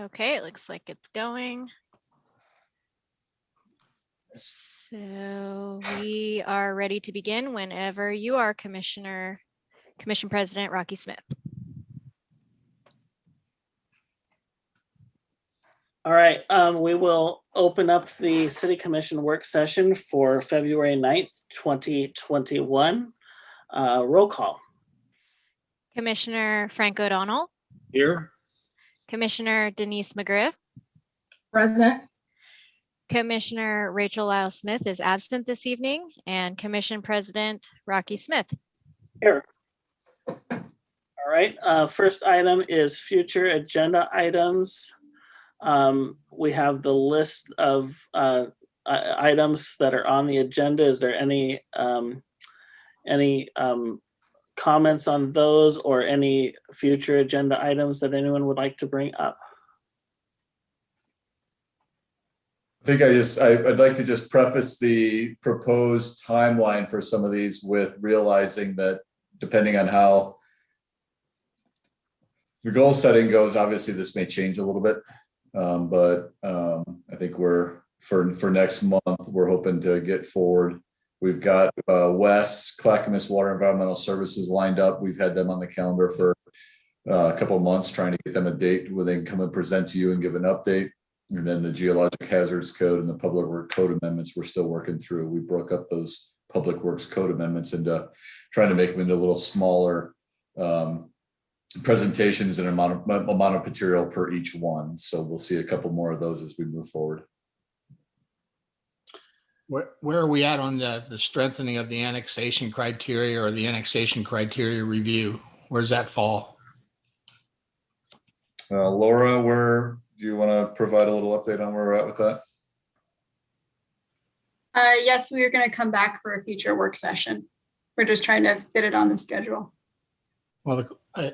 Okay, it looks like it's going. So we are ready to begin whenever you are, Commission President Rocky Smith. All right, we will open up the City Commission work session for February 9th, 2021. Roll call. Commissioner Frank O'Donnell, Here. Commissioner Denise McGriff, Present. Commissioner Rachel Lyle Smith is absent this evening, and Commission President Rocky Smith. Here. All right, first item is future agenda items. We have the list of items that are on the agenda. Is there any comments on those or any future agenda items that anyone would like to bring up? I think I'd like to just preface the proposed timeline for some of these with realizing that depending on how the goal setting goes, obviously this may change a little bit. But I think for next month, we're hoping to get forward. We've got Wes, Clackamas Water Environmental Services lined up. We've had them on the calendar for a couple of months, trying to get them a date where they can come and present to you and give an update. And then the Geologic Hazards Code and the Public Works Code amendments we're still working through. We broke up those Public Works Code amendments into trying to make them into a little smaller presentations and amount of material per each one. So we'll see a couple more of those as we move forward. Where are we at on the strengthening of the annexation criteria or the annexation criteria review? Where does that fall? Laura, do you want to provide a little update on where we're at with that? Yes, we are going to come back for a future work session. We're just trying to fit it on the schedule. Well,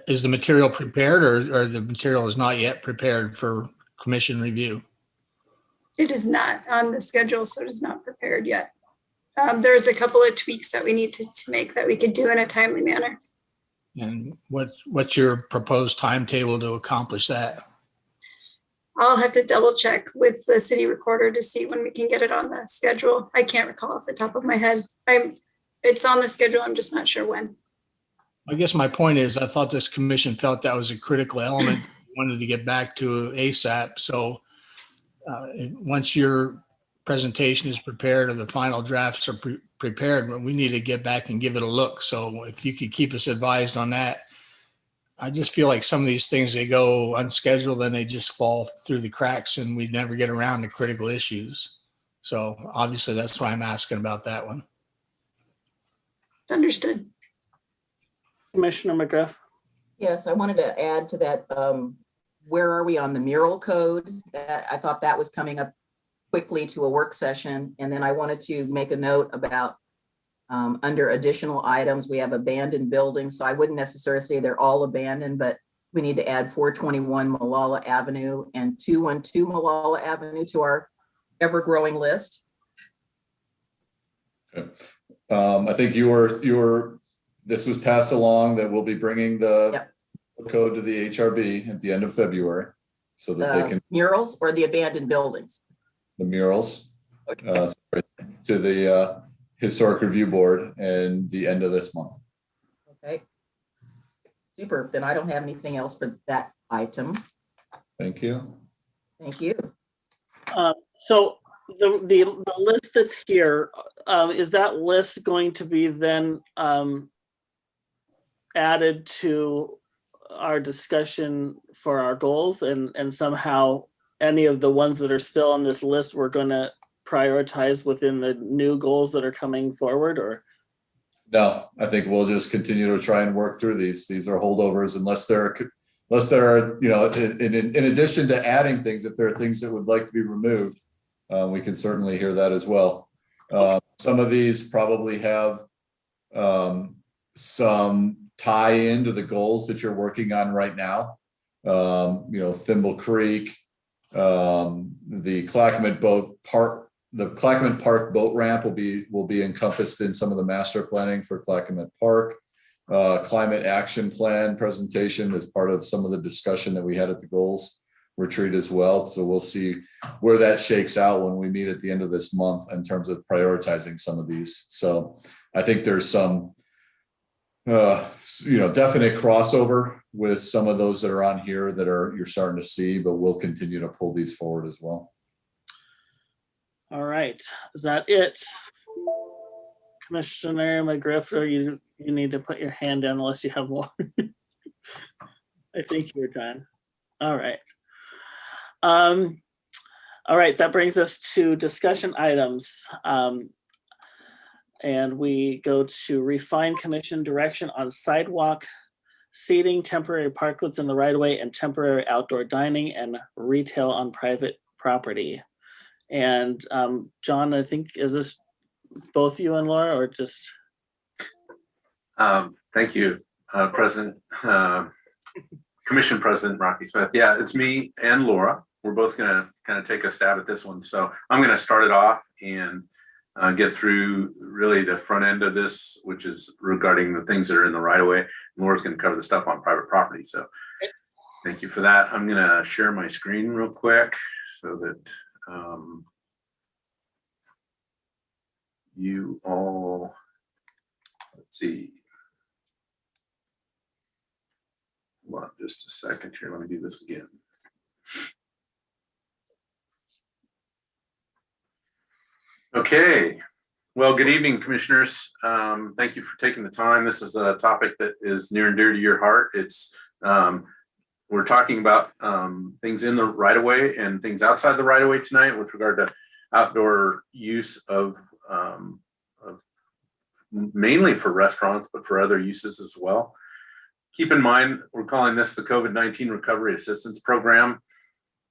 is the material prepared or the material is not yet prepared for commission review? It is not on the schedule, so it is not prepared yet. There's a couple of tweaks that we need to make that we could do in a timely manner. And what's your proposed timetable to accomplish that? I'll have to double check with the city recorder to see when we can get it on the schedule. I can't recall off the top of my head. It's on the schedule. I'm just not sure when. I guess my point is I thought this commission felt that was a critical element, wanted to get back to ASAP. So once your presentation is prepared or the final drafts are prepared, we need to get back and give it a look. So if you could keep us advised on that. I just feel like some of these things, they go unscheduled and they just fall through the cracks and we never get around to critical issues. So obviously that's why I'm asking about that one. Understood. Commissioner McGriff. Yes, I wanted to add to that. Where are we on the mural code? I thought that was coming up quickly to a work session. And then I wanted to make a note about under additional items, we have abandoned buildings. So I wouldn't necessarily say they're all abandoned, but we need to add 421 Malala Avenue and 212 Malala Avenue to our ever-growing list. Okay. I think this was passed along that we'll be bringing the code to the HRB at the end of February so that they can murals or the abandoned buildings. The murals Okay. to the Historic Review Board and the end of this month. Okay. Super. Then I don't have anything else for that item. Thank you. Thank you. So the list that's here, is that list going to be then added to our discussion for our goals and somehow any of the ones that are still on this list we're going to prioritize within the new goals that are coming forward? Or No, I think we'll just continue to try and work through these. These are holdovers unless there are, in addition to adding things, if there are things that would like to be removed, we can certainly hear that as well. Some of these probably have some tie into the goals that you're working on right now. Thimble Creek, the Clackamas Park boat ramp will be encompassed in some of the master planning for Clackamas Park. Climate action plan presentation as part of some of the discussion that we had at the goals retreat as well. So we'll see where that shakes out when we meet at the end of this month in terms of prioritizing some of these. So I think there's some, definite crossover with some of those that are on here that you're starting to see, but we'll continue to pull these forward as well. All right, is that it? Commissioner McGriff, or you need to put your hand down unless you have more. I think you're done. All right. All right, that brings us to discussion items. And we go to refine commission direction on sidewalk seating, temporary parklets in the right of way, and temporary outdoor dining and retail on private property. And John, I think, is this both you and Laura, or just? Thank you, President, Commission President Rocky Smith. Yeah, it's me and Laura. We're both going to kind of take a stab at this one. So I'm going to start it off and get through really the front end of this, which is regarding the things that are in the right of way. Laura's going to cover the stuff on private property. So thank you for that. I'm going to share my screen real quick so that you all, let's see. Hold on just a second here. Let me do this again. Okay. Well, good evening, commissioners. Thank you for taking the time. This is a topic that is near and dear to your heart. It's we're talking about things in the right of way and things outside the right of way tonight with regard to outdoor use of mainly for restaurants, but for other uses as well. Keep in mind, we're calling this the COVID-19 Recovery Assistance Program.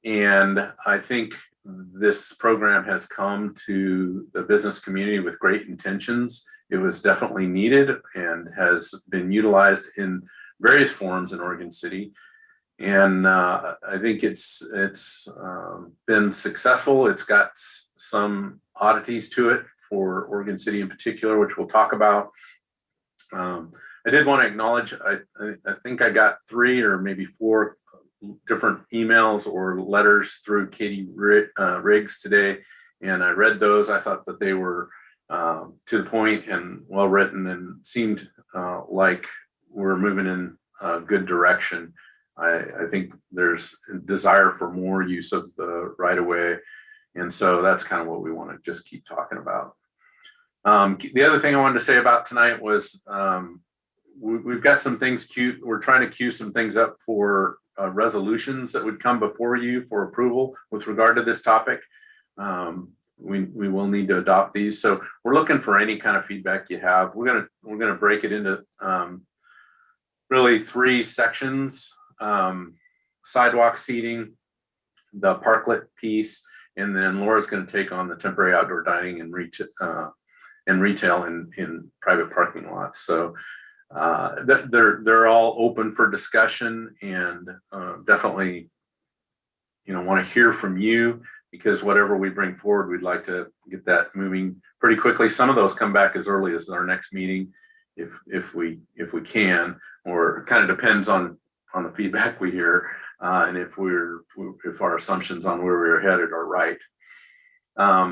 And I think this program has come to the business community with great intentions. It was definitely needed and has been utilized in various forms in Oregon City. And I think it's been successful. It's got some oddities to it for Oregon City in particular, which we'll talk about. I did want to acknowledge, I think I got 3 or maybe 4 different emails or letters through Katie Riggs today, and I read those. I thought that they were to the point and well written and seemed like we're moving in a good direction. I think there's a desire for more use of the right of way, and so that's kind of what we want to just keep talking about. The other thing I wanted to say about tonight was we've got some things queued. We're trying to queue some things up for resolutions that would come before you for approval with regard to this topic. We will need to adopt these. So we're looking for any kind of feedback you have. We're gonna break it into really 3 sections: sidewalk seating, the parklet piece, and then Laura's going to take on the temporary outdoor dining and retail in private parking lots. So they're all open for discussion, and definitely, want to hear from you, because whatever we bring forward, we'd like to get that moving pretty quickly. Some of those come back as early as our next meeting, if we can, or it kind of depends on the feedback we hear, and if our assumptions on where we're headed are right.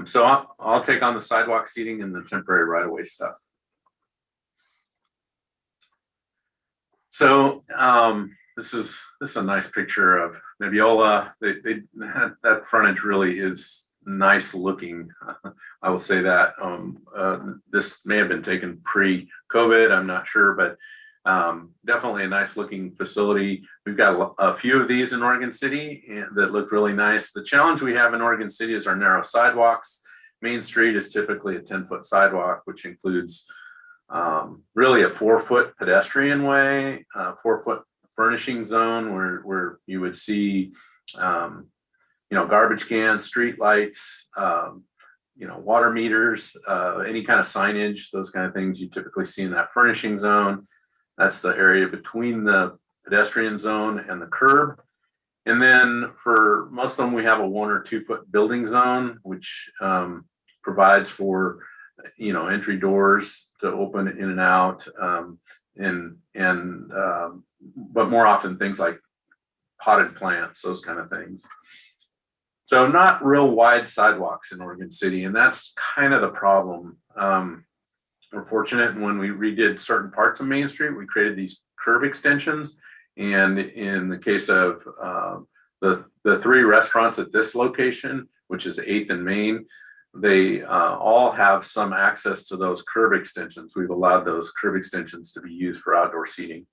So I'll take on the sidewalk seating and the temporary right-of-way stuff. So this is a nice picture of Nebula. That frontage really is nice looking. I will say that. This may have been taken pre-COVID, I'm not sure, but definitely a nice looking facility. We've got a few of these in Oregon City that look really nice. The challenge we have in Oregon City is our narrow sidewalks. Main Street is typically a 10-foot sidewalk, which includes really a 4-foot pedestrian way, 4-foot furnishing zone where you would see, garbage cans, street lights, water meters, any kind of signage, those kind of things you typically see in that furnishing zone. That's the area between the pedestrian zone and the curb. And then for most of them, we have a 1 or 2 foot building zone, which provides for, entry doors to open in and out, but more often things like potted plants, those kind of things. So not real wide sidewalks in Oregon City, and that's kind of the problem. We're fortunate when we redid certain parts of Main Street, we created these curb extensions. And in the case of the 3 restaurants at this location, which is 8th and Main, they all have some access to those curb extensions. We've allowed those curb extensions to be used for outdoor seating.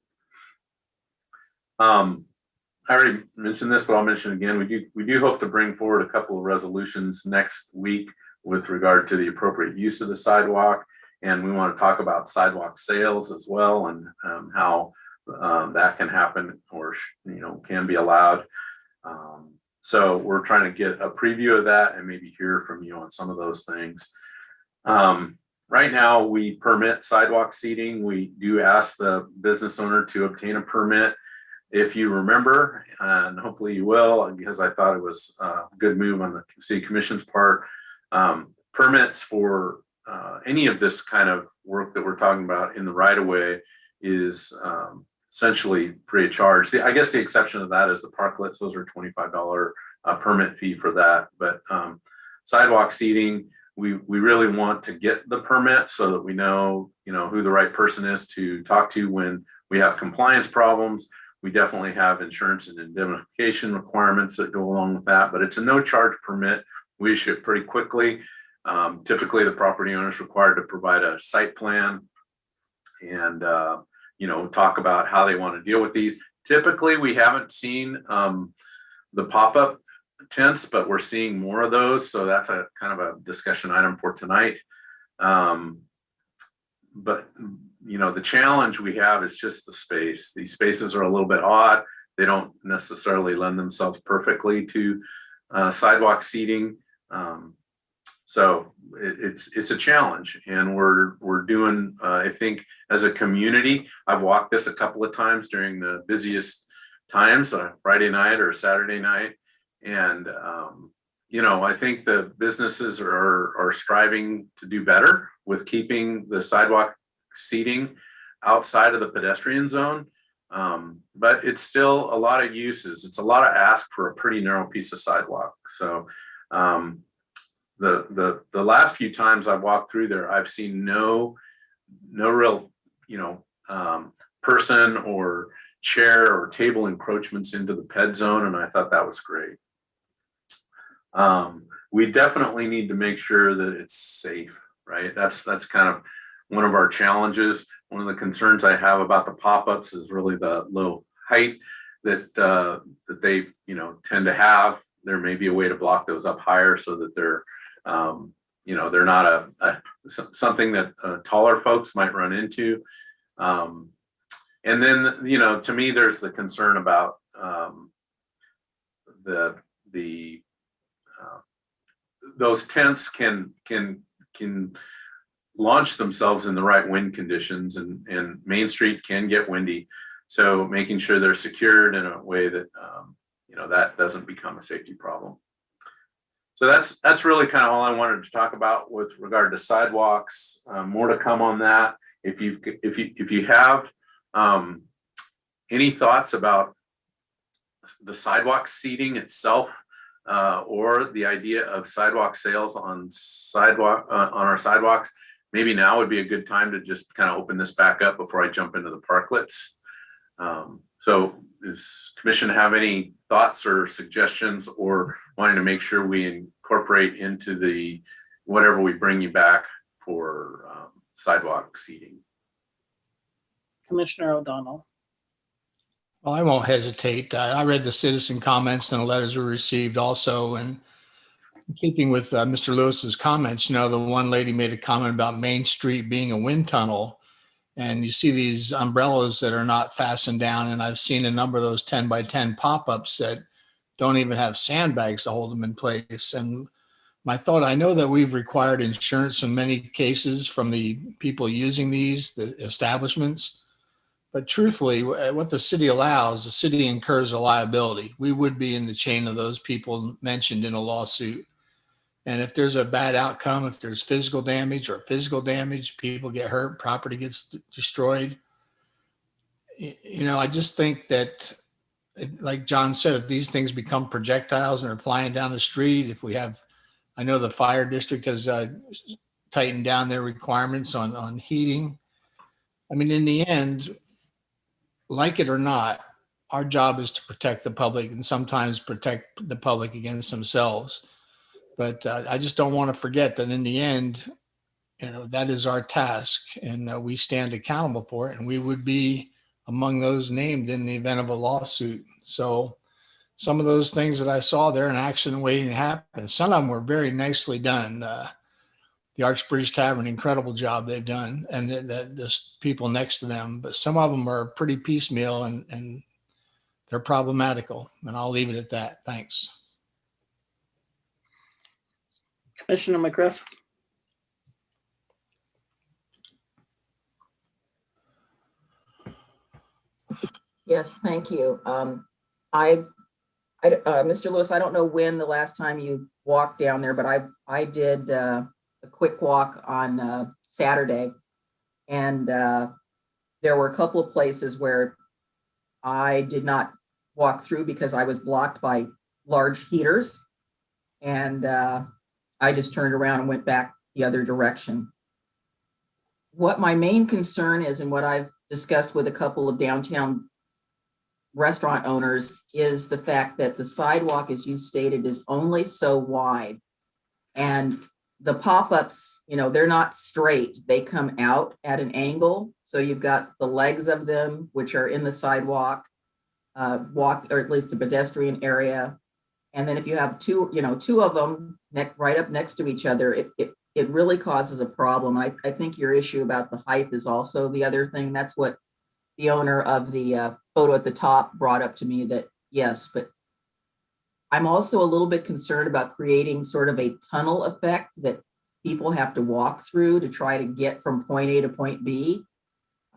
I already mentioned this, but I'll mention it again. We do hope to bring forward a couple of resolutions next week with regard to the appropriate use of the sidewalk. And we want to talk about sidewalk sales as well, and how that can happen or, can be allowed. So we're trying to get a preview of that and maybe hear from you on some of those things. Right now, we permit sidewalk seating. We do ask the business owner to obtain a permit. If you remember, and hopefully you will, because I thought it was a good move on the city commission's part, permits for any of this kind of work that we're talking about in the right of way is essentially free of charge. I guess the exception of that is the parklets. Those are $25 permit fee for that. But sidewalk seating, we really want to get the permit so that we know, who the right person is to talk to when we have compliance problems. We definitely have insurance and indemnification requirements that go along with that, but it's a no charge permit. We issue it pretty quickly. Typically, the property owner is required to provide a site plan and, talk about how they want to deal with these. Typically, we haven't seen the pop-up tents, but we're seeing more of those. So that's a kind of a discussion item for tonight. But the challenge we have is just the space. These spaces are a little bit odd. They don't necessarily lend themselves perfectly to sidewalk seating. So it's a challenge, and we're doing, I think as a community, I've walked this a couple of times during the busiest times, on a Friday night or a Saturday night. And, I think the businesses are striving to do better with keeping the sidewalk seating outside of the pedestrian zone. But it's still a lot of uses. It's a lot of ask for a pretty narrow piece of sidewalk. So, the last few times I've walked through there, I've seen no real, person or chair or table encroachments into the ped zone, and I thought that was great. We definitely need to make sure that it's safe, right? That's kind of one of our challenges. One of the concerns I have about the pop-ups is really the low height that they tend to have. There may be a way to block those up higher so that they're they're not something that taller folks might run into. And then, to me, there's the concern about those tents can launch themselves in the right wind conditions, and Main Street can get windy. So making sure they're secured in a way that, that doesn't become a safety problem. So that's really kind of all I wanted to talk about with regard to sidewalks. More to come on that. If you have any thoughts about the sidewalk seating itself, or the idea of sidewalk sales on our sidewalks, maybe now would be a good time to just kind of open this back up before I jump into the parklets. So does commission have any thoughts or suggestions, or wanting to make sure we incorporate into whatever we bring you back for sidewalk seating? Commissioner O'Donnell. Well, I won't hesitate. I read the citizen comments and the letters we received also. And in keeping with Mr. Lewis's comments, the one lady made a comment about Main Street being a wind tunnel. And you see these umbrellas that are not fastened down. And I've seen a number of those 10 by 10 pop-ups that don't even have sandbags to hold them in place. And my thought, I know that we've required insurance in many cases from the people using the establishments. But truthfully, what the city allows, the city incurs a liability. We would be in the chain of those people mentioned in a lawsuit. And if there's a bad outcome, if there's physical damage, people get hurt, property gets destroyed. I just think that like John said, if these things become projectiles and are flying down the street, if we have, I know the fire district has tightened down their requirements on heating. I mean, in the end, like it or not, our job is to protect the public and sometimes protect the public against themselves. But I just don't want to forget that in the end, that is our task, and we stand accountable for it, and we would be among those named in the event of a lawsuit. So some of those things that I saw there in action waiting to happen, some of them were very nicely done. The Archbridge Tavern, incredible job they've done, and the people next to them, but some of them are pretty piecemeal and they're problematical, and I'll leave it at that. Thanks. Commissioner McGriff. Yes, thank you. Mr. Lewis, I don't know when the last time you walked down there, but I did a quick walk on Saturday, and there were a couple of places where I did not walk through because I was blocked by large heaters, and I just turned around and went back the other direction. What my main concern is, and what I've discussed with a couple of downtown restaurant owners, is the fact that the sidewalk, as you stated, is only so wide. And the pop-ups, they're not straight. They come out at an angle. So you've got the legs of them, which are in the sidewalk, or at least the pedestrian area. And then if you have two of them right up next to each other, it really causes a problem. I think your issue about the height is also the other thing. That's what the owner of the photo at the top brought up to me, that yes, but I'm also a little bit concerned about creating sort of a tunnel effect that people have to walk through to try to get from point A to point B.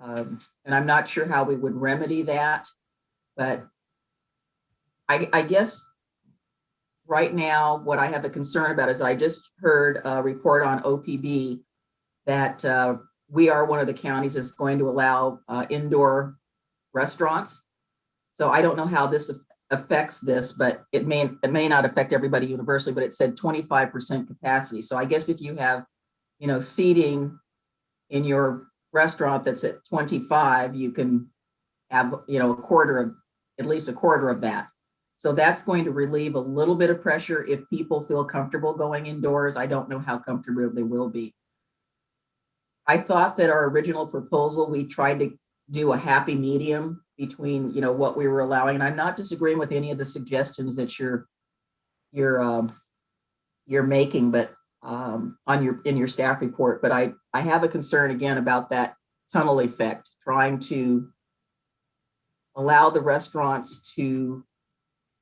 And I'm not sure how we would remedy that, but I guess right now, what I have a concern about is I just heard a report on OPB that we are one of the counties that's going to allow indoor restaurants. So I don't know how this affects this, but it may not affect everybody universally, but it said 25% capacity. So I guess if you have, seating in your restaurant that's at 25, you can have, at least a quarter of that. So that's going to relieve a little bit of pressure if people feel comfortable going indoors. I don't know how comfortable they will be. I thought that our original proposal, we tried to do a happy medium between, what we were allowing. And I'm not disagreeing with any of the suggestions that you're making, but in your staff report. But I have a concern again about that tunnel effect, trying to allow the restaurants to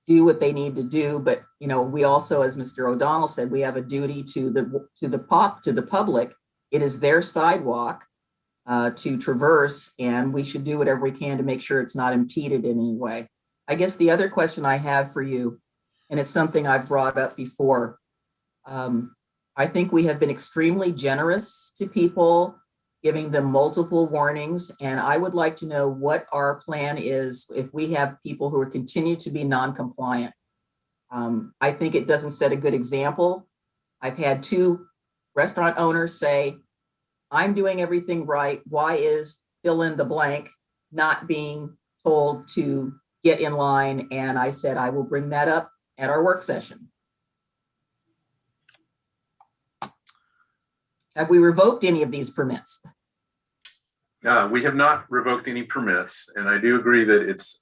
do what they need to do. But, we also, as Mr. O'Donnell said, we have a duty to the public. It is their sidewalk to traverse, and we should do whatever we can to make sure it's not impeded in any way. I guess the other question I have for you, and it's something I've brought up before, I think we have been extremely generous to people, giving them multiple warnings, and I would like to know what our plan is if we have people who continue to be non-compliant. I think it doesn't set a good example. I've had 2 restaurant owners say, I'm doing everything right. Why is fill in the blank not being told to get in line? And I said, I will bring that up at our work session. Have we revoked any of these permits? We have not revoked any permits, and I do agree that it's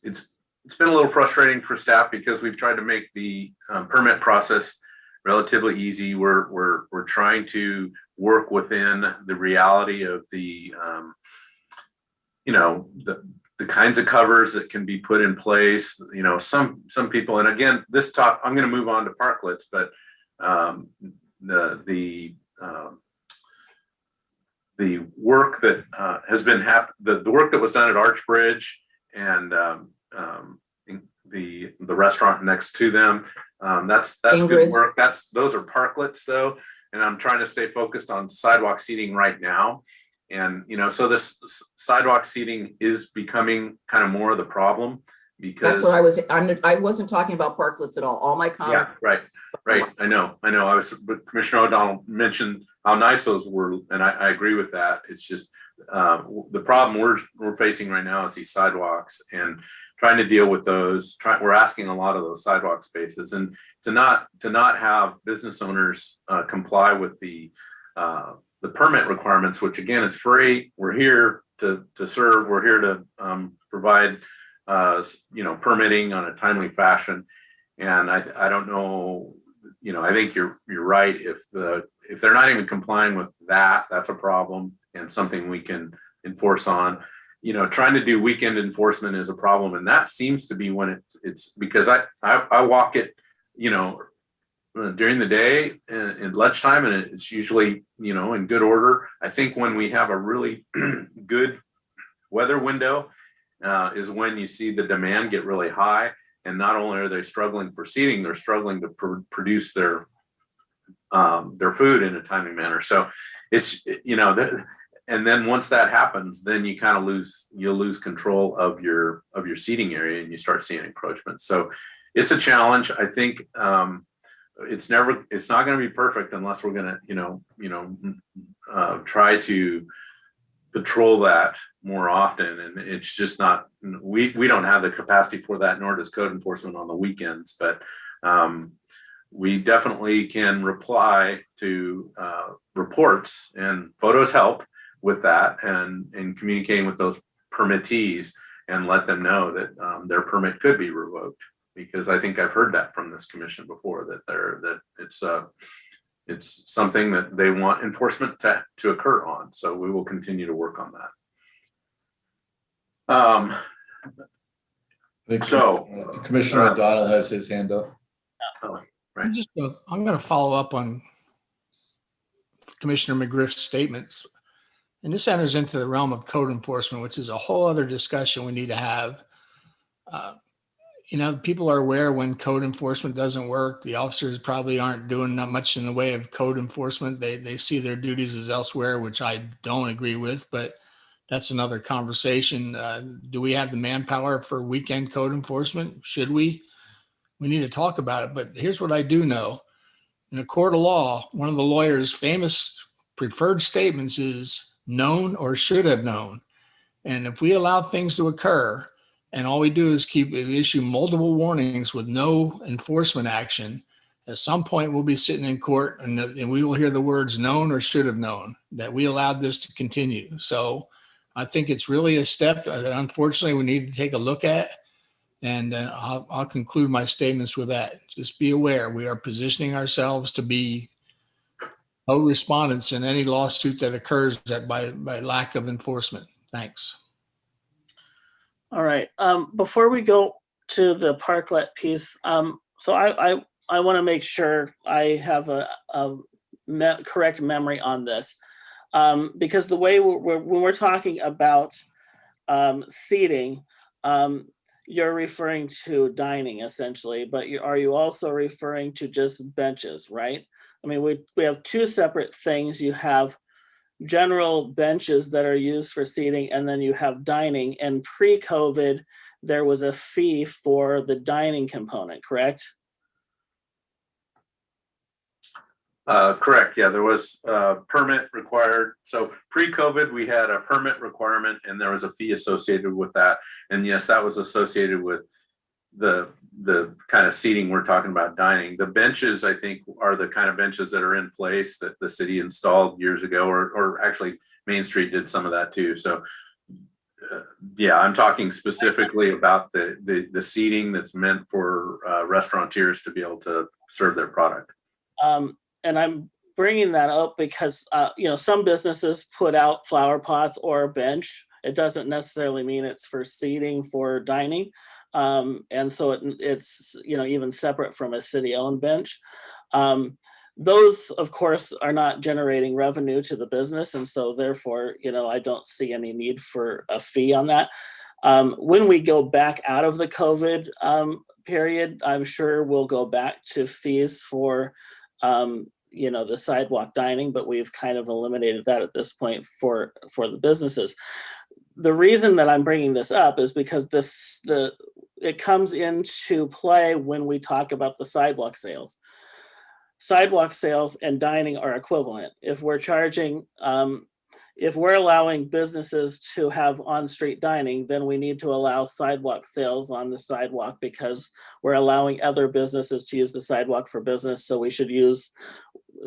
been a little frustrating for staff because we've tried to make the permit process relatively easy. We're trying to work within the reality of the kinds of covers that can be put in place. Some people, and again, I'm going to move on to parklets, but the work that has been the work that was done at Archbridge and the restaurant next to them, that's good work. Those are parklets though, and I'm trying to stay focused on sidewalk seating right now. And, you know, so this sidewalk seating is becoming kind of more of the problem because. That's what I wasn't talking about parklets at all. All my Yeah, comments. right. I know. But Commissioner O'Donnell mentioned how nice those were, and I agree with that. It's just the problem we're facing right now is these sidewalks and trying to deal with those. We're asking a lot of those sidewalk spaces, and to not have business owners comply with the permit requirements, which again, it's free. We're here to serve. We're here to provide permitting on a timely fashion. And I don't know, I think you're right. If they're not even complying with that, that's a problem and something we can enforce on. Trying to do weekend enforcement is a problem, and that seems to be when it's because I walk it, during the day and lunchtime, and it's usually in good order. I think when we have a really good weather window is when you see the demand get really high. And not only are they struggling for seating, they're struggling to produce their food in a timely manner. So it's, and then once that happens, then you kind of lose control of your seating area and you start seeing encroachment. So it's a challenge. I think it's not going to be perfect unless we're going to, try to patrol that more often, and it's just not, we don't have the capacity for that, nor does code enforcement on the weekends, but we definitely can reply to reports, and photos help with that, and communicating with those permittees and let them know that their permit could be revoked, because I think I've heard that from this commission before, that it's something that they want enforcement to occur on. So we will continue to work on that. I think So Commissioner O'Donnell has his hand up. I'm going to follow up on Commissioner McGriff's statements. And this enters into the realm of code enforcement, which is a whole other discussion we need to have. People are aware when code enforcement doesn't work. The officers probably aren't doing that much in the way of code enforcement. They see their duties as elsewhere, which I don't agree with, but that's another conversation. Do we have the manpower for weekend code enforcement? Should we? We need to talk about it. But here's what I do know. In a court of law, one of the lawyer's famous preferred statements is known or should have known. And if we allow things to occur, and all we do is issue multiple warnings with no enforcement action, at some point we'll be sitting in court and we will hear the words known or should have known that we allowed this to continue. So I think it's really a step that unfortunately we need to take a look at. And I'll conclude my statements with that. Just be aware, we are positioning ourselves to be co-respondents in any lawsuit that occurs by lack of enforcement. Thanks. All right. Before we go to the parklet piece, so I want to make sure I have a correct memory on this, because the way when we're talking about seating, you're referring to dining essentially, but are you also referring to just benches, right? I mean, we have two separate things. You have general benches that are used for seating, and then you have dining. And pre-COVID, there was a fee for the dining component, correct? Correct. Yeah, there was a permit required. So pre-COVID, we had a permit requirement, and there was a fee associated with that. And yes, that was associated with the kind of seating we're talking about, dining. The benches, I think, are the kind of benches that are in place that the city installed years ago, or actually Main Street did some of that too. So yeah, I'm talking specifically about the seating that's meant for restaurateurs to be able to serve their product. And I'm bringing that up because, some businesses put out flower pots or a bench. It doesn't necessarily mean it's for seating for dining. And so it's, even separate from a city-owned bench. Those, of course, are not generating revenue to the business. And so therefore, I don't see any need for a fee on that. When we go back out of the COVID period, I'm sure we'll go back to fees for the sidewalk dining, but we've kind of eliminated that at this point for the businesses. The reason that I'm bringing this up is because it comes into play when we talk about the sidewalk sales. Sidewalk sales and dining are equivalent. If we're allowing businesses to have on-street dining, then we need to allow sidewalk sales on the sidewalk, because we're allowing other businesses to use the sidewalk for business. So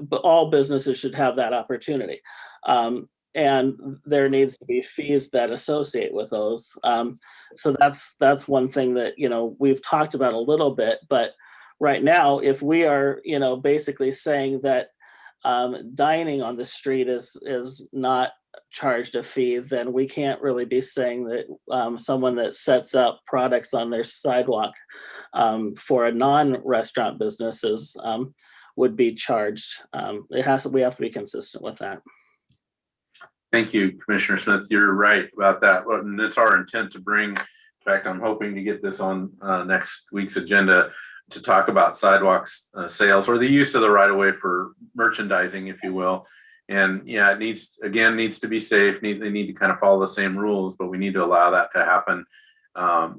but all businesses should have that opportunity. And there needs to be fees that associate with those. So that's one thing that, we've talked about a little bit, but right now, if we are, basically saying that dining on the street is not charged a fee, then we can't really be saying that someone that sets up products on their sidewalk for a non-restaurant businesses would be charged. We have to be consistent with that. Thank you, Commissioner Smith. You're right about that. And it's our intent to bring, in fact, I'm hoping to get this on next week's agenda to talk about sidewalks sales, or the use of the right of way for merchandising, if you will. And yeah, it needs to be safe. They need to kind of follow the same rules, but we need to allow that to happen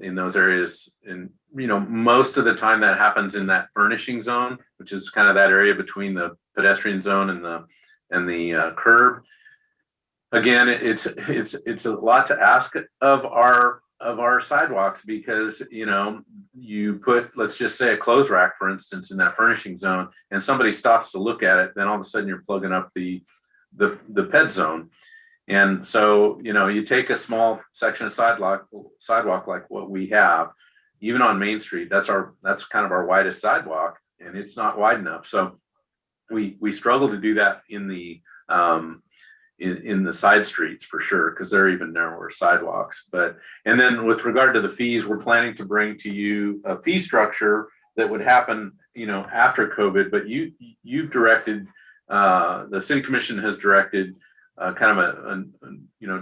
in those areas. And most of the time that happens in that furnishing zone, which is kind of that area between the pedestrian zone and the curb. Again, it's a lot to ask of our sidewalks, because you put, let's just say, a clothes rack, for instance, in that furnishing zone, and somebody stops to look at it, then all of a sudden you're plugging up the ped zone. And so you take a small section of sidewalk like what we have, even on Main Street, that's kind of our widest sidewalk, and it's not wide enough. So we struggle to do that in the side streets for sure, because they're even narrower sidewalks. And then with regard to the fees, we're planning to bring to you a fee structure that would happen, after COVID. But you've directed, the City Commission has directed kind of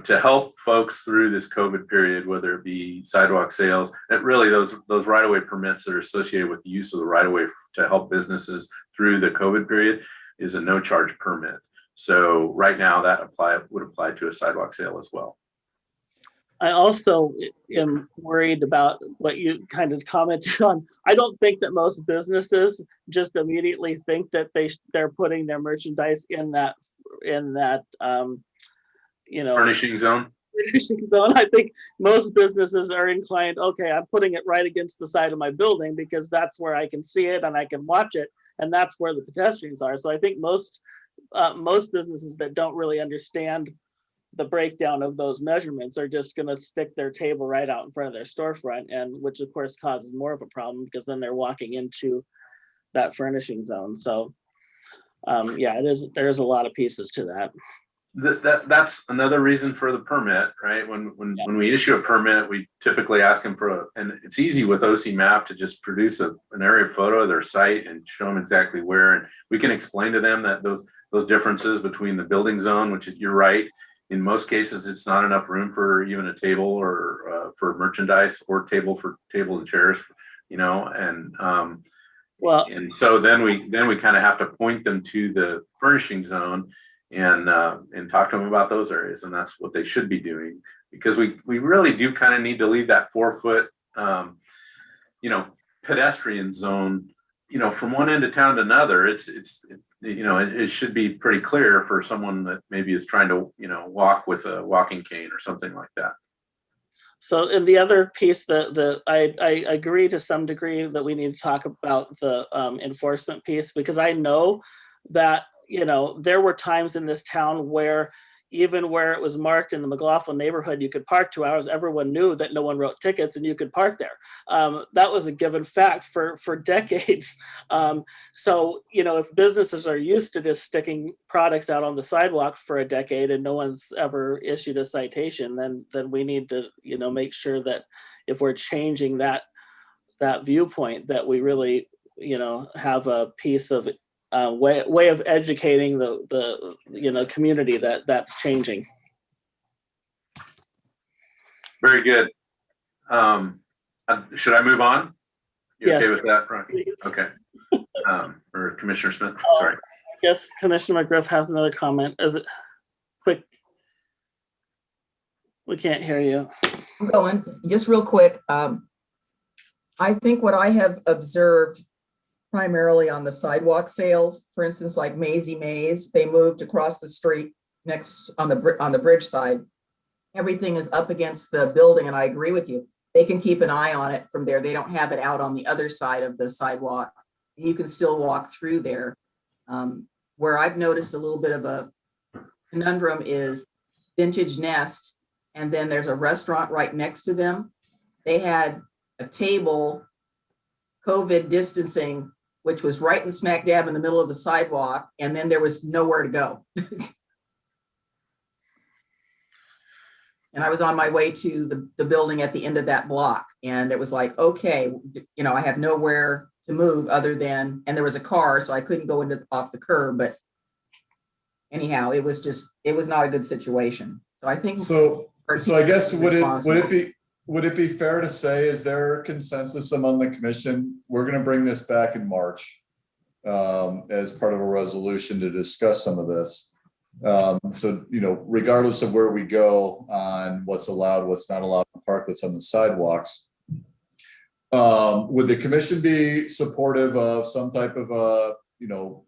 to help folks through this COVID period, whether it be sidewalk sales, that really those right-of-way permits that are associated with the use of the right-of-way to help businesses through the COVID period is a no-charge permit. So right now that would apply to a sidewalk sale as well. I also am worried about what you kind of commented on. I don't think that most businesses just immediately think that they're putting their merchandise in that Furnishing zone. I think most businesses are inclined, okay, I'm putting it right against the side of my building because that's where I can see it and I can watch it, and that's where the pedestrians are. So I think most businesses that don't really understand the breakdown of those measurements are just going to stick their table right out in front of their storefront, and which of course causes more of a problem, because then they're walking into that furnishing zone. So there's a lot of pieces to that. That's another reason for the permit, right? When we issue a permit, we typically ask them and it's easy with OC Map to just produce an aerial photo of their site and show them exactly where, and we can explain to them that those differences between the building zone, which you're right, in most cases it's not enough room for even a table or for merchandise, or table and chairs, and so then we kind of have to point them to the furnishing zone and talk to them about those areas, and that's what they should be doing, because we really do kind of need to leave that 4-foot pedestrian zone from one end of town to another. It should be pretty clear for someone that maybe is trying to walk with a walking cane or something like that. So, and the other piece that I agree to some degree that we need to talk about the enforcement piece, because I know that there were times in this town where even where it was marked in the McLaughlin neighborhood, you could park 2 hours. Everyone knew that no one wrote tickets and you could park there. That was a given fact for decades. So, if businesses are used to just sticking products out on the sidewalk for a decade and no one's ever issued a citation, then we need to, make sure that if we're changing that viewpoint, that we really, have a piece of way of educating the community that's changing. Very good. Should I move on? You Yes. okay with that, Ron? Okay. Or Commissioner Smith, sorry. Yes, Commissioner McGriff has another comment. Is it quick? We can't hear you. I'm going, just real quick. I think what I have observed primarily on the sidewalk sales, for instance, like Maisie Mays, they moved across the street next on the bridge side. Everything is up against the building, and I agree with you. They can keep an eye on it from there. They don't have it out on the other side of the sidewalk. You can still walk through there. Where I've noticed a little bit of a conundrum is Vintage Nest, and then there's a restaurant right next to them. They had a table, COVID distancing, which was right in smack dab in the middle of the sidewalk, and then there was nowhere to go. And I was on my way to the building at the end of that block, and it was like, okay, you know, I have nowhere to move other than, and there was a car, so I couldn't go off the curb, but anyhow, it was not a good situation. So I think. So I guess would responsible. it be fair to say, is there consensus among the commission? We're going to bring this back in March as part of a resolution to discuss some of this. So, you know, regardless of where we go on what's allowed, what's not allowed in parklets on the sidewalks, would the commission be supportive of some type of a, you know,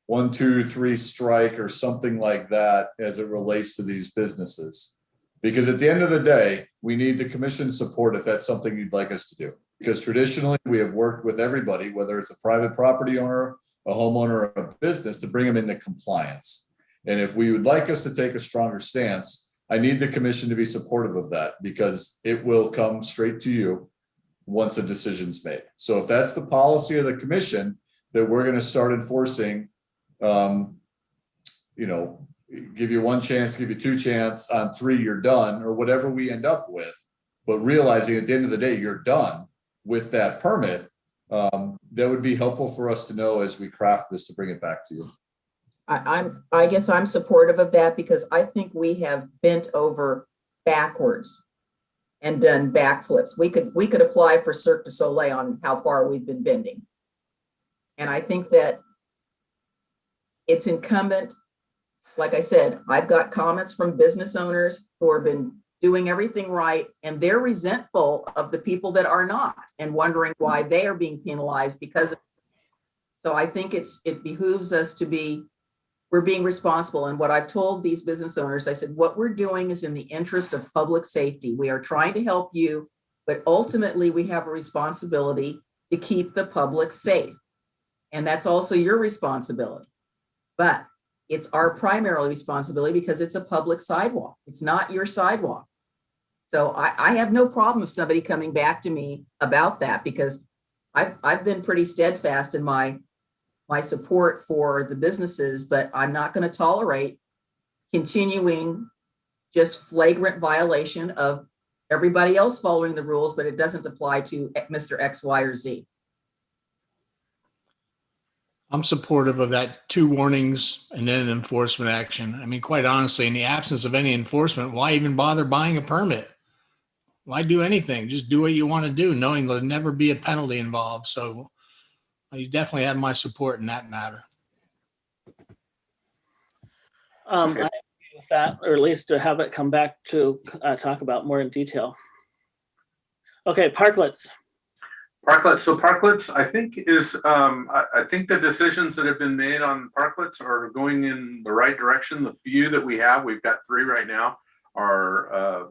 1, 2, 3 strike or something like that as it relates to these businesses? Because at the end of the day, we need the commission support if that's something you'd like us to do. Because traditionally, we have worked with everybody, whether it's a private property owner, a homeowner, or a business, to bring them into compliance. And if we would like us to take a stronger stance, I need the commission to be supportive of that, because it will come straight to you once a decision's made. So if that's the policy of the commission, that we're going to start enforcing, you know, give you 1 chance, give you 2 chance, on 3 you're done, or whatever we end up with, but realizing at the end of the day you're done with that permit, that would be helpful for us to know as we craft this to bring it back to you. I guess I'm supportive of that, because I think we have bent over backwards and done backflips. We could apply for Cirque du Soleil on how far we've been bending. And I think that it's incumbent, like I said, I've got comments from business owners who have been doing everything right, and they're resentful of the people that are not, and wondering why they are being penalized because of. So I think it behooves us to be, we're being responsible. And what I've told these business owners, I said, what we're doing is in the interest of public safety. We are trying to help you, but ultimately we have a responsibility to keep the public safe. And that's also your responsibility. But it's our primary responsibility because it's a public sidewalk. It's not your sidewalk. So I have no problem with somebody coming back to me about that, because I've been pretty steadfast in my support for the businesses, but I'm not going to tolerate continuing just flagrant violation of everybody else following the rules, but it doesn't apply to Mr. X, Y, or Z. I'm supportive of that 2 warnings and then an enforcement action. I mean, quite honestly, in the absence of any enforcement, why even bother buying a permit? Why do anything? Just do what you want to do, knowing there'll never be a penalty involved. So you definitely have my support in that matter. I agree with that, or at least to have it come back to talk about more in detail. Okay, parklets. So parklets, I think I think the decisions that have been made on parklets are going in the right direction. The few that we've got 3 right now, are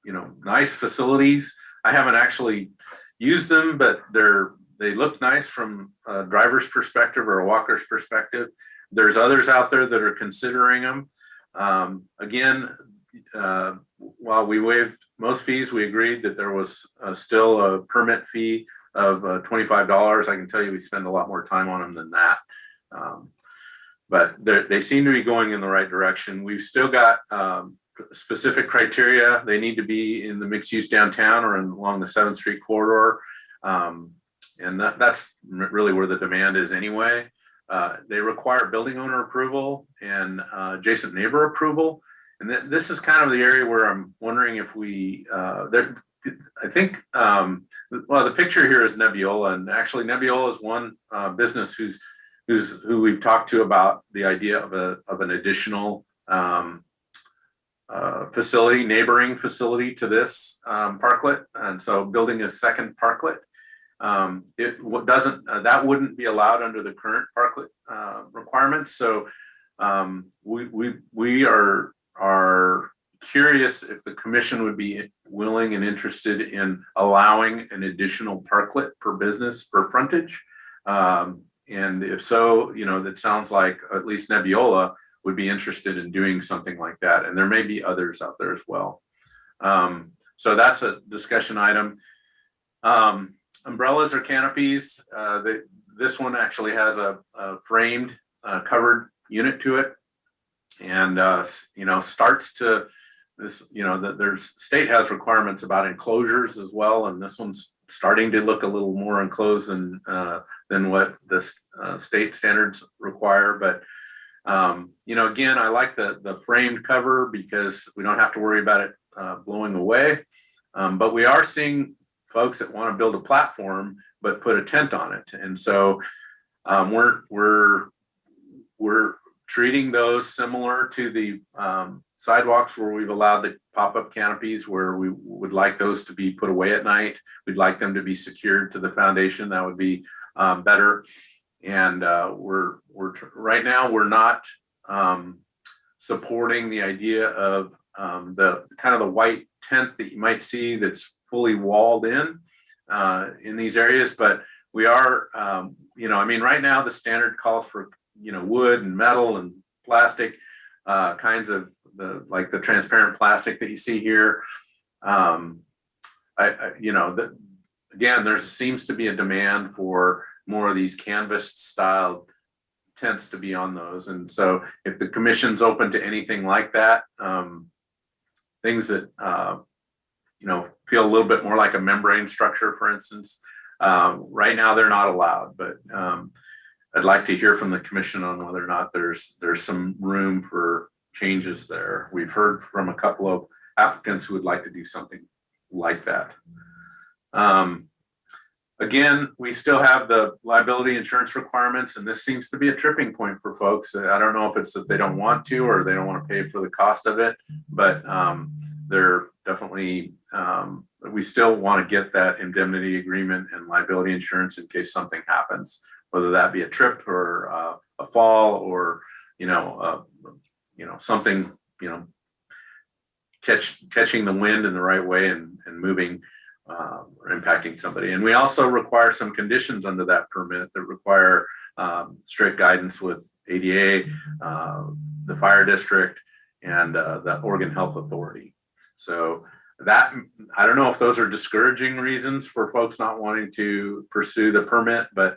you know, nice facilities. I haven't actually used them, but they look nice from a driver's perspective or a walker's perspective. There's others out there that are considering them. Again, while we waived most fees, we agreed that there was still a permit fee of $25. I can tell you we spend a lot more time on them than that. But they seem to be going in the right direction. We've still got specific criteria. They need to be in the mixed use downtown or along the 7th Street corridor. And that's really where the demand is anyway. They require building owner approval and adjacent neighbor approval. And this is kind of the area where I'm wondering if I think, well, the picture here is Nebula, and actually Nebula is one business who's who we've talked to about the idea of an additional facility, neighboring facility to this parklet, and so building a second parklet. That wouldn't be allowed under the current parklet requirements. So we are curious if the commission would be willing and interested in allowing an additional parklet per business per frontage. And if so, that sounds like at least Nebula would be interested in doing something like that. And there may be others out there as well. So that's a discussion item. Umbrellas or canopies. This one actually has a framed covered unit to it. And, starts to this, there's state has requirements about enclosures as well. And this one's starting to look a little more enclosed than what the state standards require. But, again, I like the framed cover because we don't have to worry about it blowing away. But we are seeing folks that want to build a platform, but put a tent on it. And so we're treating those similar to the sidewalks where we've allowed the pop-up canopies, where we would like those to be put away at night. We'd like them to be secured to the foundation. That would be better. And right now we're not supporting the idea of the kind of the white tent that you might see that's fully walled in these areas. But we are, right now the standard calls for wood and metal and plastic kinds of the transparent plastic that you see here. Again, there seems to be a demand for more of these canvas styled tents to be on those. And so if the commission's open to anything like that, things that, feel a little bit more like a membrane structure, for instance, right now they're not allowed, but I'd like to hear from the commission on whether or not there's some room for changes there. We've heard from a couple of applicants who would like to do something like that. Again, we still have the liability insurance requirements, and this seems to be a tripping point for folks. I don't know if it's that they don't want to or they don't want to pay for the cost of it, but they're definitely, we still want to get that indemnity agreement and liability insurance in case something happens, whether that be a trip or a fall or, something, catching the wind in the right way and moving or impacting somebody. And we also require some conditions under that permit that require strict guidance with ADA, the fire district, and the Oregon Health Authority. So that, I don't know if those are discouraging reasons for folks not wanting to pursue the permit, but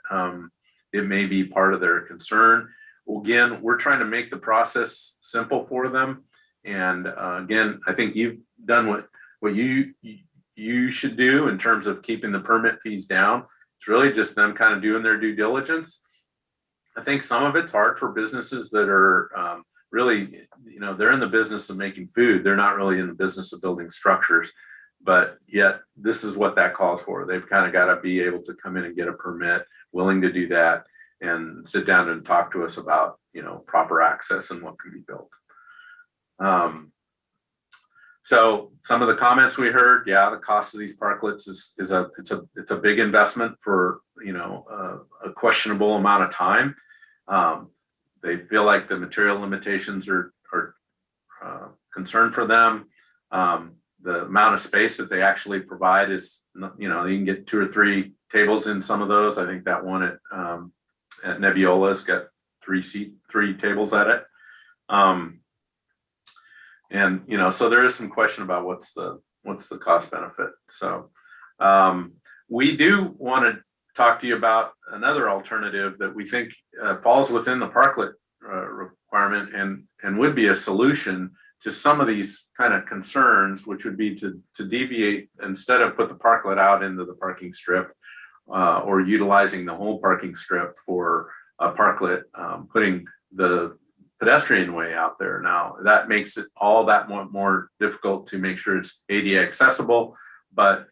it may be part of their concern. Again, we're trying to make the process simple for them. And again, I think you've done what you should do in terms of keeping the permit fees down. It's really just them kind of doing their due diligence. I think some of it's hard for businesses that are really, they're in the business of making food. They're not really in the business of building structures, but yet this is what that calls for. They've kind of got to be able to come in and get a permit, willing to do that, and sit down and talk to us about, proper access and what can be built. So some of the comments we heard, the cost of these parklets is a big investment for, a questionable amount of time. They feel like the material limitations are concern for them. The amount of space that they actually provide is, you can get 2 or 3 tables in some of those. I think that one at Nebula's got 3 tables at it. And, so there is some question about what's the cost benefit. So we do want to talk to you about another alternative that we think falls within the parklet requirement and would be a solution to some of these kind of concerns, which would be to deviate, instead of put the parklet out into the parking strip or utilizing the whole parking strip for a parklet, putting the pedestrian way out there. Now that makes it all that more difficult to make sure it's ADA accessible, but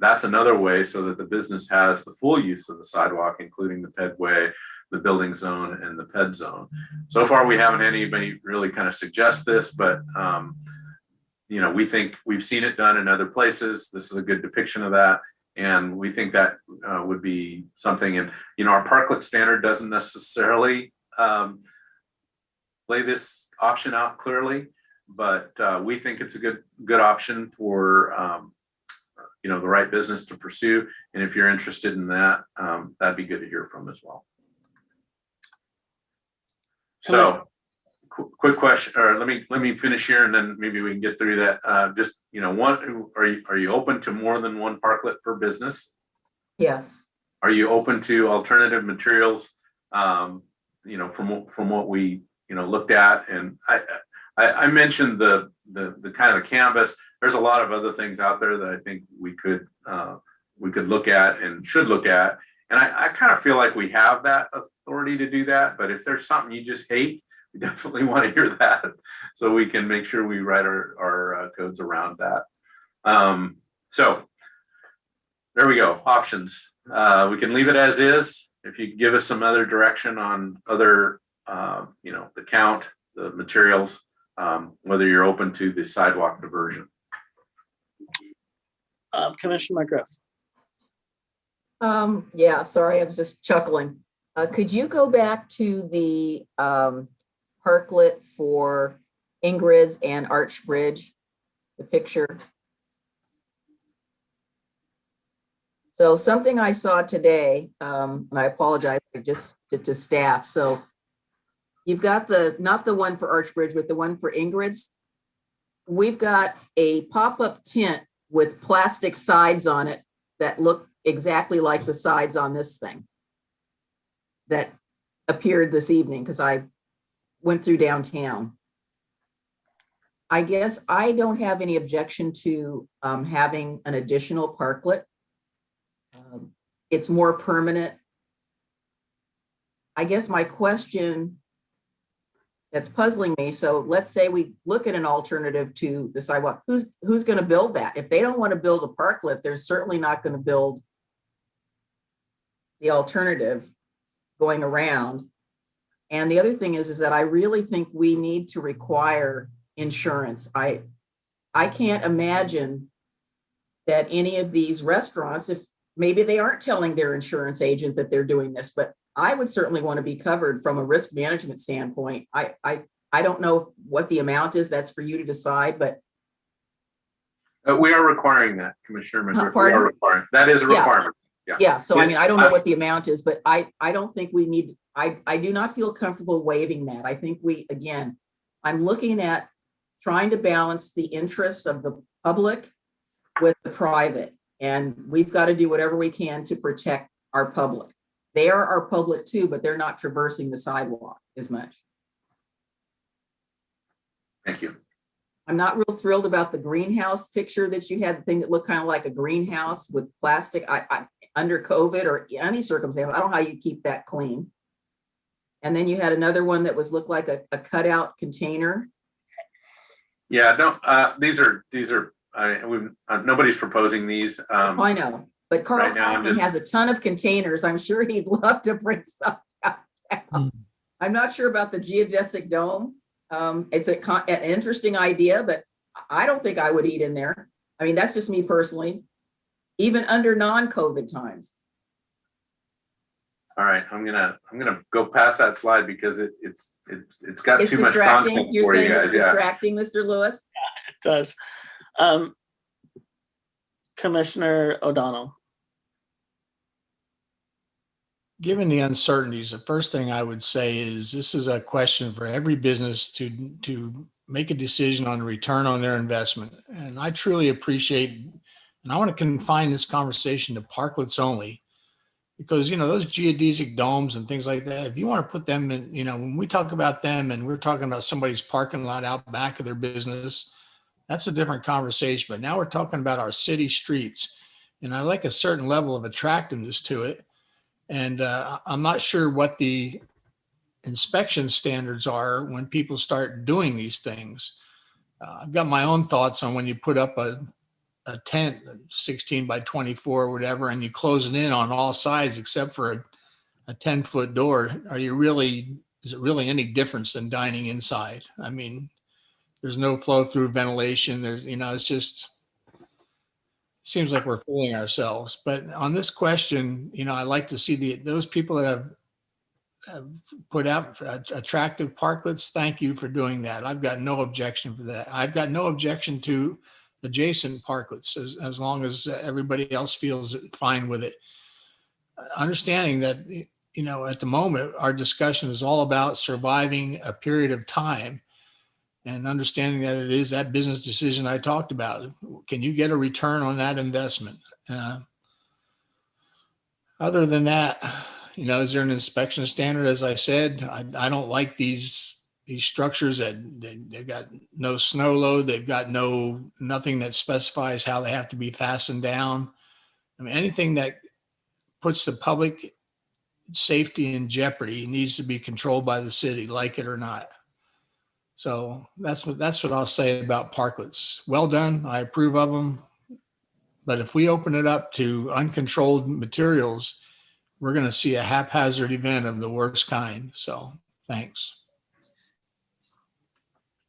that's another way so that the business has the full use of the sidewalk, including the pedway, the building zone and the ped zone. So far, we haven't had anybody really kind of suggest this, but we think we've seen it done in other places. This is a good depiction of that. And we think that would be something. And, our parklet standard doesn't necessarily lay this option out clearly, but we think it's a good option for, the right business to pursue. And if you're interested in that, that'd be good to hear from as well. So quick question, or let me finish here and then maybe we can get through that. Are you open to more than one parklet per business? Yes. Are you open to alternative materials? From what we looked at, and I mentioned the kind of the canvas. There's a lot of other things out there that I think we could look at and should look at. And I kind of feel like we have that authority to do that. But if there's something you just hate, we definitely want to hear that, so we can make sure we write our codes around that. So there we go. Options. We can leave it as is. If you give us some other direction on other, the count, the materials, whether you're open to the sidewalk diversion. Commissioner McGriff. Yeah, sorry, I was just chuckling. Could you go back to the parklet for Ingrid's and Arch Bridge, the picture? So something I saw today, and I apologize just to staff. So you've got not the one for Arch Bridge, but the one for Ingrid's. We've got a pop-up tent with plastic sides on it that look exactly like the sides on this thing that appeared this evening, because I went through downtown. I guess I don't have any objection to having an additional parklet. It's more permanent. I guess my question that's puzzling me, so let's say we look at an alternative to the sidewalk. Who's going to build that? If they don't want to build a parklet, they're certainly not going to build the alternative going around. And the other thing is that I really think we need to require insurance. I can't imagine that any of these restaurants, if maybe they aren't telling their insurance agent that they're doing this, but I would certainly want to be covered from a risk management standpoint. I don't know what the amount is. That's for you to decide, but We are requiring that, Commissioner McGriff. We Pardon? are requiring, that is a requirement. yeah. So I mean, I don't know Yeah. what the amount is, but I don't think we need, I do not feel comfortable waiving that. I think again, I'm looking at trying to balance the interests of the public with the private. And we've got to do whatever we can to protect our public. They are our public too, but they're not traversing the sidewalk as much. Thank you. I'm not real thrilled about the greenhouse picture that you had, the thing that looked kind of like a greenhouse with plastic. I under COVID or any circumstance, I don't know how you keep that clean. And then you had another one that looked like a cutout container. Yeah, no, these are, nobody's proposing these. I know, but Carl Right now, I'm Hoffman just- has a ton of containers. I'm sure he'd love to bring some downtown. I'm not sure about the geodesic dome. It's an interesting idea, but I don't think I would eat in there. I mean, that's just me personally, even under non-COVID times. All right, I'm gonna go past that slide because it's got It's too much distracting. content You're for you saying it's guys. Yeah. distracting, Mr. Lewis? It does. Commissioner O'Donnell. Given the uncertainties, the first thing I would say is this is a question for every business to make a decision on return on their investment. And I truly appreciate, and I want to confine this conversation to parklets only, because, those geodesic domes and things like that, if you want to put them in, when we talk about them and we're talking about somebody's parking lot out back of their business, that's a different conversation. But now we're talking about our city streets, and I like a certain level of attractiveness to it. And I'm not sure what the inspection standards are when people start doing these things. I've got my own thoughts on when you put up a tent, 16 by 24 or whatever, and you close it in on all sides except for a 10-foot door, is it really any difference than dining inside? I mean, there's no flow through ventilation. It's just, seems like we're fooling ourselves. But on this question, I like to see those people that have put out attractive parklets. Thank you for doing that. I've got no objection for that. I've got no objection to adjacent parklets as long as everybody else feels fine with it. Understanding that, at the moment, our discussion is all about surviving a period of time and understanding that it is that business decision I talked about. Can you get a return on that investment? Other than that, is there an inspection standard? As I said, I don't like these structures that they've got no snow load. They've got nothing that specifies how they have to be fastened down. I mean, anything that puts the public safety in jeopardy needs to be controlled by the city, like it or not. So that's what I'll say about parklets. Well done. I approve of them. But if we open it up to uncontrolled materials, we're going to see a haphazard event of the worst kind. So thanks.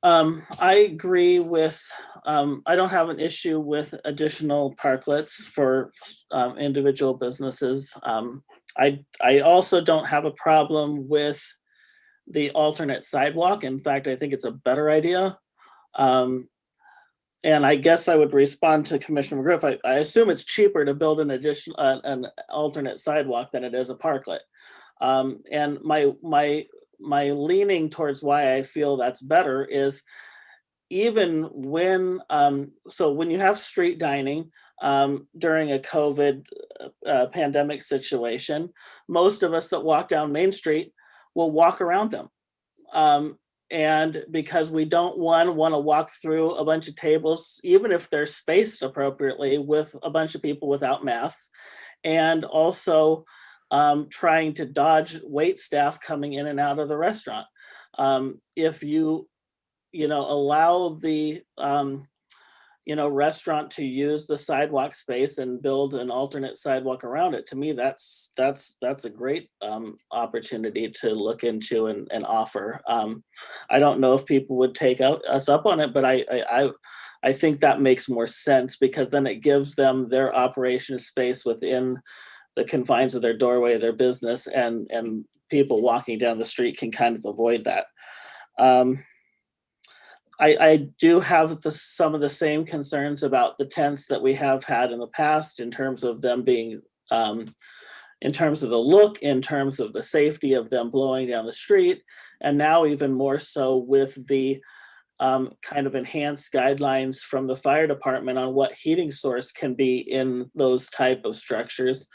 I agree with, I don't have an issue with additional parklets for individual businesses. I also don't have a problem with the alternate sidewalk. In fact, I think it's a better idea. And I guess I would respond to Commissioner McGriff. I assume it's cheaper to build an alternate sidewalk than it is a parklet. And my leaning towards why I feel that's better is even when, so when you have street dining during a COVID pandemic situation, most of us that walk down Main Street will walk around them. And because we don't want to walk through a bunch of tables, even if they're spaced appropriately, with a bunch of people without masks, and also trying to dodge wait staff coming in and out of the restaurant. If you allow the restaurant to use the sidewalk space and build an alternate sidewalk around it, to me that's a great opportunity to look into and offer. I don't know if people would take us up on it, but I think that makes more sense, because then it gives them their operation space within the confines of their doorway, their business, and people walking down the street can kind of avoid that. I do have some of the same concerns about the tents that we have had in the past, in terms of them being, in terms of the look, in terms of the safety of them blowing down the street, and now even more so with the kind of enhanced guidelines from the fire department on what heating source can be in those type of structures.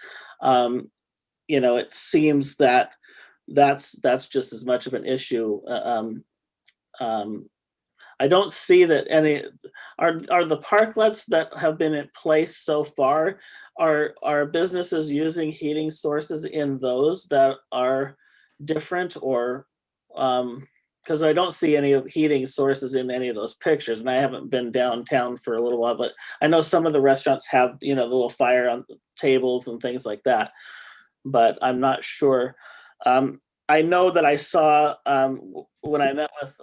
It seems that that's just as much of an issue. I don't see that any are the parklets that have been in place so far, are businesses using heating sources in those that are different, or because I don't see any of heating sources in any of those pictures, and I haven't been downtown for a little while, but I know some of the restaurants have, the little fire on the tables and things like that, but I'm not sure. I know that I saw, when I met with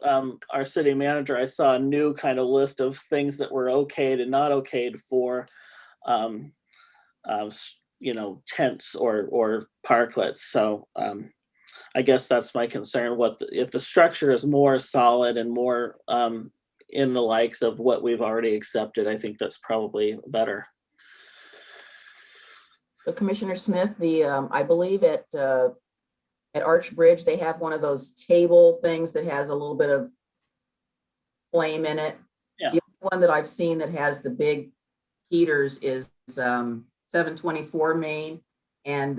our city manager, I saw a new kind of list of things that were okayed and not okayed for, tents or parklets. So I guess that's my concern. If the structure is more solid and more in the likes of what we've already accepted, I think that's probably better. So Commissioner Smith, I believe at Arch Bridge, they have one of those table things that has a little bit of flame in it. Yeah. The one that I've seen that has the big heaters is 724 Main. And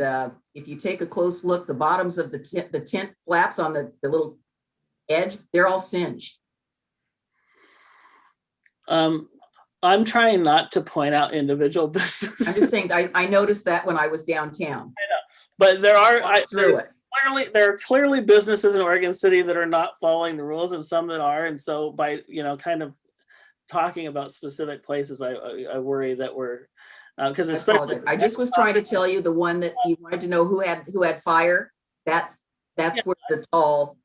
if you take a close look, the bottoms of the tent flaps on the little edge, they're all singed. I'm trying not to point out individual businesses. I'm just saying, I noticed that when I was downtown. But there are, there are clearly businesses in Oregon City that are not following the rules, and some that are. And so by, kind of talking about specific places, I worry that we're Because I especially, apologize. I just was trying to tell you the one that you wanted to know who had fire. That's where the tall,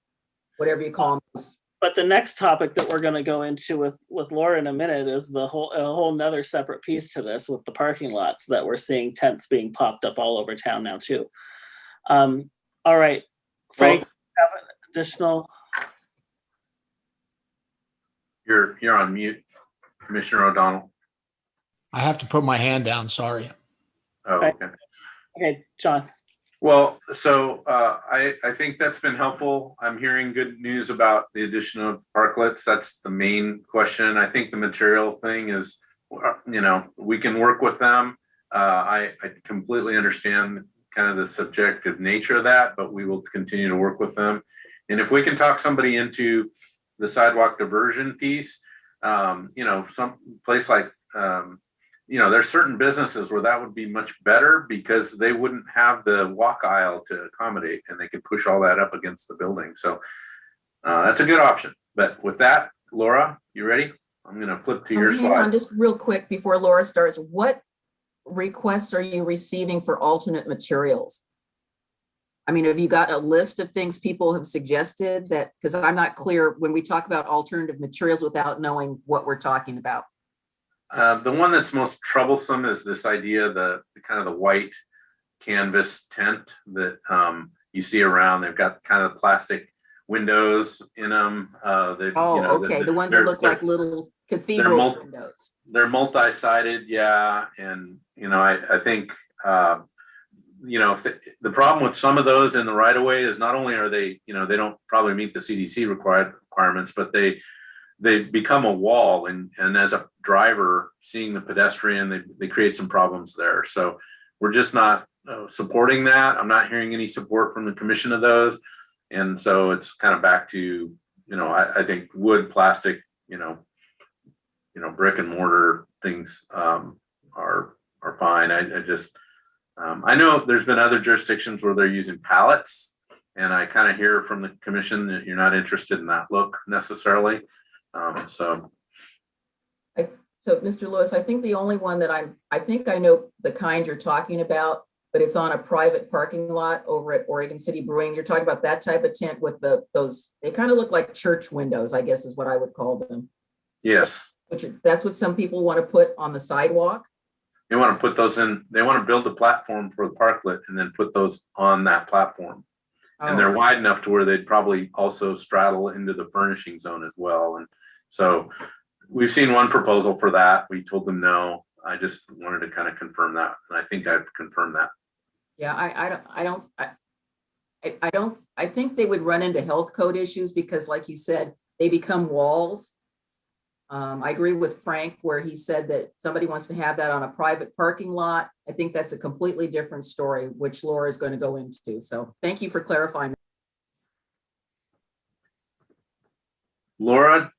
whatever you call them. but the next topic that we're going to go into with Laura in a minute is a whole nother separate piece to this with the parking lots that we're seeing tents being popped up all over town now too. All right, Frank, have an additional. You're on mute, Commissioner O'Donnell. I have to put my hand down, sorry. Oh, okay. Okay, John. Well, so I think that's been helpful. I'm hearing good news about the addition of parklets. That's the main question. I think the material thing is, we can work with them. I completely understand kind of the subjective nature of that, but we will continue to work with them. And if we can talk somebody into the sidewalk diversion piece, some place like, there's certain businesses where that would be much better because they wouldn't have the walk aisle to accommodate and they could push all that up against the building. So that's a good option. But with that, Laura, you ready? I'm going to flip to your Hang on, slide. just real quick before Laura starts. What requests are you receiving for alternate materials? I mean, have you got a list of things people have suggested that, because I'm not clear when we talk about alternative materials without knowing what we're talking about. The one that's most troublesome is this idea, the kind of the white canvas tent that you see around. They've got kind of plastic windows in them. Okay, the ones that look like little cathedral windows. They're multi-sided, yeah, and I think the problem with some of those in the right of way is not only are they they don't probably meet the CDC requirements, but they become a wall, and as a driver seeing the pedestrian, they create some problems there. So we're just not supporting that. I'm not hearing any support from the commission of those, and so it's kind of back to I think wood, plastic, brick and mortar things are fine. I know there's been other jurisdictions where they're using pallets, and I kind of hear from the commission that you're not interested in that look necessarily. So Mr. Lewis, I think the only one that I think I know the kind you're talking about, but it's on a private parking lot over at Oregon City Brewing. You're talking about that type of tent with those, they kind of look like church windows, I guess is what I would call them. yes, That's what some people want to put on the sidewalk. they want to put those in. They want to build a platform for the parklet and then put those on that platform. And they're wide enough to where they'd probably also straddle into the furnishing zone as well. And so we've seen one proposal for that. We told them no. I just wanted to kind of confirm that. And I think I've confirmed that. Yeah, I think they would run into health code issues because like you said, they become walls. I agree with Frank where he said that somebody wants to have that on a private parking lot. I think that's a completely different story, which Laura is going to go into. So thank you for clarifying. Laura,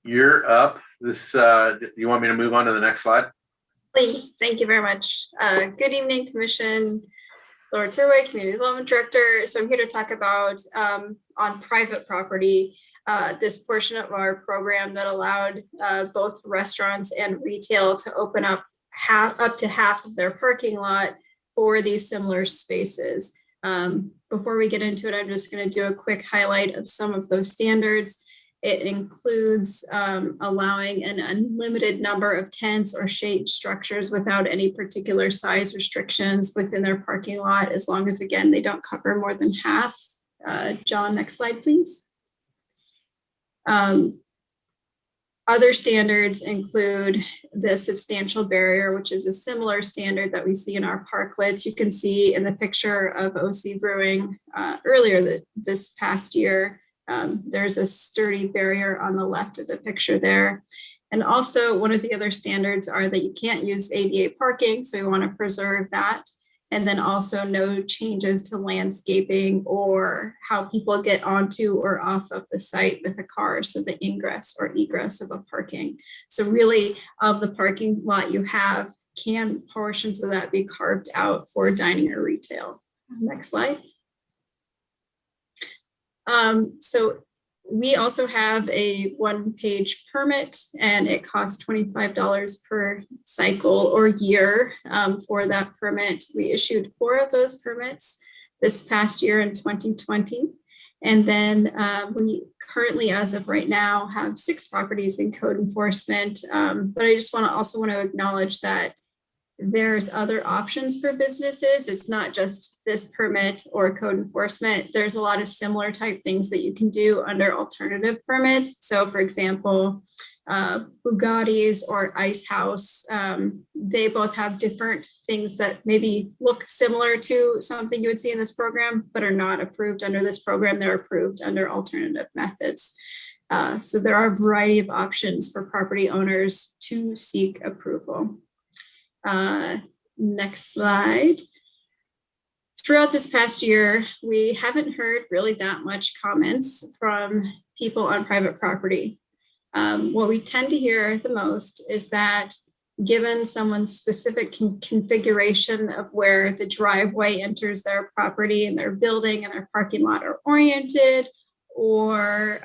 you're up. You want me to move on to the next slide? Please, thank you very much. Good evening, Commission. Laura Turway, Community Development Director. So I'm here to talk about on private property, this portion of our program that allowed both restaurants and retail to open up to half of their parking lot for these similar spaces. Before we get into it, I'm just going to do a quick highlight of some of those standards. It includes allowing an unlimited number of tents or shade structures without any particular size restrictions within their parking lot, as long as, again, they don't cover more than half. John, next slide, please. Other standards include the substantial barrier, which is a similar standard that we see in our parklets. You can see in the picture of OC Brewing earlier this past year. There's a sturdy barrier on the left of the picture there. And also one of the other standards are that you can't use ADA parking, so we want to preserve that. And then also no changes to landscaping or how people get onto or off of the site with a car, so the ingress or egress of a parking. So really of the parking lot you have, can portions of that be carved out for dining or retail? Next slide. So We also have a one-page permit, and it costs $25 per cycle or year for that permit. We issued 4 of those permits this past year in 2020. And then we currently, as of right now, have 6 properties in code enforcement. But I just also want to acknowledge that there's other options for businesses. It's not just this permit or code enforcement. There's a lot of similar type things that you can do under alternative permits. So for example, Bugatti's or Ice House, they both have different things that maybe look similar to something you would see in this program, but are not approved under this program. They're approved under alternative methods. So there are a variety of options for property owners to seek approval. Next slide. Throughout this past year, we haven't heard really that much comments from people on private property. What we tend to hear the most is that given someone's specific configuration of where the driveway enters their property and their building and their parking lot are oriented, or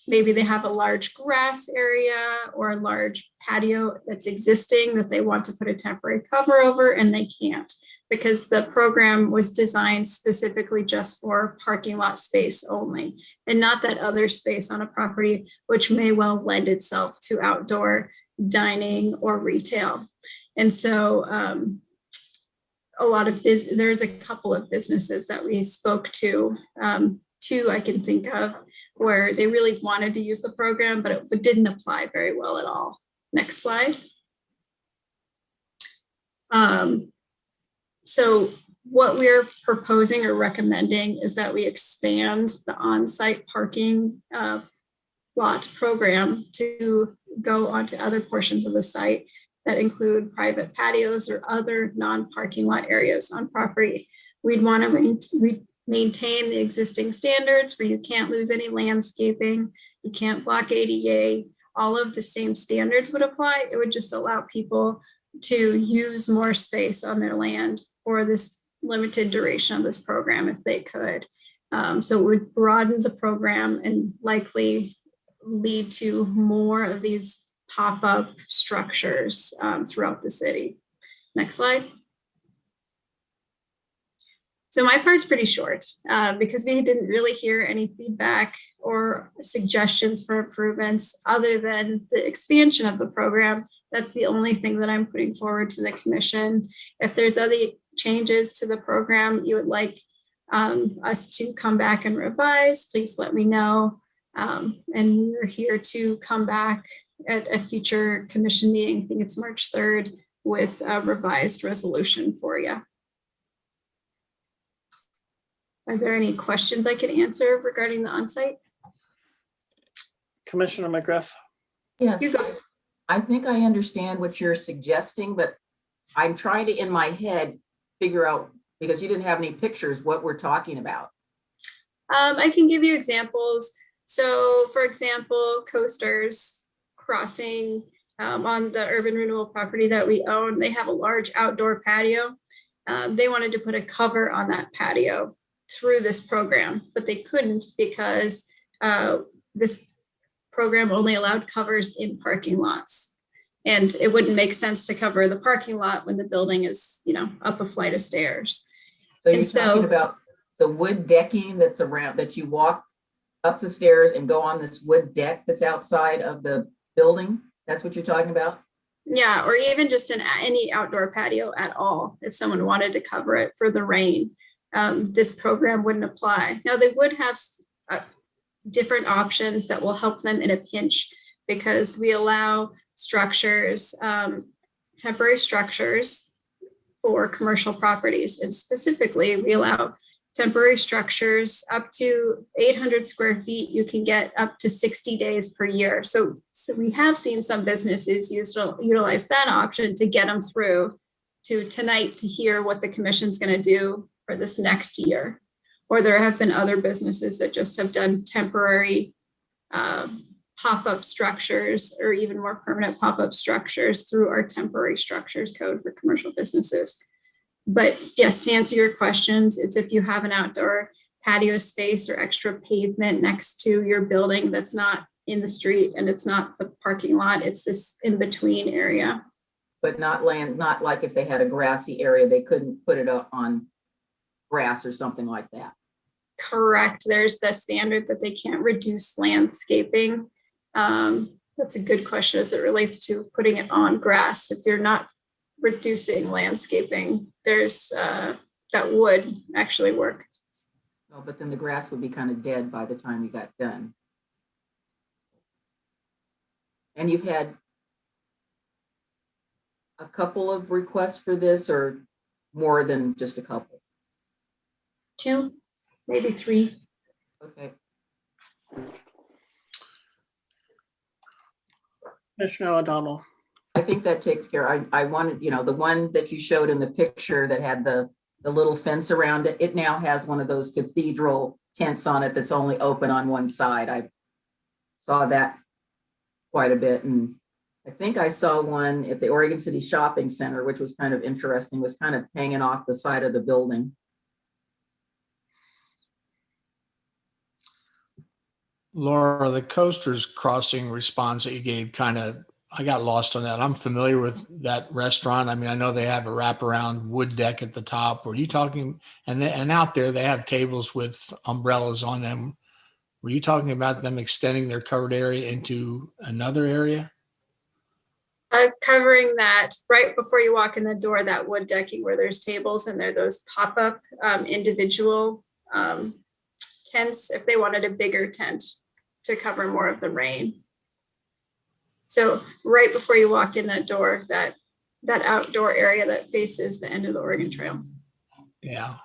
maybe they have a large grass area or a large patio that's existing that they want to put a temporary cover over, and they can't because the program was designed specifically just for parking lot space only, and not that other space on a property which may well lend itself to outdoor dining or retail. And so there's a couple of businesses that we spoke to, 2 I can think of, where they really wanted to use the program, but it didn't apply very well at all. Next slide. So what we're proposing or recommending is that we expand the on-site parking lot program to go onto other portions of the site that include private patios or other non-parking lot areas on property. We'd want to maintain the existing standards where you can't lose any landscaping, you can't block ADA, all of the same standards would apply. It would just allow people to use more space on their land for this limited duration of this program if they could. So it would broaden the program and likely lead to more of these pop-up structures throughout the city. Next slide. So my part's pretty short because we didn't really hear any feedback or suggestions for improvements other than the expansion of the program. That's the only thing that I'm putting forward to the commission. If there's other changes to the program you would like us to come back and revise, please let me know. And we're here to come back at a future commission meeting, I think it's March 3rd, with a revised resolution for you. Are there any questions I could answer regarding the onsite? Commissioner McGriff? Yes, You go. I think I understand what you're suggesting, but I'm trying to, in my head, figure out, because you didn't have any pictures, what we're talking about. I can give you examples. So for example, Coasters Crossing on the urban renewal property that we own, they have a large outdoor patio. They wanted to put a cover on that patio through this program, but they couldn't because this program only allowed covers in parking lots. And it wouldn't make sense to cover the parking lot when the building is, up a flight of stairs. So you're talking about the wood decking that's around, that you walk up the stairs and go on this wood deck that's outside of the building? That's what you're talking about? Yeah, or even just any outdoor patio at all, if someone wanted to cover it for the rain. This program wouldn't apply. Now they would have different options that will help them in a pinch because we allow structures, temporary structures for commercial properties. And specifically, we allow temporary structures up to 800 square feet. You can get up to 60 days per year. So we have seen some businesses utilize that option to get them through to tonight to hear what the commission's going to do for this next year. Or there have been other businesses that just have done temporary pop-up structures or even more permanent pop-up structures through our temporary structures code for commercial businesses. But yes, to answer your questions, it's if you have an outdoor patio space or extra pavement next to your building that's not in the street and it's not the parking lot, it's this in-between area. But not land, not like if they had a grassy area, they couldn't put it up on grass or something like that. Correct. There's the standard that they can't reduce landscaping. That's a good question as it relates to putting it on grass. If you're not reducing landscaping, there's that would actually work. Oh, but then the grass would be kind of dead by the time you got done. And you've had a couple of requests for this, or more than just a couple? 2, maybe 3. Okay. Commissioner O'Donnell. I think that takes care. I wanted, the one that you showed in the picture that had the little fence around it, it now has one of those cathedral tents on it that's only open on one side. I saw that quite a bit. And I think I saw one at the Oregon City Shopping Center, which was kind of interesting, was kind of hanging off the side of the building. Laura, the Coasters Crossing response that you gave I got lost on that. I'm familiar with that restaurant. I mean, I know they have a wraparound wood deck at the top. Were you talking, and out there they have tables with umbrellas on them. Were you talking about them extending their covered area into another area? Covering that right before you walk in the door, that wood decking where there's tables and there are those pop-up individual tents if they wanted a bigger tent to cover more of the rain. So right before you walk in that door, that outdoor area that faces the end of the Oregon Trail. Yeah.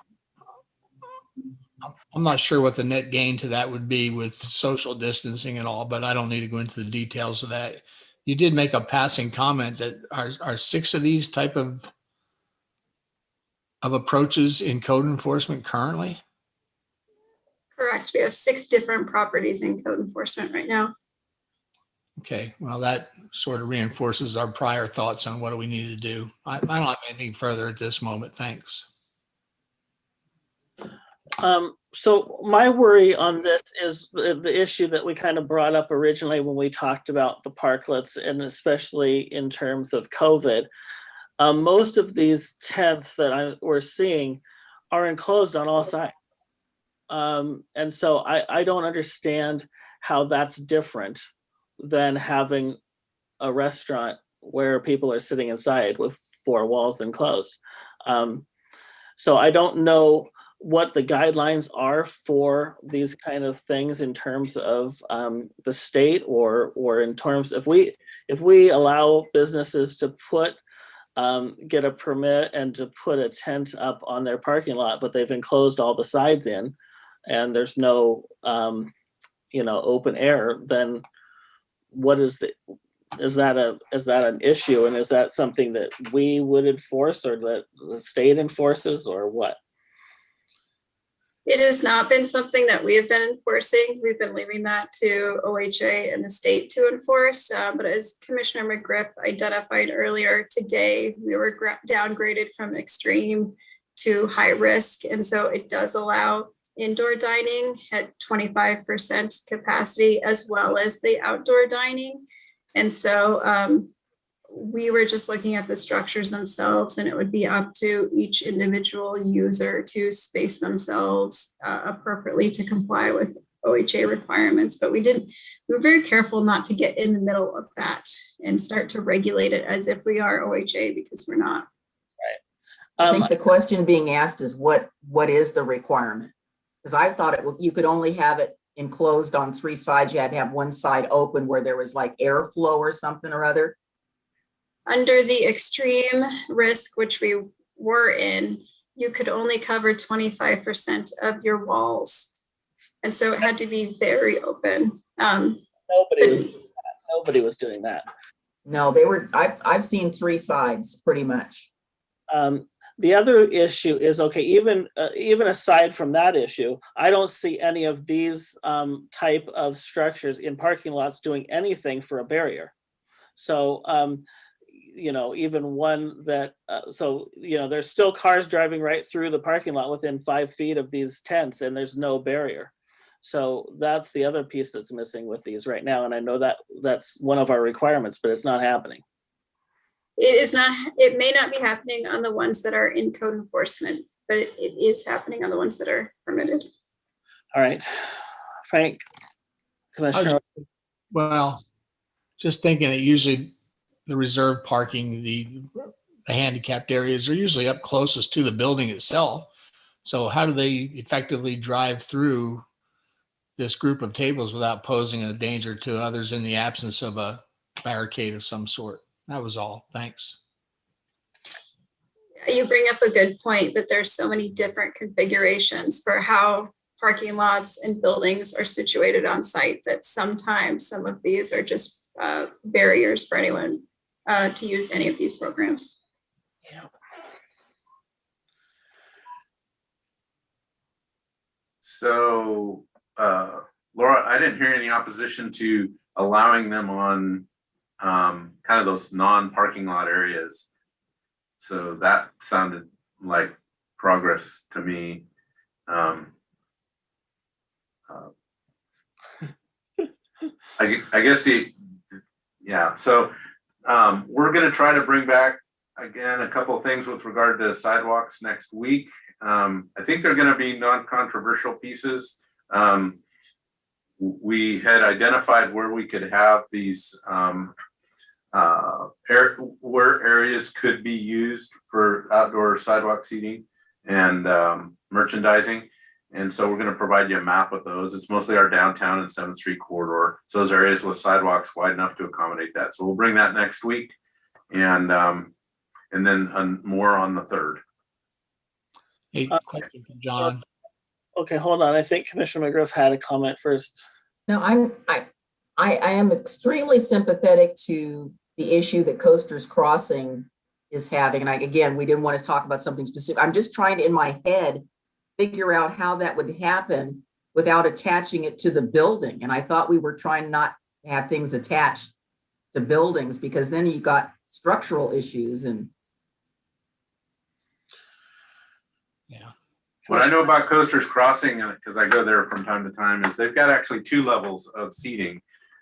I'm not sure what the net gain to that would be with social distancing and all, but I don't need to go into the details of that. You did make a passing comment that are 6 of these type of approaches in code enforcement currently? Correct. We have 6 different properties in code enforcement right now. Okay, well, that sort of reinforces our prior thoughts on what do we need to do. I don't have anything further at this moment. Thanks. So my worry on this is the issue that we kind of brought up originally when we talked about the parklets, and especially in terms of COVID. Most of these tents that we're seeing are enclosed on all sides. And so I don't understand how that's different than having a restaurant where people are sitting inside with 4 walls enclosed. So I don't know what the guidelines are for these kind of things in terms of the state, or in terms if we allow businesses to get a permit and to put a tent up on their parking lot, but they've enclosed all the sides in and there's no open air, then what is that an issue, and is that something that we would enforce or that the state enforces, or what? It has not been something that we have been enforcing. We've been leaving that to OHA and the state to enforce. But as Commissioner McGriff identified earlier today, we were downgraded from extreme to high risk. And so it does allow indoor dining at 25% capacity as well as the outdoor dining. And so we were just looking at the structures themselves, and it would be up to each individual user to space themselves appropriately to comply with OHA requirements. But we were very careful not to get in the middle of that and start to regulate it as if we are OHA, because we're not. I think the question being asked is what is the requirement? Because I thought you could only have it enclosed on 3 sides. You had to have one side open where there was like airflow or something or other. Under the extreme risk, which we were in, you could only cover 25% of your walls. And so it had to be very open. Nobody was doing that. No, I've seen 3 sides pretty much. The other issue is, okay, even aside from that issue, I don't see any of these type of structures in parking lots doing anything for a barrier. So even one that, so, there's still cars driving right through the parking lot within 5 feet of these tents and there's no barrier. So that's the other piece that's missing with these right now. And I know that that's one of our requirements, but it's not happening. It is not, it may not be happening on the ones that are in code enforcement, but it is happening on the ones that are permitted. All right, Frank, Commissioner. Well, just thinking that usually the reserved parking, the handicapped areas are usually up closest to the building itself. So how do they effectively drive through this group of tables without posing a danger to others in the absence of a barricade of some sort? That was all. Thanks. You bring up a good point that there's so many different configurations for how parking lots and buildings are situated on site that sometimes some of these are just barriers for anyone to use any of these programs. Yeah. So, Laura, I didn't hear any opposition to allowing them on kind of those non-parking lot areas. So that sounded like progress to me. I guess yeah. So we're going to try to bring back again a couple of things with regard to sidewalks next week. I think they're going to be non-controversial pieces. We had identified where we could have these where areas could be used for outdoor sidewalk seating and merchandising. And so we're going to provide you a map of those. It's mostly our downtown and 7th Street corridor. So those areas with sidewalks wide enough to accommodate that. So we'll bring that next week, and then more on the 3rd. Hey, question for John. Okay, hold on. I think Commissioner McGriff had a comment first. No, I am extremely sympathetic to the issue that Coasters Crossing is having. And again, we didn't want to talk about something specific. I'm just trying to, in my head, figure out how that would happen without attaching it to the building. And I thought we were trying not to have things attached to buildings, because then you've got structural issues. And Yeah. What I know about Coasters Crossing, because I go there from time to time, is they've got actually 2 levels of seating.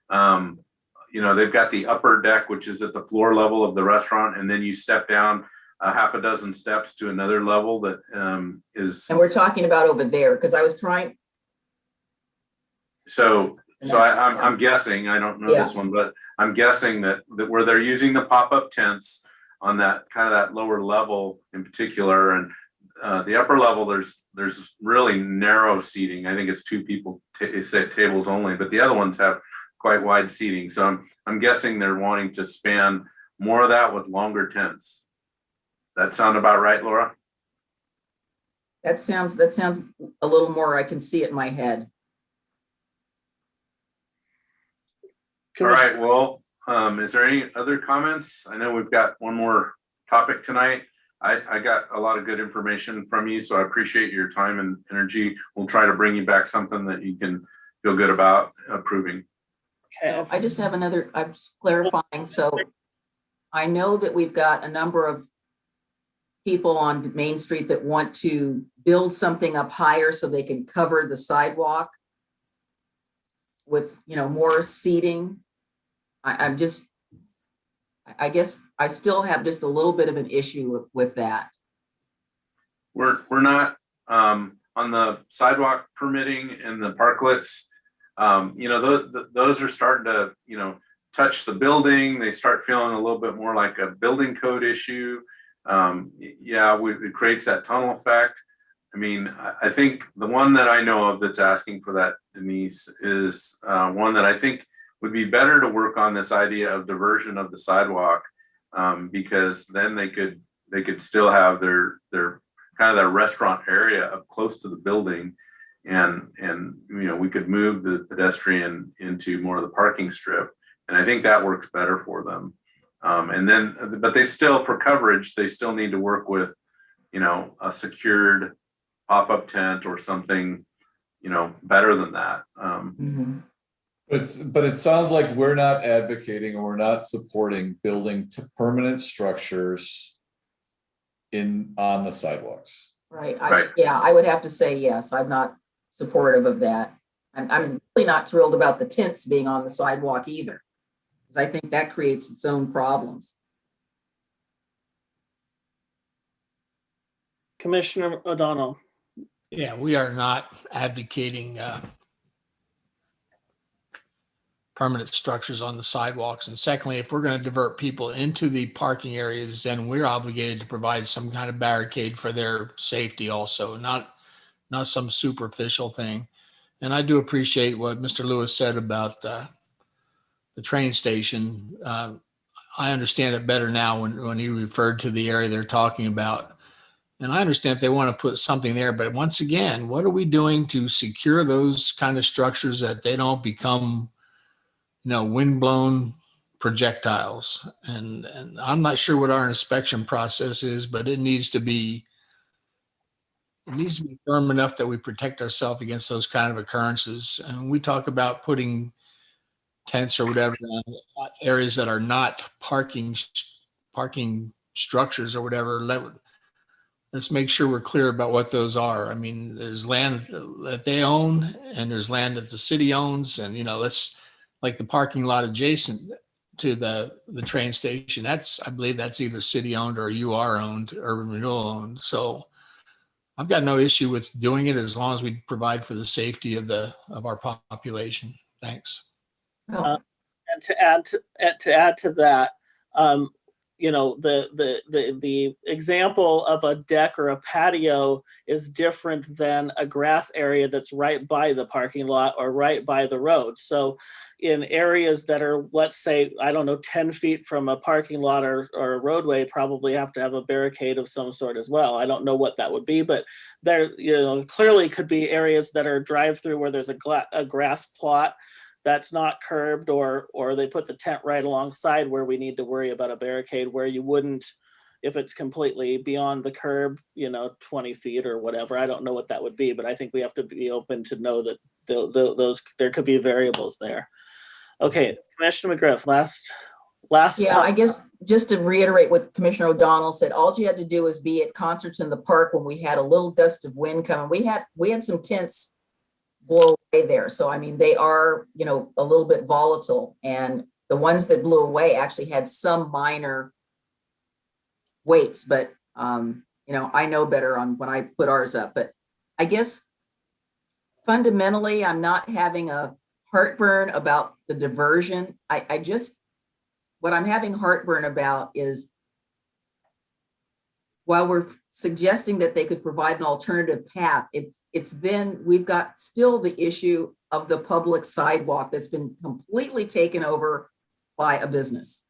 They've got the upper deck, which is at the floor level of the restaurant, and then you step down a half a dozen steps to another level that is. we're talking about over there, because I was trying. So I'm guessing, I don't know this one, but I'm guessing that where they're using the pop-up tents on that kind of that lower level in particular, and the upper level, there's really narrow seating. I think it's 2 people tables only, but the other ones have quite wide seating. So I'm guessing they're wanting to span more of that with longer tents. That sound about right, Laura? That sounds a little more, I can see it in my head. All right, well, is there any other comments? I know we've got one more topic tonight. I got a lot of good information from you, so I appreciate your time and energy. We'll try to bring you back something that you can feel good about approving. Okay. I just have another, I'm just clarifying. So I know that we've got a number of people on Main Street that want to build something up higher so they can cover the sidewalk with, more seating. I guess I still have just a little bit of an issue with that. We're not on the sidewalk permitting and the parklets. Those are starting to touch the building. They start feeling a little bit more like a building code issue. It creates that tunnel effect. I mean, I think the one that I know of that's asking for that, Denise, is one that I think would be better to work on this idea of diversion of the sidewalk, because then they could still have their kind of their restaurant area up close to the building, and we could move the pedestrian into more of the parking strip, and I think that works better for them. But they still, for coverage, they still need to work with a secured pop-up tent or something better than that. But it sounds like we're not advocating or we're not supporting building to permanent structures on the sidewalks. Right, Right. yeah, I would have to say yes, I'm not supportive of that. I'm really not thrilled about the tents being on the sidewalk either. Because I think that creates its own problems. Commissioner O'Donnell. Yeah, we are not advocating permanent structures on the sidewalks. And secondly, if we're going to divert people into the parking areas, then we're obligated to provide some kind of barricade for their safety also, not some superficial thing. And I do appreciate what Mr. Lewis said about the train station. I understand it better now when he referred to the area they're talking about. And I understand if they want to put something there, but once again, what are we doing to secure those kind of structures that they don't become, windblown projectiles? And I'm not sure what our inspection process is, but it needs to be firm enough that we protect ourselves against those kind of occurrences. And we talk about putting tents or whatever in areas that are not parking structures or whatever. Let's make sure we're clear about what those are. I mean, there's land that they own and there's land that the city owns. And, let's, like the parking lot adjacent to the train station, I believe that's either city owned or UR owned, Urban Renewal owned. So I've got no issue with doing it as long as we provide for the safety of our population. Thanks. Well, And to add to that, the example of a deck or a patio is different than a grass area that's right by the parking lot or right by the road. So in areas that are, let's say, 10 feet from a parking lot or a roadway, probably have to have a barricade of some sort as well. I don't know what that would be, but there, clearly could be areas that are drive-through where there's a grass plot that's not curbed, or they put the tent right alongside where we need to worry about a barricade, where you wouldn't if it's completely beyond the curb, 20 feet or whatever. I don't know what that would be, but I think we have to be open to know that those there could be variables there. Okay, Commissioner McGriff, last. yeah, I guess just to reiterate what Commissioner O'Donnell said, all you had to do was be at concerts in the park when we had a little gust of wind coming. We had some tents blow away there. So, I mean, they are, a little bit volatile, and the ones that blew away actually had some minor weights, but, I know better on when I put ours up, but I guess fundamentally, I'm not having a heartburn about the diversion. What I'm having heartburn about is, while we're suggesting that they could provide an alternative path, it's then we've got still the issue of the public sidewalk that's been completely taken over by a business.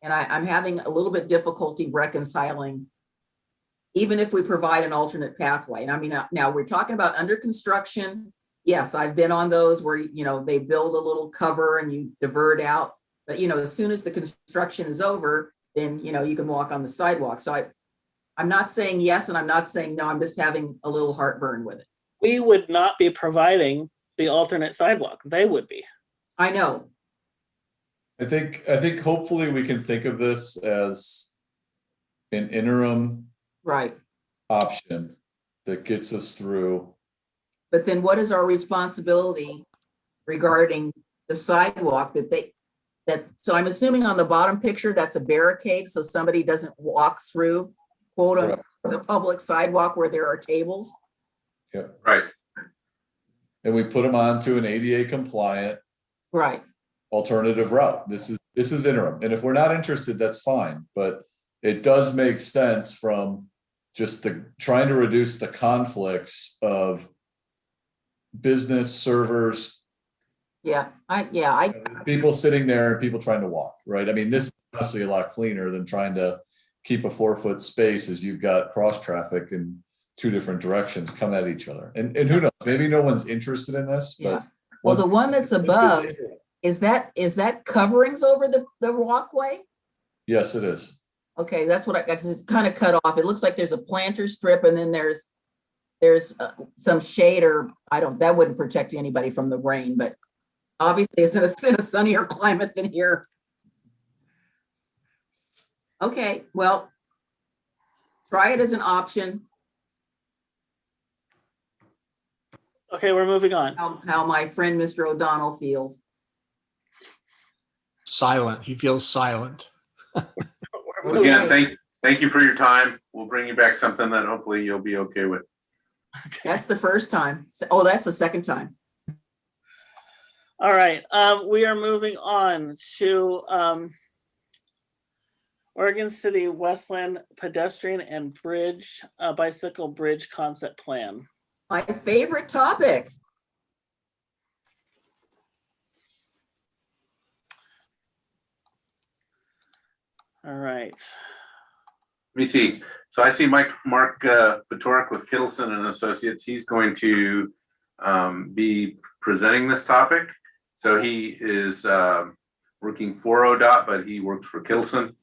And I'm having a little bit difficulty reconciling, even if we provide an alternate pathway. And I mean, now we're talking about under construction. Yes, I've been on those where, they build a little cover and you divert out. But, as soon as the construction is over, then, you can walk on the sidewalk. So I'm not saying yes, and I'm not saying no, I'm just having a little heartburn with it. We would not be providing the alternate sidewalk. They would be. I know. I think hopefully we can think of this as an interim Right. option that gets us through. But then what is our responsibility regarding the sidewalk so I'm assuming on the bottom picture, that's a barricade, so somebody doesn't walk through, quote, Correct. the public sidewalk where there are tables? Right. And we put them onto an ADA compliant Right. alternative route. This is interim. And if we're not interested, that's fine. But it does make sense from just trying to reduce the conflicts of business servers, Yeah, people sitting there and people trying to walk, right? I mean, this is honestly a lot cleaner than trying to keep a 4-foot space as you've got cross traffic in 2 different directions come at each other. And who knows, maybe no one's interested in this, yeah. but. Well, the one that's above, is that coverings over the walkway? Yes, it is. Okay, that's what because it's kind of cut off. It looks like there's a planter strip and then there's some shade, or that wouldn't protect anybody from the rain, but Obviously, it's in a sunnier climate than here. Okay, well, try it as an option. Okay, we're moving on. How my friend Mr. O'Donnell feels. Silent. He feels silent. We're moving Again, on. thank you for your time. We'll bring you back something that hopefully you'll be okay with. That's the first time. Oh, that's the second time. All right, we are moving on to Oregon City Westland Pedestrian and Bridge, Bicycle Bridge Concept Plan. My favorite topic. All right. Let me see. So I see Mark Batorik with Kittleson and Associates. He's going to be presenting this topic. So he is working for ODOT, but he works for Kittleson.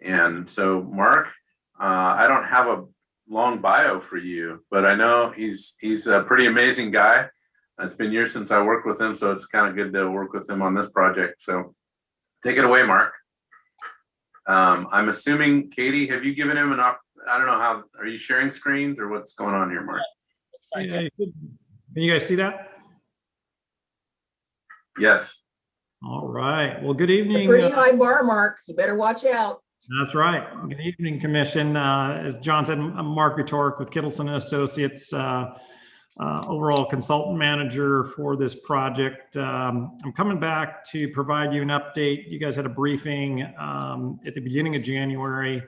And so Mark, I don't have a long bio for you, but I know he's a pretty amazing guy. It's been years since I worked with him, so it's kind of good to work with him on this project. So take it away, Mark. I'm assuming, Katie, have you given him I don't know how, are you sharing screens or what's going on here, Mark? Yeah, can you guys see that? Yes. All right. Well, good A evening. pretty high bar, Mark. You better watch out. That's right. Good evening, Commission. As John said, I'm Mark Batorik with Kittleson and Associates, overall consultant manager for this project. I'm coming back to provide you an update. You guys had a briefing at the beginning of January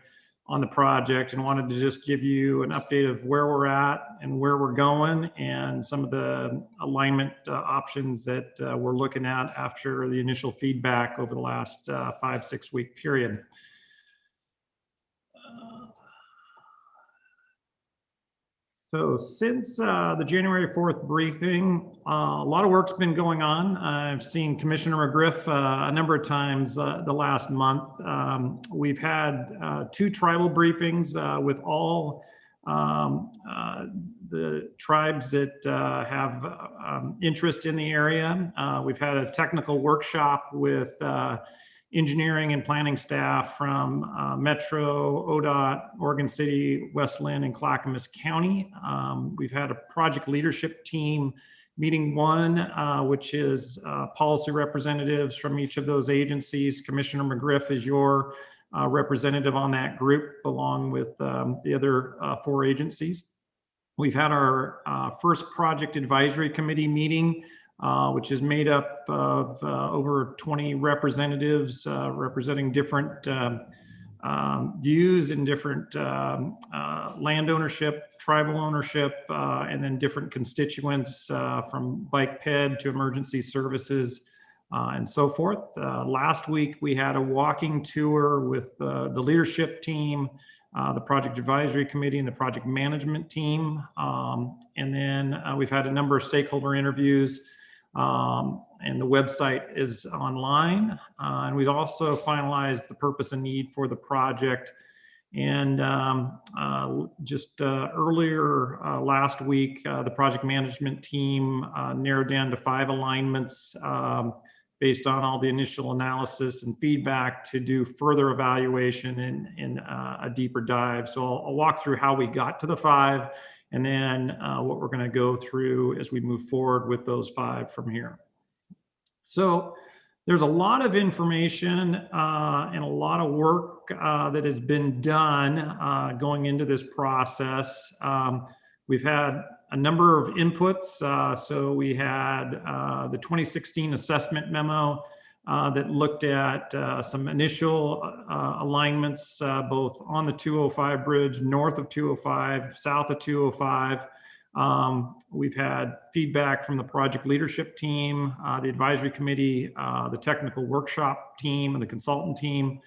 on the project and wanted to just give you an update of where we're at and where we're going and some of the alignment options that we're looking at after the initial feedback over the last 5-6 week period. So since the January 4th briefing, a lot of work's been going on. I've seen Commissioner McGriff a number of times the last month. We've had 2 tribal briefings with all the tribes that have interest in the area. We've had a technical workshop with engineering and planning staff from Metro, ODOT, Oregon City, Westland, and Clackamas County. We've had a project leadership team meeting 1, which is policy representatives from each of those agencies. Commissioner McGriff is your representative on that group, along with the other 4 agencies. We've had our first project advisory committee meeting, which is made up of over 20 representatives representing different views and different land ownership, tribal ownership, and then different constituents from bike ped to emergency services and so forth. Last week, we had a walking tour with the leadership team, the project advisory committee, and the project management team. And then we've had a number of stakeholder interviews. And the website is online. And we've also finalized the purpose and need for the project. And just earlier last week, the project management team narrowed down to 5 alignments based on all the initial analysis and feedback to do further evaluation and a deeper dive. So I'll walk through how we got to the 5 and then what we're going to go through as we move forward with those 5 from here. So there's a lot of information and a lot of work that has been done going into this process. We've had a number of inputs. So we had the 2016 assessment memo that looked at some initial alignments, both on the 205 bridge, north of 205, south of 205. We've had feedback from the project leadership team, the advisory committee, the technical workshop team, and the consultant team.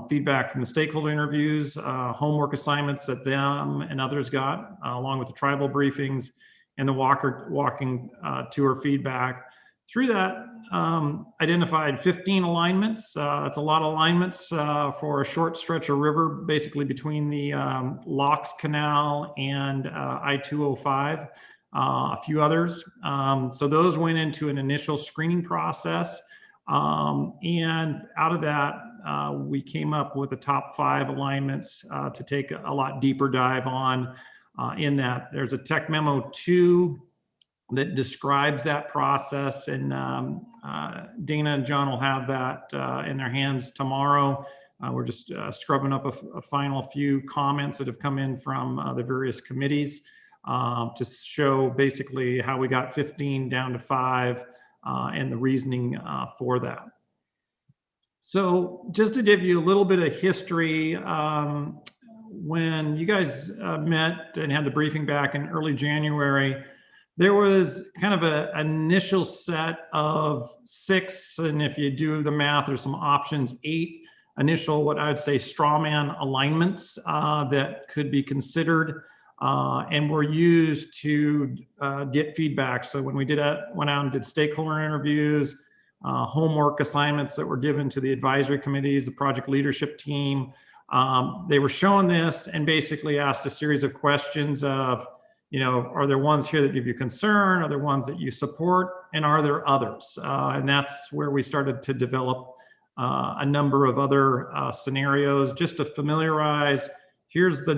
Feedback from the stakeholder interviews, homework assignments that them and others got, along with the tribal briefings and the walking tour feedback. Through that, identified 15 alignments. It's a lot of alignments for a short stretch of river, basically between the Locks Canal and I-205. a few others. So those went into an initial screening process. And out of that, we came up with the top 5 alignments to take a lot deeper dive on. In that, there's a tech memo 2 that describes that process, and Dana and John will have that in their hands tomorrow. We're just scrubbing up a final few comments that have come in from the various committees to show basically how we got 15 down to 5 and the reasoning for that. So just to give you a little bit of history, when you guys met and had the briefing back in early January, there was kind of an initial set of 6, and if you do the math, there's some options, 8 initial, what I would say, straw man alignments that could be considered and were used to get feedback. So when we went out and did stakeholder interviews, homework assignments that were given to the advisory committees, the project leadership team, they were shown this and basically asked a series of questions of, are there ones here that give you concern? Are there ones that you support? And are there others? And that's where we started to develop a number of other scenarios just to familiarize. Here's the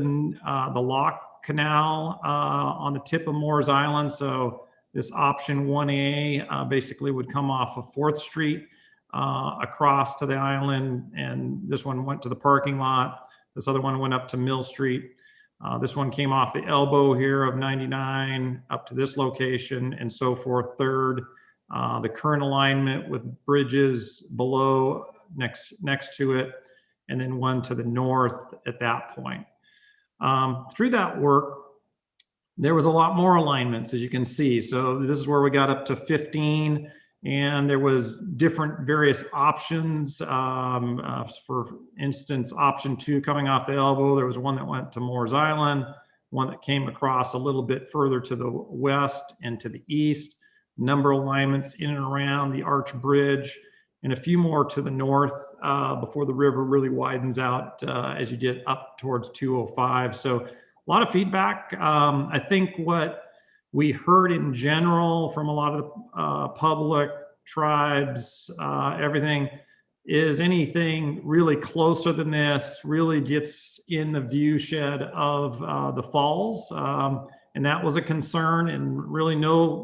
lock canal on the tip of Moores Island. So this option 1A basically would come off of 4th Street across to the island. And this one went to the parking lot. This other one went up to Mill Street. This one came off the elbow here of 99 up to this location and so forth. 3rd, the current alignment with bridges below next to it, and then one to the north at that point. Through that work, there was a lot more alignments, as you can see. So this is where we got up to 15, and there was different various options. For instance, option 2 coming off the elbow, there was one that went to Moores Island, one that came across a little bit further to the west and to the east, number of alignments in and around the Arch Bridge, and a few more to the north before the river really widens out as you get up towards 205. So a lot of feedback. I think what we heard in general from a lot of the public, tribes, everything, is anything really closer than this really gets in the view shed of the falls. And that was a concern, and really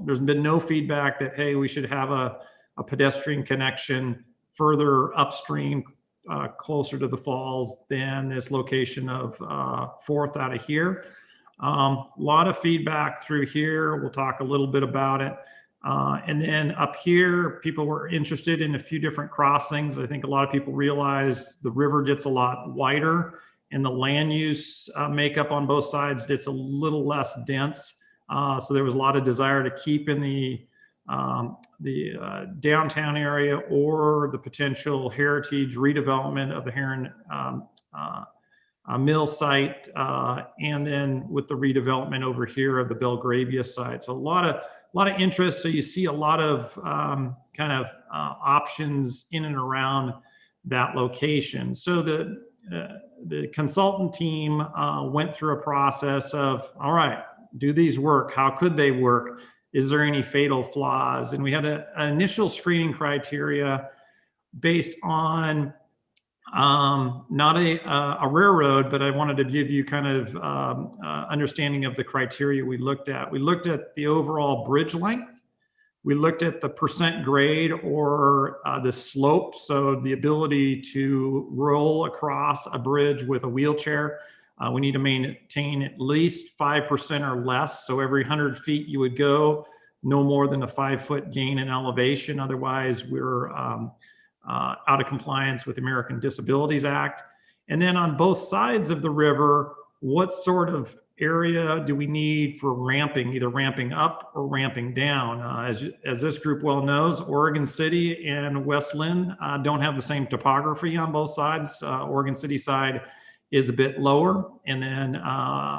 there's been no feedback that, hey, we should have a pedestrian connection further upstream, closer to the falls than this location of 4th out of here. A lot of feedback through here. We'll talk a little bit about it. And then up here, people were interested in a few different crossings. I think a lot of people realize the river gets a lot wider and the land use makeup on both sides gets a little less dense. So there was a lot of desire to keep in the downtown area or the potential heritage redevelopment of the Heron mill site, and then with the redevelopment over here of the Belgravia site. So a lot of interest. So you see a lot of options in and around that location. So the consultant team went through a process of, all right, do these work? How could they work? Is there any fatal flaws? And we had an initial screening criteria based on not a railroad, but I wanted to give you kind of understanding of the criteria we looked at. We looked at the overall bridge length. We looked at the percent grade or the slope, so the ability to roll across a bridge with a wheelchair. We need to maintain at least 5% or less. So every 100 feet you would go, no more than a 5-foot gain in elevation. Otherwise, we're out of compliance with the American Disabilities Act. And then on both sides of the river, what sort of area do we need for ramping, either ramping up or ramping down? As this group well knows, Oregon City and West Linn don't have the same topography on both sides. Oregon City side is a bit lower, and then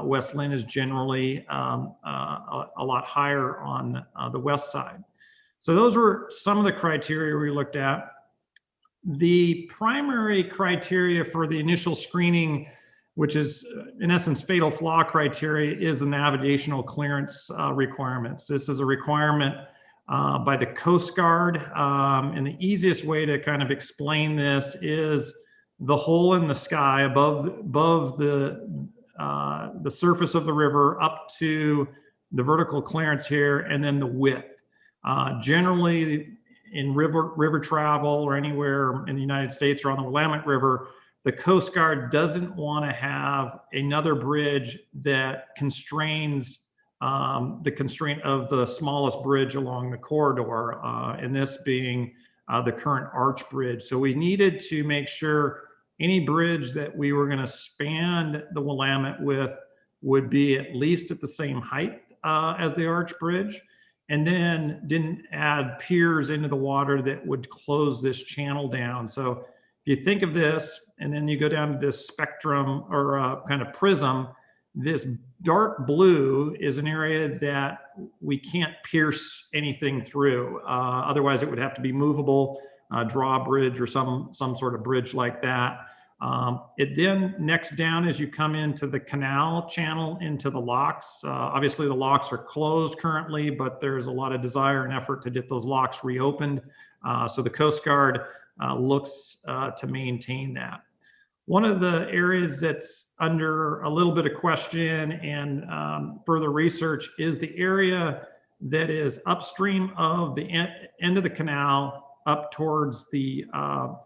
West Linn is generally a lot higher on the west side. So those were some of the criteria we looked at. The primary criteria for the initial screening which is in essence fatal flaw criteria, is the navigational clearance requirements. This is a requirement by the Coast Guard. And the easiest way to kind of explain this is the hole in the sky above the surface of the river up to the vertical clearance here, and then the width. Generally in river travel or anywhere in the United States or on the Willamette River, the Coast Guard doesn't want to have another bridge that constrains the constraint of the smallest bridge along the corridor, and this being the current arch bridge. So we needed to make sure any bridge that we were going to span the Willamette with would be at least at the same height as the arch bridge, and then didn't add piers into the water that would close this channel down. So if you think of this, and then you go down to this spectrum or kind of prism, this dark blue is an area that we can't pierce anything through. Otherwise, it would have to be movable, drawbridge or some sort of bridge like that. It then next down as you come into the canal channel into the locks. Obviously, the locks are closed currently, but there's a lot of desire and effort to get those locks reopened. So the Coast Guard looks to maintain that. One of the areas that's under a little bit of question and further research is the area that is upstream of the end of the canal up towards the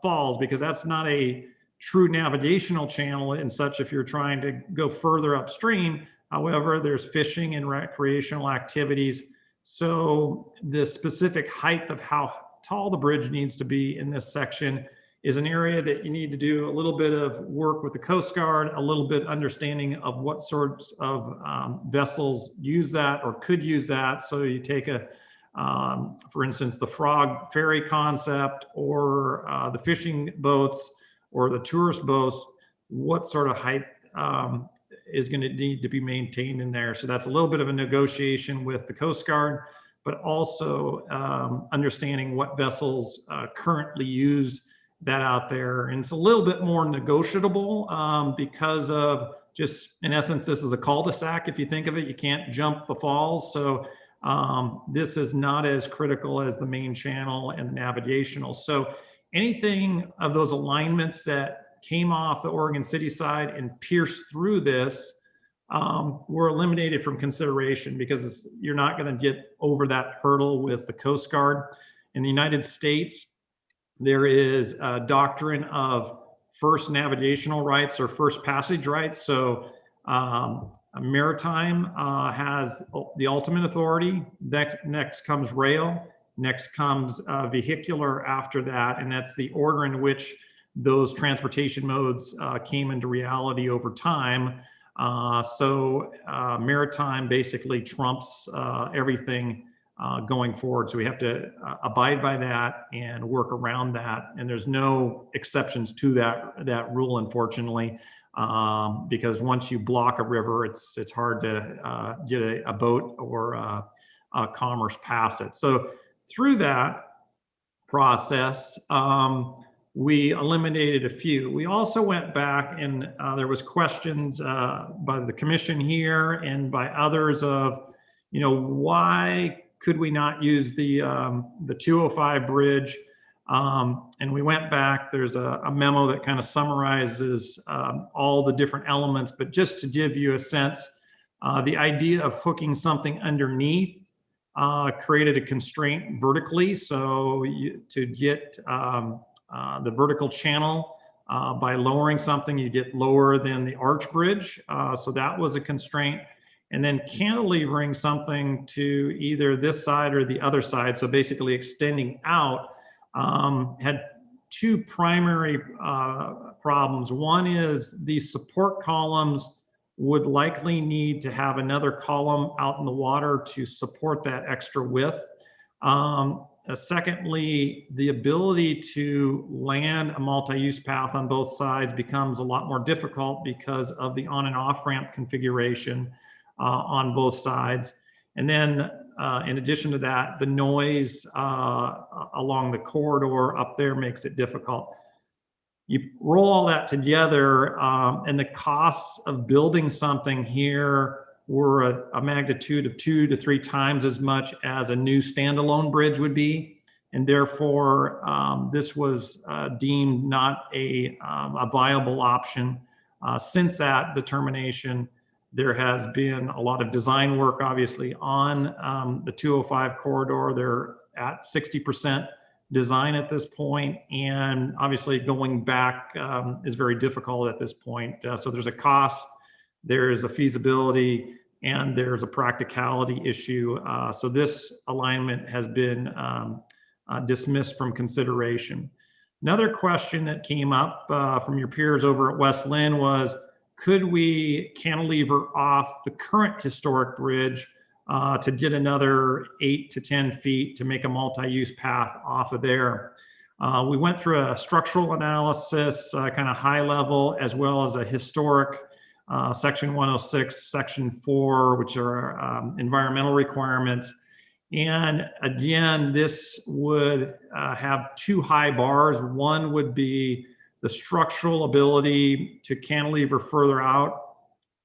falls, because that's not a true navigational channel and such if you're trying to go further upstream. However, there's fishing and recreational activities. So the specific height of how tall the bridge needs to be in this section is an area that you need to do a little bit of work with the Coast Guard, a little bit understanding of what sorts of vessels use that or could use that. So you take for instance, the Frog Ferry concept or the fishing boats or the tourist boats, what sort of height is going to need to be maintained in there. So that's a little bit of a negotiation with the Coast Guard, but also understanding what vessels currently use that out there. And it's a little bit more negotiable because of just, in essence, this is a cul-de-sac. If you think of it, you can't jump the falls. So this is not as critical as the main channel and the navigational. So anything of those alignments that came off the Oregon City side and pierced through this were eliminated from consideration because you're not going to get over that hurdle with the Coast Guard. In the United States, there is a doctrine of first navigational rights or first passage rights. So maritime has the ultimate authority. Next comes rail. Next comes vehicular after that, and that's the order in which those transportation modes came into reality over time. So maritime basically trumps everything going forward. So we have to abide by that and work around that. And there's no exceptions to that rule, unfortunately, because once you block a river, it's hard to get a boat or a commerce past it. So through that process, we eliminated a few. We also went back and there was questions by the commission here and by others of, why could we not use the 205 bridge? And we went back, there's a memo that kind of summarizes all the different elements, but just to give you a sense, the idea of hooking something underneath created a constraint vertically. So to get the vertical channel by lowering something, you get lower than the arch bridge. So that was a constraint. And then cantilevering something to either this side or the other side, so basically extending out, had two primary problems. One is these support columns would likely need to have another column out in the water to support that extra width. Secondly, the ability to land a multi-use path on both sides becomes a lot more difficult because of the on and off ramp configuration on both sides. And then in addition to that, the noise along the corridor up there makes it difficult. You roll all that together, and the costs of building something here were a magnitude of 2 to 3 times as much as a new standalone bridge would be. And therefore, this was deemed not a viable option. Since that determination, there has been a lot of design work, obviously, on the 205 corridor. They're at 60% design at this point, and obviously going back is very difficult at this point. So there's a cost, there's a feasibility, and there's a practicality issue. So this alignment has been dismissed from consideration. Another question that came up from your peers over at West Lynn was, could we cantilever off the current historic bridge to get another 8 to 10 feet to make a multi-use path off of there? We went through a structural analysis, kind of high level, as well as a historic section 106, section 4, which are environmental requirements. And again, this would have 2 high bars. One would be the structural ability to cantilever further out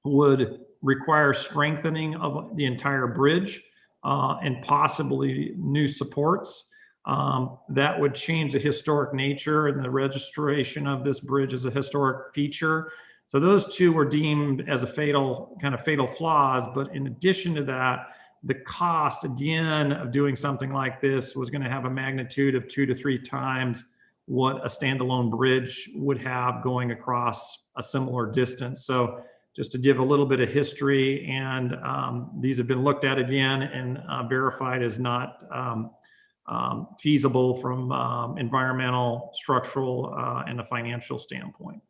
would require strengthening of the entire bridge and possibly new supports. That would change the historic nature and the registration of this bridge as a historic feature. So those 2 were deemed as a fatal flaws. But in addition to that, the cost, again, of doing something like this was going to have a magnitude of 2 to 3 times what a standalone bridge would have going across a similar distance. So just to give a little bit of history, and these have been looked at again and verified as not feasible from environmental, structural, and a financial standpoint.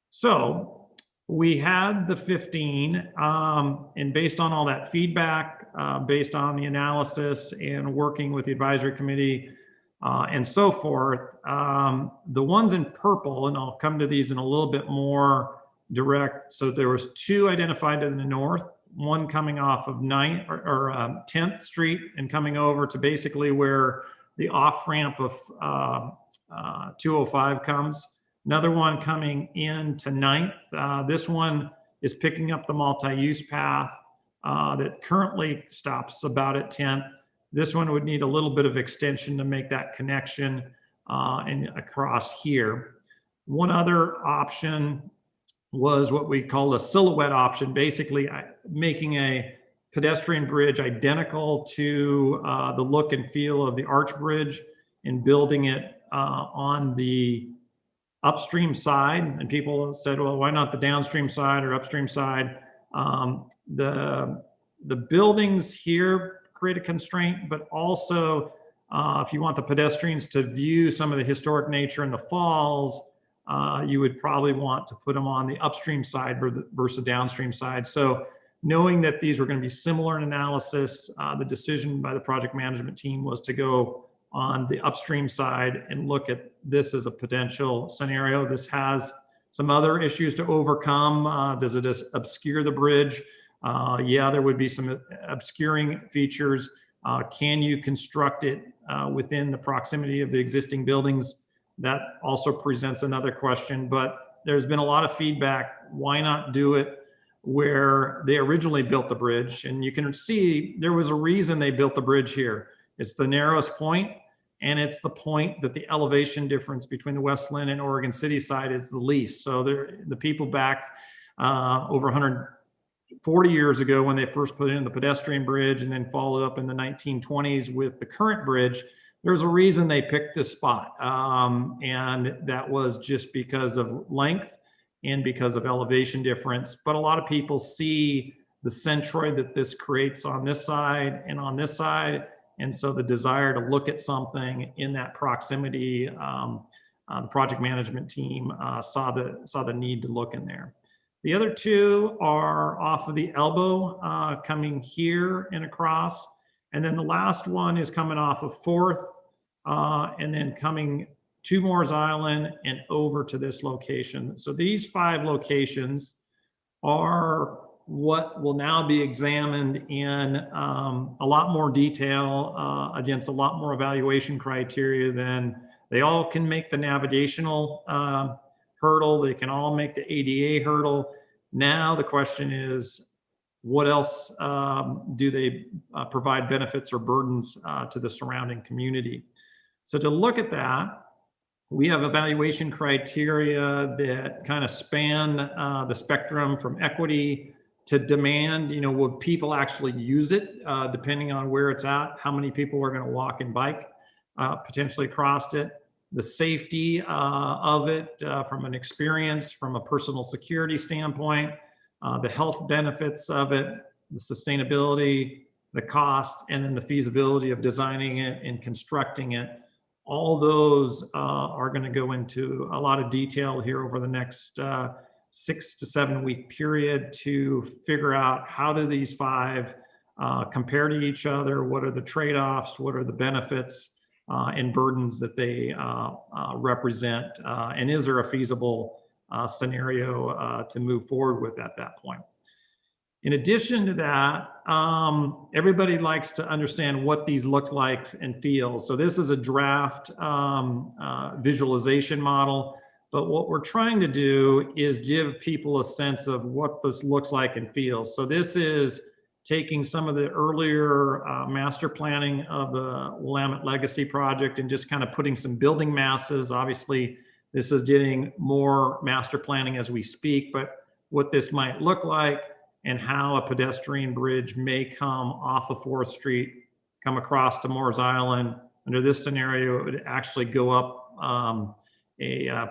So we had the 15, and based on all that feedback, based on the analysis and working with the advisory committee and so forth, the ones in purple, and I'll come to these in a little bit more direct. So there was 2 identified in the north, one coming off of 10th Street and coming over to basically where the off-ramp of 205 comes. Another one coming into 9th. This one is picking up the multi-use path that currently stops about at 10th. This one would need a little bit of extension to make that connection and across here. One other option was what we call a silhouette option, basically making a pedestrian bridge identical to the look and feel of the arch bridge and building it on the upstream side. And people said, well, why not the downstream side or upstream side? The buildings here create a constraint, but also if you want the pedestrians to view some of the historic nature in the falls, you would probably want to put them on the upstream side versus the downstream side. So knowing that these were going to be similar in analysis, the decision by the project management team was to go on the upstream side and look at this as a potential scenario. This has some other issues to overcome. Does it just obscure the bridge? Yeah, there would be some obscuring features. Can you construct it within the proximity of the existing buildings? That also presents another question, but there's been a lot of feedback. Why not do it where they originally built the bridge? And you can see there was a reason they built the bridge here. It's the narrowest point, and it's the point that the elevation difference between the West Lynn and Oregon City side is the least. So the people back over 140 years ago when they first put in the pedestrian bridge and then followed up in the 1920s with the current bridge, there's a reason they picked this spot. And that was just because of length and because of elevation difference. But a lot of people see the centroid that this creates on this side and on this side. And so the desire to look at something in that proximity, the project management team saw the need to look in there. The other 2 are off of the elbow coming here and across. And then the last one is coming off of 4th and then coming to Moores Island and over to this location. So these 5 locations are what will now be examined in a lot more detail against a lot more evaluation criteria than They all can make the navigational hurdle. They can all make the ADA hurdle. Now the question is, what else do they provide benefits or burdens to the surrounding community? So to look at that, we have evaluation criteria that kind of span the spectrum from equity to demand. You know, would people actually use it depending on where it's at? How many people are going to walk and bike potentially across it? The safety of it from an experience, from a personal security standpoint, the health benefits of it, the sustainability, the cost, and then the feasibility of designing it and constructing it. All those are going to go into a lot of detail here over the next 6 to 7 week period to figure out how do these 5 compare to each other, what are the trade-offs, what are the benefits and burdens that they represent, and is there a feasible scenario to move forward with at that point. In addition to that, everybody likes to understand what these look like and feel. So this is a draft visualization model, but what we're trying to do is give people a sense of what this looks like and feels. So this is taking some of the earlier master planning of the Willamette Legacy Project and just kind of putting some building masses. Obviously, this is getting more master planning as we speak, but what this might look like and how a pedestrian bridge may come off of 4th Street, come across to Moore's Island. Under this scenario, it would actually go up a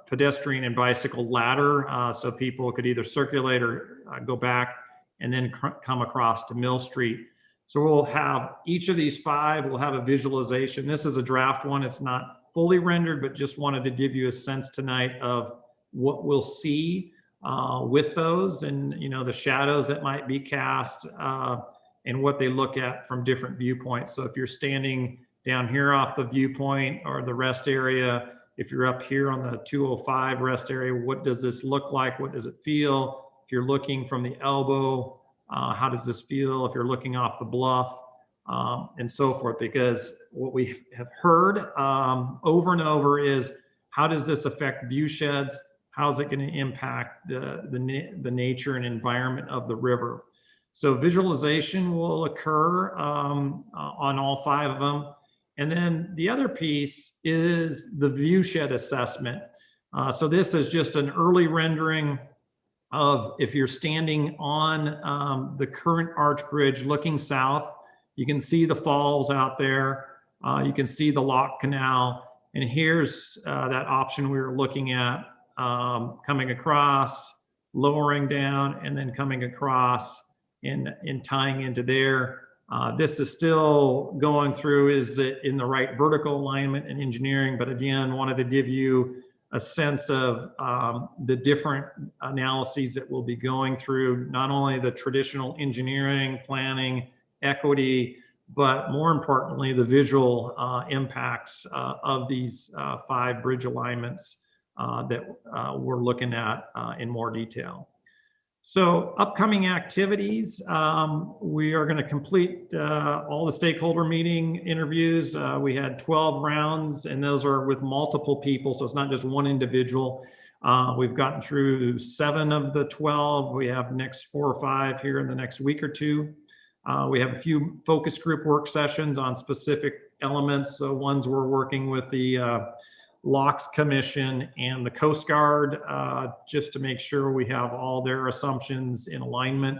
pedestrian and bicycle ladder, so people could either circulate or go back and then come across to Mill Street. So we'll have each of these 5, we'll have a visualization. This is a draft one. It's not fully rendered, but just wanted to give you a sense tonight of what we'll see with those, and you know, the shadows that might be cast and what they look at from different viewpoints. So if you're standing down here off the viewpoint or the rest area, if you're up here on the 205 rest area, what does this look like? What does it feel? If you're looking from the elbow, how does this feel? If you're looking off the bluff, and so forth, because what we have heard over and over is, how does this affect view sheds? How's it going to impact the nature and environment of the river? So visualization will occur on all 5 of them. And then the other piece is the view shed assessment. So this is just an early rendering of, if you're standing on the current arch bridge looking south, you can see the falls out there. You can see the lock canal. And here's that option we were looking at, coming across, lowering down, and then coming across and tying into there. This is still going through, is it in the right vertical alignment and engineering? But again, wanted to give you a sense of the different analyses that we'll be going through, not only the traditional engineering, planning, equity, but more importantly, the visual impacts of these 5 bridge alignments that we're looking at in more detail. So upcoming activities, we are going to complete all the stakeholder meeting interviews. We had 12 rounds, and those are with multiple people, so it's not just one individual. We've gotten through 7 of the 12. We have next 4 or 5 here in the next week or 2. We have a few focus group work sessions on specific elements. So ones we're working with the Locks Commission and the Coast Guard, just to make sure we have all their assumptions in alignment.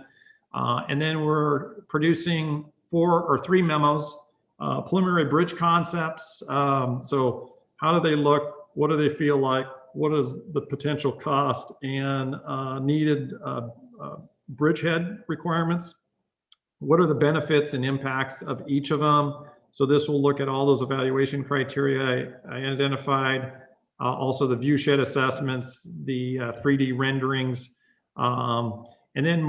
And then we're producing 4 or 3 memos, preliminary bridge concepts. So how do they look? What do they feel like? What is the potential cost and needed bridgehead requirements? What are the benefits and impacts of each of them? So this will look at all those evaluation criteria I identified, also the view shed assessments, the 3D renderings, and then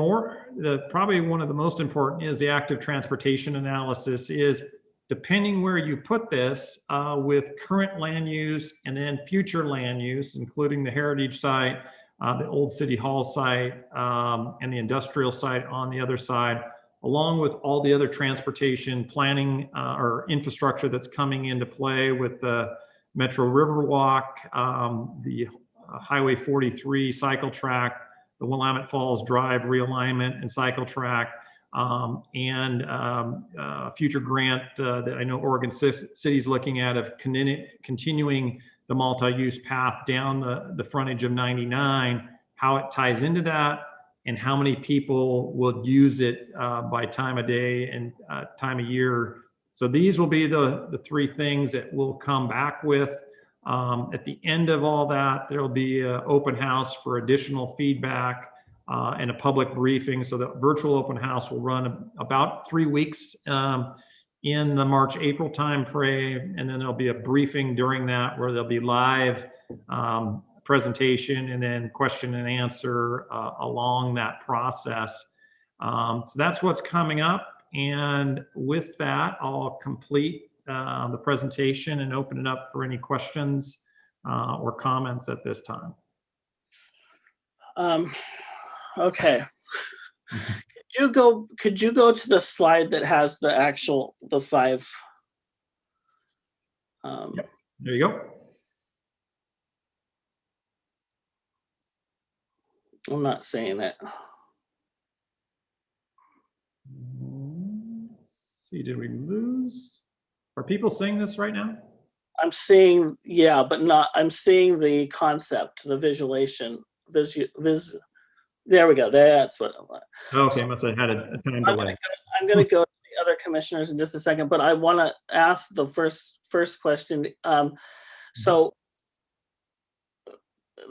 probably one of the most important is the active transportation analysis. Is depending where you put this with current land use and then future land use, including the heritage site, the old city hall site, and the industrial site on the other side, along with all the other transportation planning or infrastructure that's coming into play with the Metro Riverwalk, the Highway 43 cycle track, the Willamette Falls Drive realignment and cycle track, and a future grant that I know Oregon City's looking at of continuing the multi-use path down the frontage of 99, how it ties into that, and how many people will use it by time of day and time of year. So these will be the three things that we'll come back with. At the end of all that, there'll be an open house for additional feedback and a public briefing. So the virtual open house will run about 3 weeks in the March-April timeframe, and then there'll be a briefing during that where there'll be live presentation and then question and answer along that process. So that's what's coming up. And with that, I'll complete the presentation and open it up for any questions or comments at this time. Okay. Could you go to the slide that has the 5? Yep. There you go. I'm not saying it. Let's see, did we lose? Are people seeing this right now? I'm seeing, yeah, but I'm seeing the concept, the visualization, there we go. That's what I want. Okay, must have had a time delay. I'm going to go to the other commissioners in just a second, but I want to ask the first question. So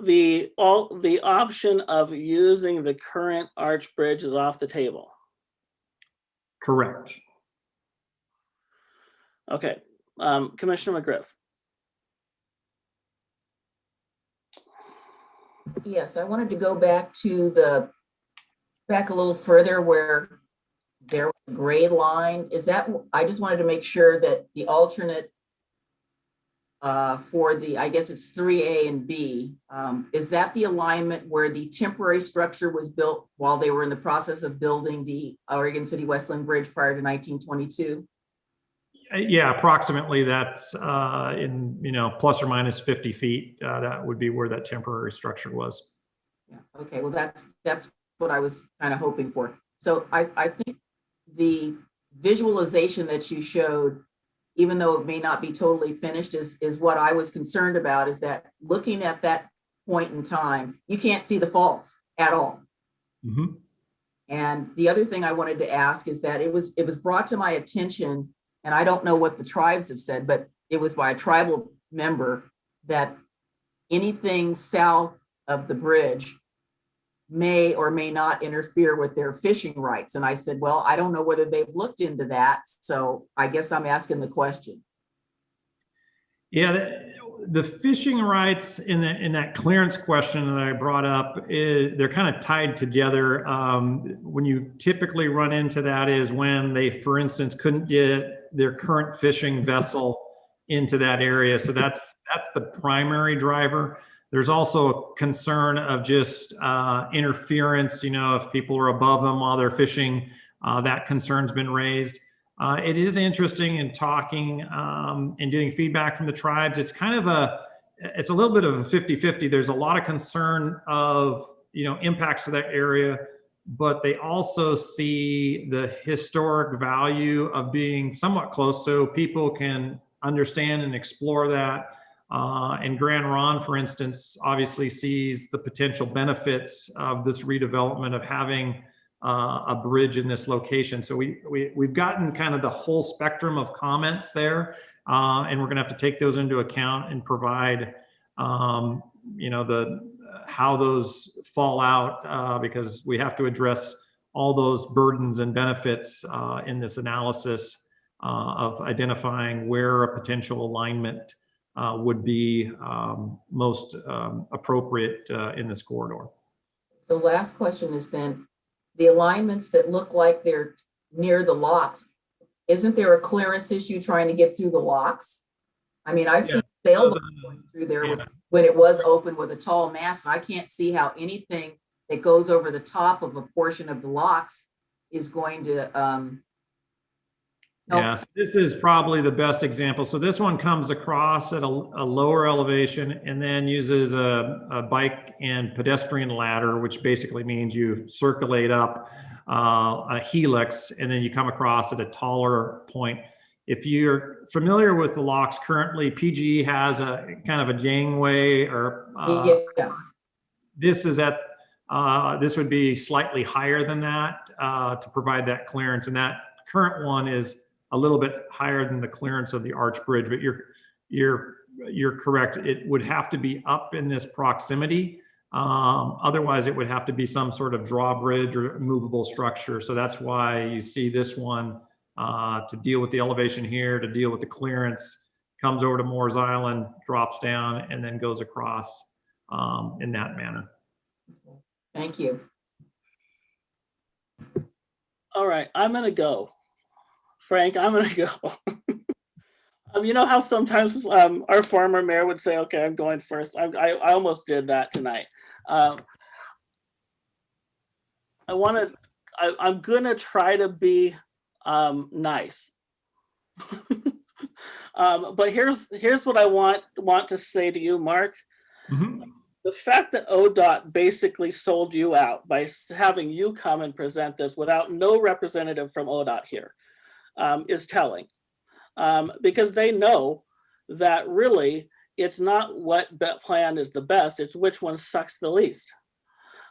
the option of using the current arch bridge is off the table. Correct. Okay, Commissioner McGriff. Yes, I wanted to go back to back a little further where there was a grade line. I just wanted to make sure that the alternate for I guess it's 3A and B, is that the alignment where the temporary structure was built while they were in the process of building the Oregon City Westland Bridge prior to 1922? Yeah, approximately that's in, plus or minus 50 feet. That would be where that temporary structure was. Yeah. Okay. Well, that's what I was kind of hoping for. So I think the visualization that you showed, even though it may not be totally finished, is what I was concerned about, is that looking at that point in time, you can't see the falls at all. Mm-hmm. And the other thing I wanted to ask is that it was brought to my attention, and I don't know what the tribes have said, but it was by a tribal member, that anything south of the bridge may or may not interfere with their fishing rights. And I said, well, I don't know whether they've looked into that. So I guess I'm asking the question. Yeah, the fishing rights in that clearance question that I brought up, they're kind of tied together. When you typically run into that is when they, for instance, couldn't get their current fishing vessel into that area. So that's the primary driver. There's also a concern of just interference, if people are above them while they're fishing, that concern's been raised. It is interesting in talking and getting feedback from the tribes. It's kind of it's a little bit of a 50-50. There's a lot of concern of, impacts to that area, but they also see the historic value of being somewhat close so people can understand and explore that. And Grand Ronde, for instance, obviously sees the potential benefits of this redevelopment of having a bridge in this location. So we've gotten kind of the whole spectrum of comments there, and we're going to have to take those into account and provide, how those fall out, because we have to address all those burdens and benefits in this analysis of identifying where a potential alignment would be most appropriate in this corridor. So last question is then, the alignments that look like they're near the locks, isn't there a clearance issue trying to get through the locks? I mean, I've seen sailboats going through there when it was open with a tall mast, and I can't see how anything that goes over the top of a portion of the locks is going to Yeah, so this is probably the best example. So this one comes across at a lower elevation and then uses a bike and pedestrian ladder, which basically means you circulate up a helix and then you come across at a taller point. If you're familiar with the locks currently, PGE has a kind of a gangway or Yes. this is at, this would be slightly higher than that to provide that clearance. And that current one is a little bit higher than the clearance of the arch bridge, but you're correct. It would have to be up in this proximity. Otherwise it would have to be some sort of drawbridge or movable structure. So that's why you see this one to deal with the elevation here, to deal with the clearance, comes over to Moore's Island, drops down, and then goes across in that manner. Thank you. All right, I'm gonna go. Frank, I'm gonna go. You know how sometimes our former mayor would say, okay, I'm going first. I almost did that tonight. I'm gonna try to be nice. But here's what I want to say to you, Mark. Mhm. The fact that ODOT basically sold you out by having you come and present this without no representative from ODOT here is telling. Because they know that really it's not what plan is the best, it's which one sucks the least.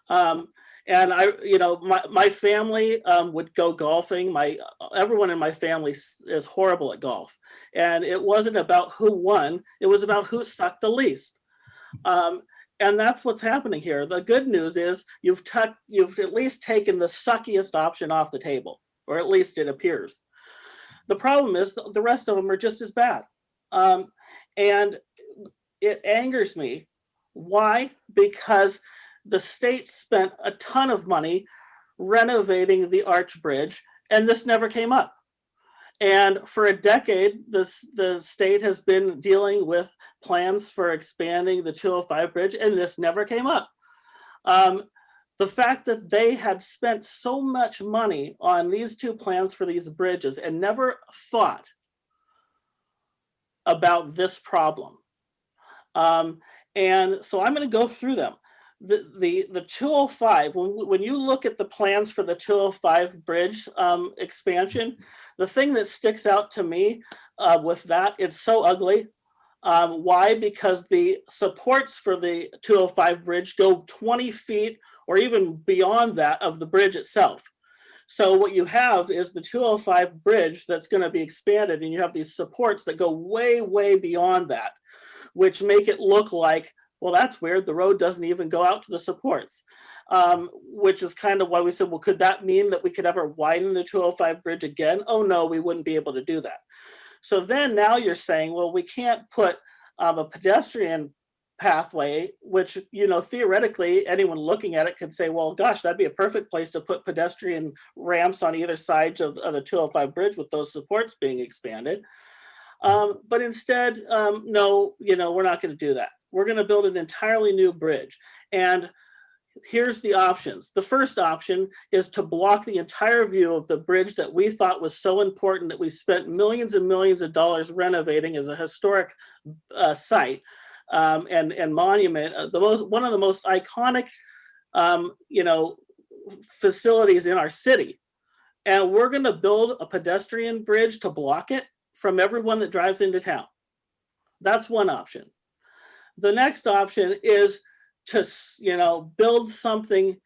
And my family would go golfing. Everyone in my family is horrible at golf. And it wasn't about who won, it was about who sucked the least. And that's what's happening here. The good news is you've at least taken the suckiest option off the table, or at least it appears. The problem is the rest of them are just as bad. And it angers me. Why? Because the state spent a ton of money renovating the arch bridge, and this never came up. And for a decade, the state has been dealing with plans for expanding the 205 bridge, and this never came up. The fact that they had spent so much money on these two plans for these bridges and never thought about this problem. And so I'm going to go through them. The 205, when you look at the plans for the 205 bridge expansion, the thing that sticks out to me with that, it's so ugly. Why? Because the supports for the 205 bridge go 20 feet or even beyond that of the bridge itself. So what you have is the 205 bridge that's going to be expanded, and you have these supports that go way, way beyond that, which make it look like, well, that's weird. The road doesn't even go out to the supports, which is kind of why we said, well, could that mean that we could ever widen the 205 bridge again? Oh, no, we wouldn't be able to do that. So then now you're saying, well, we can't put a pedestrian pathway, which, theoretically, anyone looking at it could say, well, gosh, that'd be a perfect place to put pedestrian ramps on either side of the 205 bridge with those supports being expanded. But instead, no, we're not going to do that. We're going to build an entirely new bridge. And here's the options. The first option is to block the entire view of the bridge that we thought was so important that we spent millions and millions of dollars renovating as a historic site and monument, one of the most iconic, facilities in our city. And we're going to build a pedestrian bridge to block it from everyone that drives into town. That's one option. The next option is to, build something,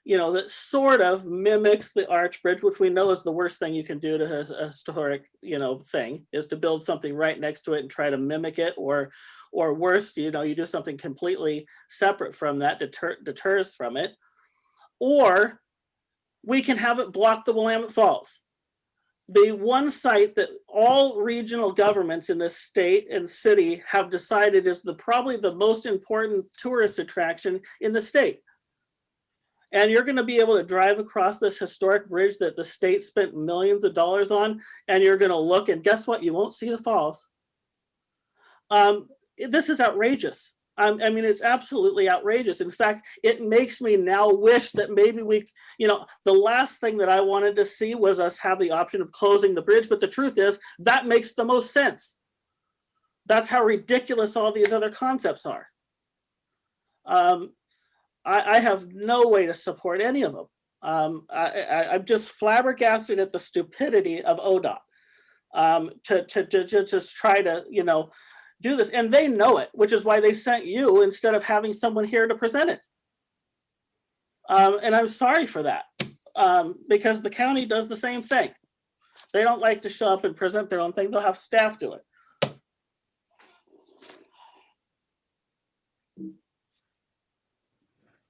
that sort of mimics the arch bridge, which we know is the worst thing you can do to a historic, thing, is to build something right next to it and try to mimic it, or worse, you do something completely separate from that, deters from it. Or we can have it block the Willamette Falls. The one site that all regional governments in this state and city have decided is probably the most important tourist attraction in the state. And you're going to be able to drive across this historic bridge that the state spent millions of dollars on, and you're going to look, and guess what? You won't see the falls. This is outrageous. I mean, it's absolutely outrageous. In fact, it makes me now wish that maybe the last thing that I wanted to see was us have the option of closing the bridge. But the truth is, that makes the most sense. That's how ridiculous all these other concepts are. I have no way to support any of them. I'm just flabbergasted at the stupidity of ODOT to just try to, do this. And they know it, which is why they sent you instead of having someone here to present it. And I'm sorry for that, because the county does the same thing. They don't like to show up and present their own thing. They'll have staff do it.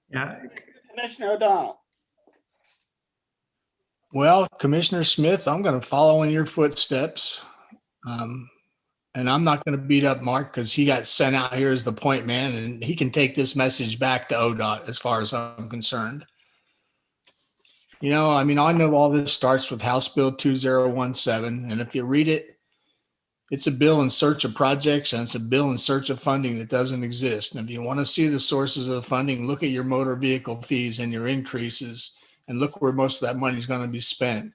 Yeah, Commissioner O'Donnell. Well, Commissioner Smith, I'm going to follow in your footsteps. And I'm not going to beat up Mark because he got sent out here as the point man, and he can take this message back to ODOT as far as I'm concerned. I mean, I know all this starts with House Bill 2017. And if you read it, it's a bill in search of projects, and it's a bill in search of funding that doesn't exist. And if you want to see the sources of the funding, look at your motor vehicle fees and your increases, and look where most of that money is going to be spent.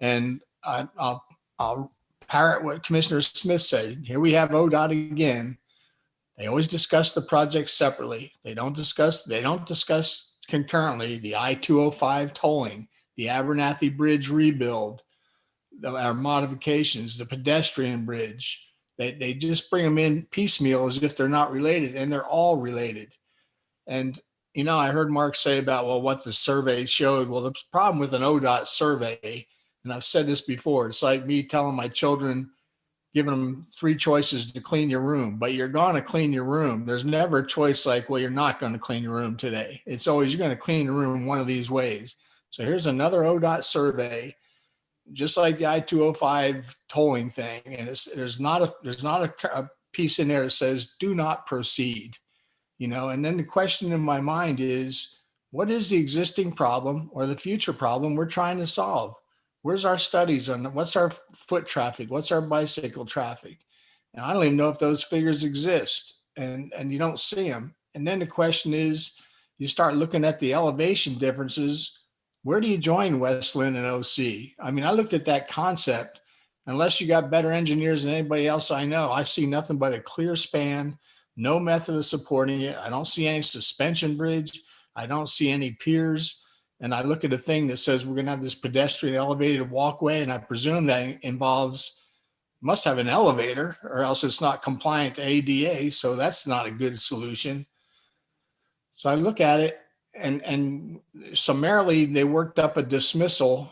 And I'll parrot what Commissioner Smith said. Here we have ODOT again. They always discuss the projects separately. They don't discuss concurrently the I-205 tolling, the Abernathy Bridge rebuild, our modifications, the pedestrian bridge. They just bring them in piecemeal as if they're not related, and they're all related. And, I heard Mark say about, well, what the survey showed. Well, the problem with an ODOT survey, and I've said this before, it's like me telling my children, giving them 3 choices to clean your room, but you're going to clean your room. There's never a choice like, well, you're not going to clean your room today. It's always, you're going to clean your room one of these ways. So here's another ODOT survey, just like the I-205 tolling thing. And there's not a piece in there that says, do not proceed, and then the question in my mind is, what is the existing problem or the future problem we're trying to solve? Where's our studies on what's our foot traffic? What's our bicycle traffic? And I don't even know if those figures exist, and you don't see them. And then the question is, you start looking at the elevation differences. Where do you join West Linn and OC? I mean, I looked at that concept. Unless you got better engineers than anybody else I know, I see nothing but a clear span, no method of supporting it. I don't see any suspension bridge. I don't see any piers. And I look at a thing that says we're going to have this pedestrian elevated walkway, and I presume that must have an elevator, or else it's not compliant to ADA. So that's not a good solution. So I look at it, and summarily they worked up a dismissal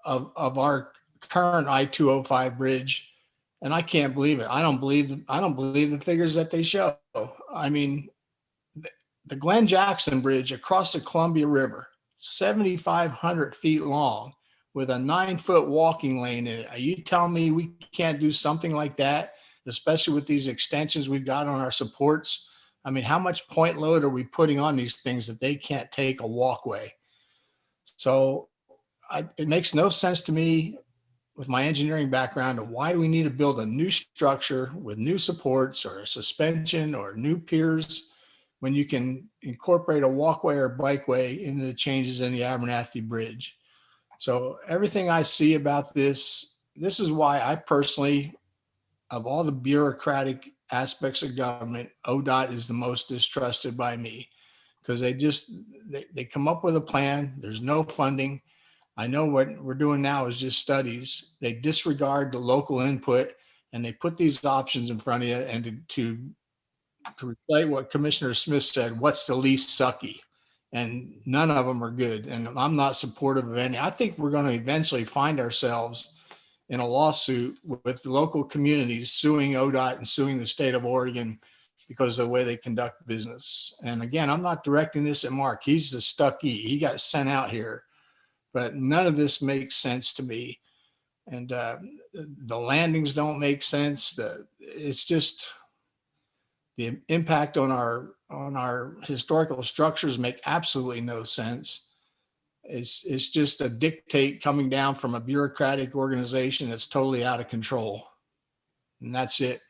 of our current I-205 bridge, and I can't believe it. I don't believe the figures that they show. I mean, the Glenn Jackson Bridge across the Columbia River, 7,500 feet long, with a 9-foot walking lane in it. Are you telling me we can't do something like that, especially with these extensions we've got on our supports? I mean, how much point load are we putting on these things that they can't take a walkway? So it makes no sense to me with my engineering background of why do we need to build a new structure with new supports or a suspension or new piers when you can incorporate a walkway or bikeway into the changes in the Abernathy Bridge. So everything I see about this is why I personally, of all the bureaucratic aspects of government, ODOT is the most distrusted by me, because they come up with a plan. There's no funding. I know what we're doing now is just studies. They disregard the local input, and they put these options in front of you, and to reflect what Commissioner Smith said, what's the least sucky? And none of them are good. And I'm not supportive of any. I think we're going to eventually find ourselves in a lawsuit with local communities suing ODOT and suing the state of Oregon because of the way they conduct business. And again, I'm not directing this at Mark. He's the stucky. He got sent out here. But none of this makes sense to me. And the landings don't make sense. It's just the impact on our historical structures make absolutely no sense. It's just a dictate coming down from a bureaucratic organization that's totally out of control. And that's it.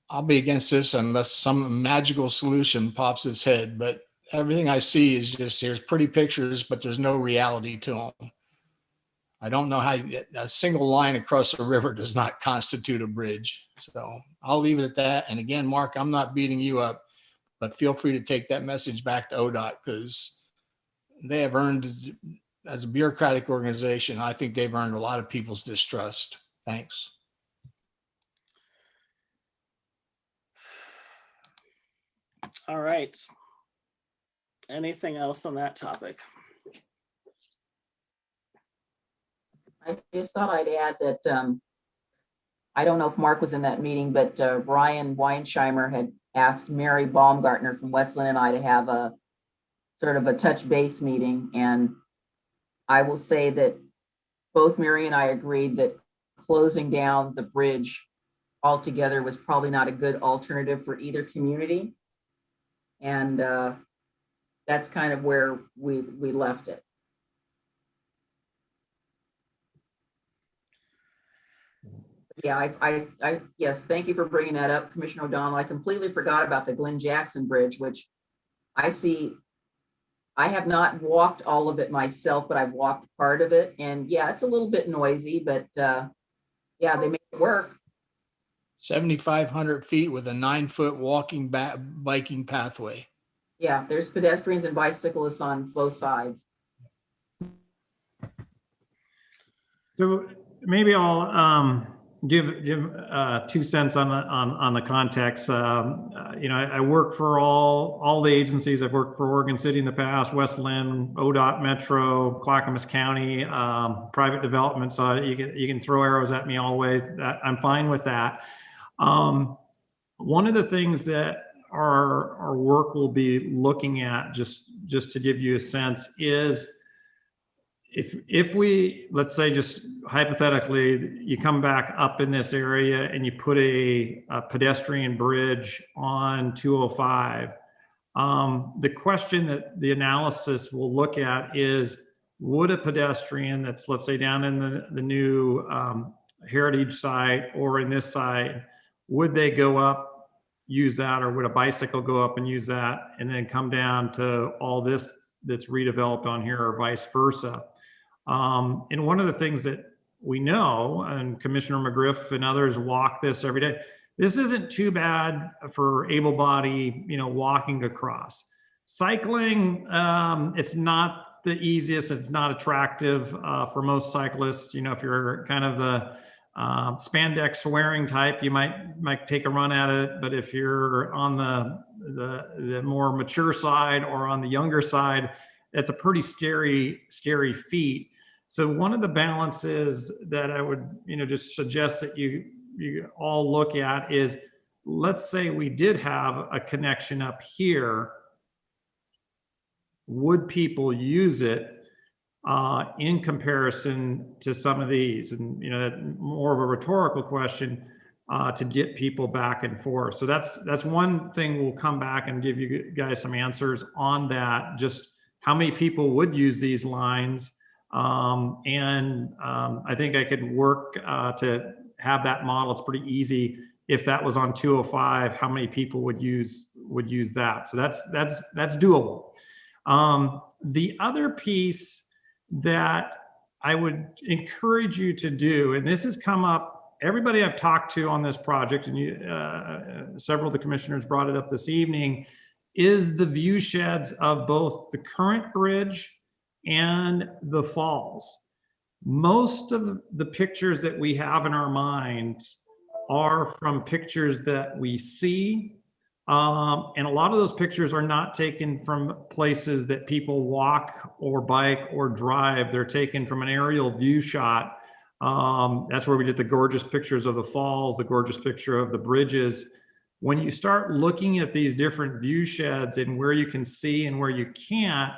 I'll be against this unless some magical solution pops its head. But everything I see is just, here's pretty pictures, but there's no reality to them. I don't know how a single line across a river does not constitute a bridge. So I'll leave it at that. And again, Mark, I'm not beating you up, but feel free to take that message back to ODOT, because they have earned, as a bureaucratic organization, I think they've earned a lot of people's distrust. Thanks. All right. Anything else on that topic? I just thought I'd add that, I don't know if Mark was in that meeting, but Brian Weinsheimer had asked Mary Baumgartner from Westland and I to have a sort of a touch base meeting. And I will say that both Mary and I agreed that closing down the bridge altogether was probably not a good alternative for either community. And that's kind of where we left it. Yeah, yes, thank you for bringing that up, Commissioner O'Donnell. I completely forgot about the Glenn Jackson Bridge, which I see. I have not walked all of it myself, but I've walked part of it. And yeah, it's a little bit noisy, but yeah, they make it work. 7,500 feet with a 9-foot walking biking pathway. Yeah, there's pedestrians and bicyclists on both sides. So maybe I'll give 2 cents on the context. You know, I work for all the agencies. I've worked for Oregon City in the past, Westland, ODOT, Metro, Clackamas County, private development. So you can throw arrows at me always. I'm fine with that. One of the things that our work will be looking at, just to give you a sense, is if we, let's say, just hypothetically, you come back up in this area and you put a pedestrian bridge on 205, the question that the analysis will look at is, would a pedestrian that's, let's say, down in the new heritage site or in this site, would they go up, use that, or would a bicycle go up and use that and then come down to all this that's redeveloped on here, or vice versa? And one of the things that we know, and Commissioner McGriff and others walk this every day, this isn't too bad for able-bodied, you know, walking across. Cycling, it's not the easiest, it's not attractive for most cyclists. You know, if you're kind of the spandex wearing type, you might take a run at it. But if you're on the more mature side or on the younger side, it's a pretty scary feat. So one of the balances that I would, you know, just suggest that you all look at is, let's say we did have a connection up here, would people use it in comparison to some of these? And, you know, that more of a rhetorical question to get people back and forth. So that's one thing. We'll come back and give you guys some answers on that. Just how many people would use these lines? I think I could work to have that model. It's pretty easy. If that was on 205, how many people would use that? So that's doable. The other piece that I would encourage you to do, and this has come up, everybody I've talked to on this project, and several of the commissioners brought it up this evening, is the view sheds of both the current bridge and the falls. Most of the pictures that we have in our minds are from pictures that we see. And a lot of those pictures are not taken from places that people walk or bike or drive. They're taken from an aerial view shot. That's where we did the gorgeous pictures of the falls, the gorgeous picture of the bridges. When you start looking at these different view sheds and where you can see and where you can't,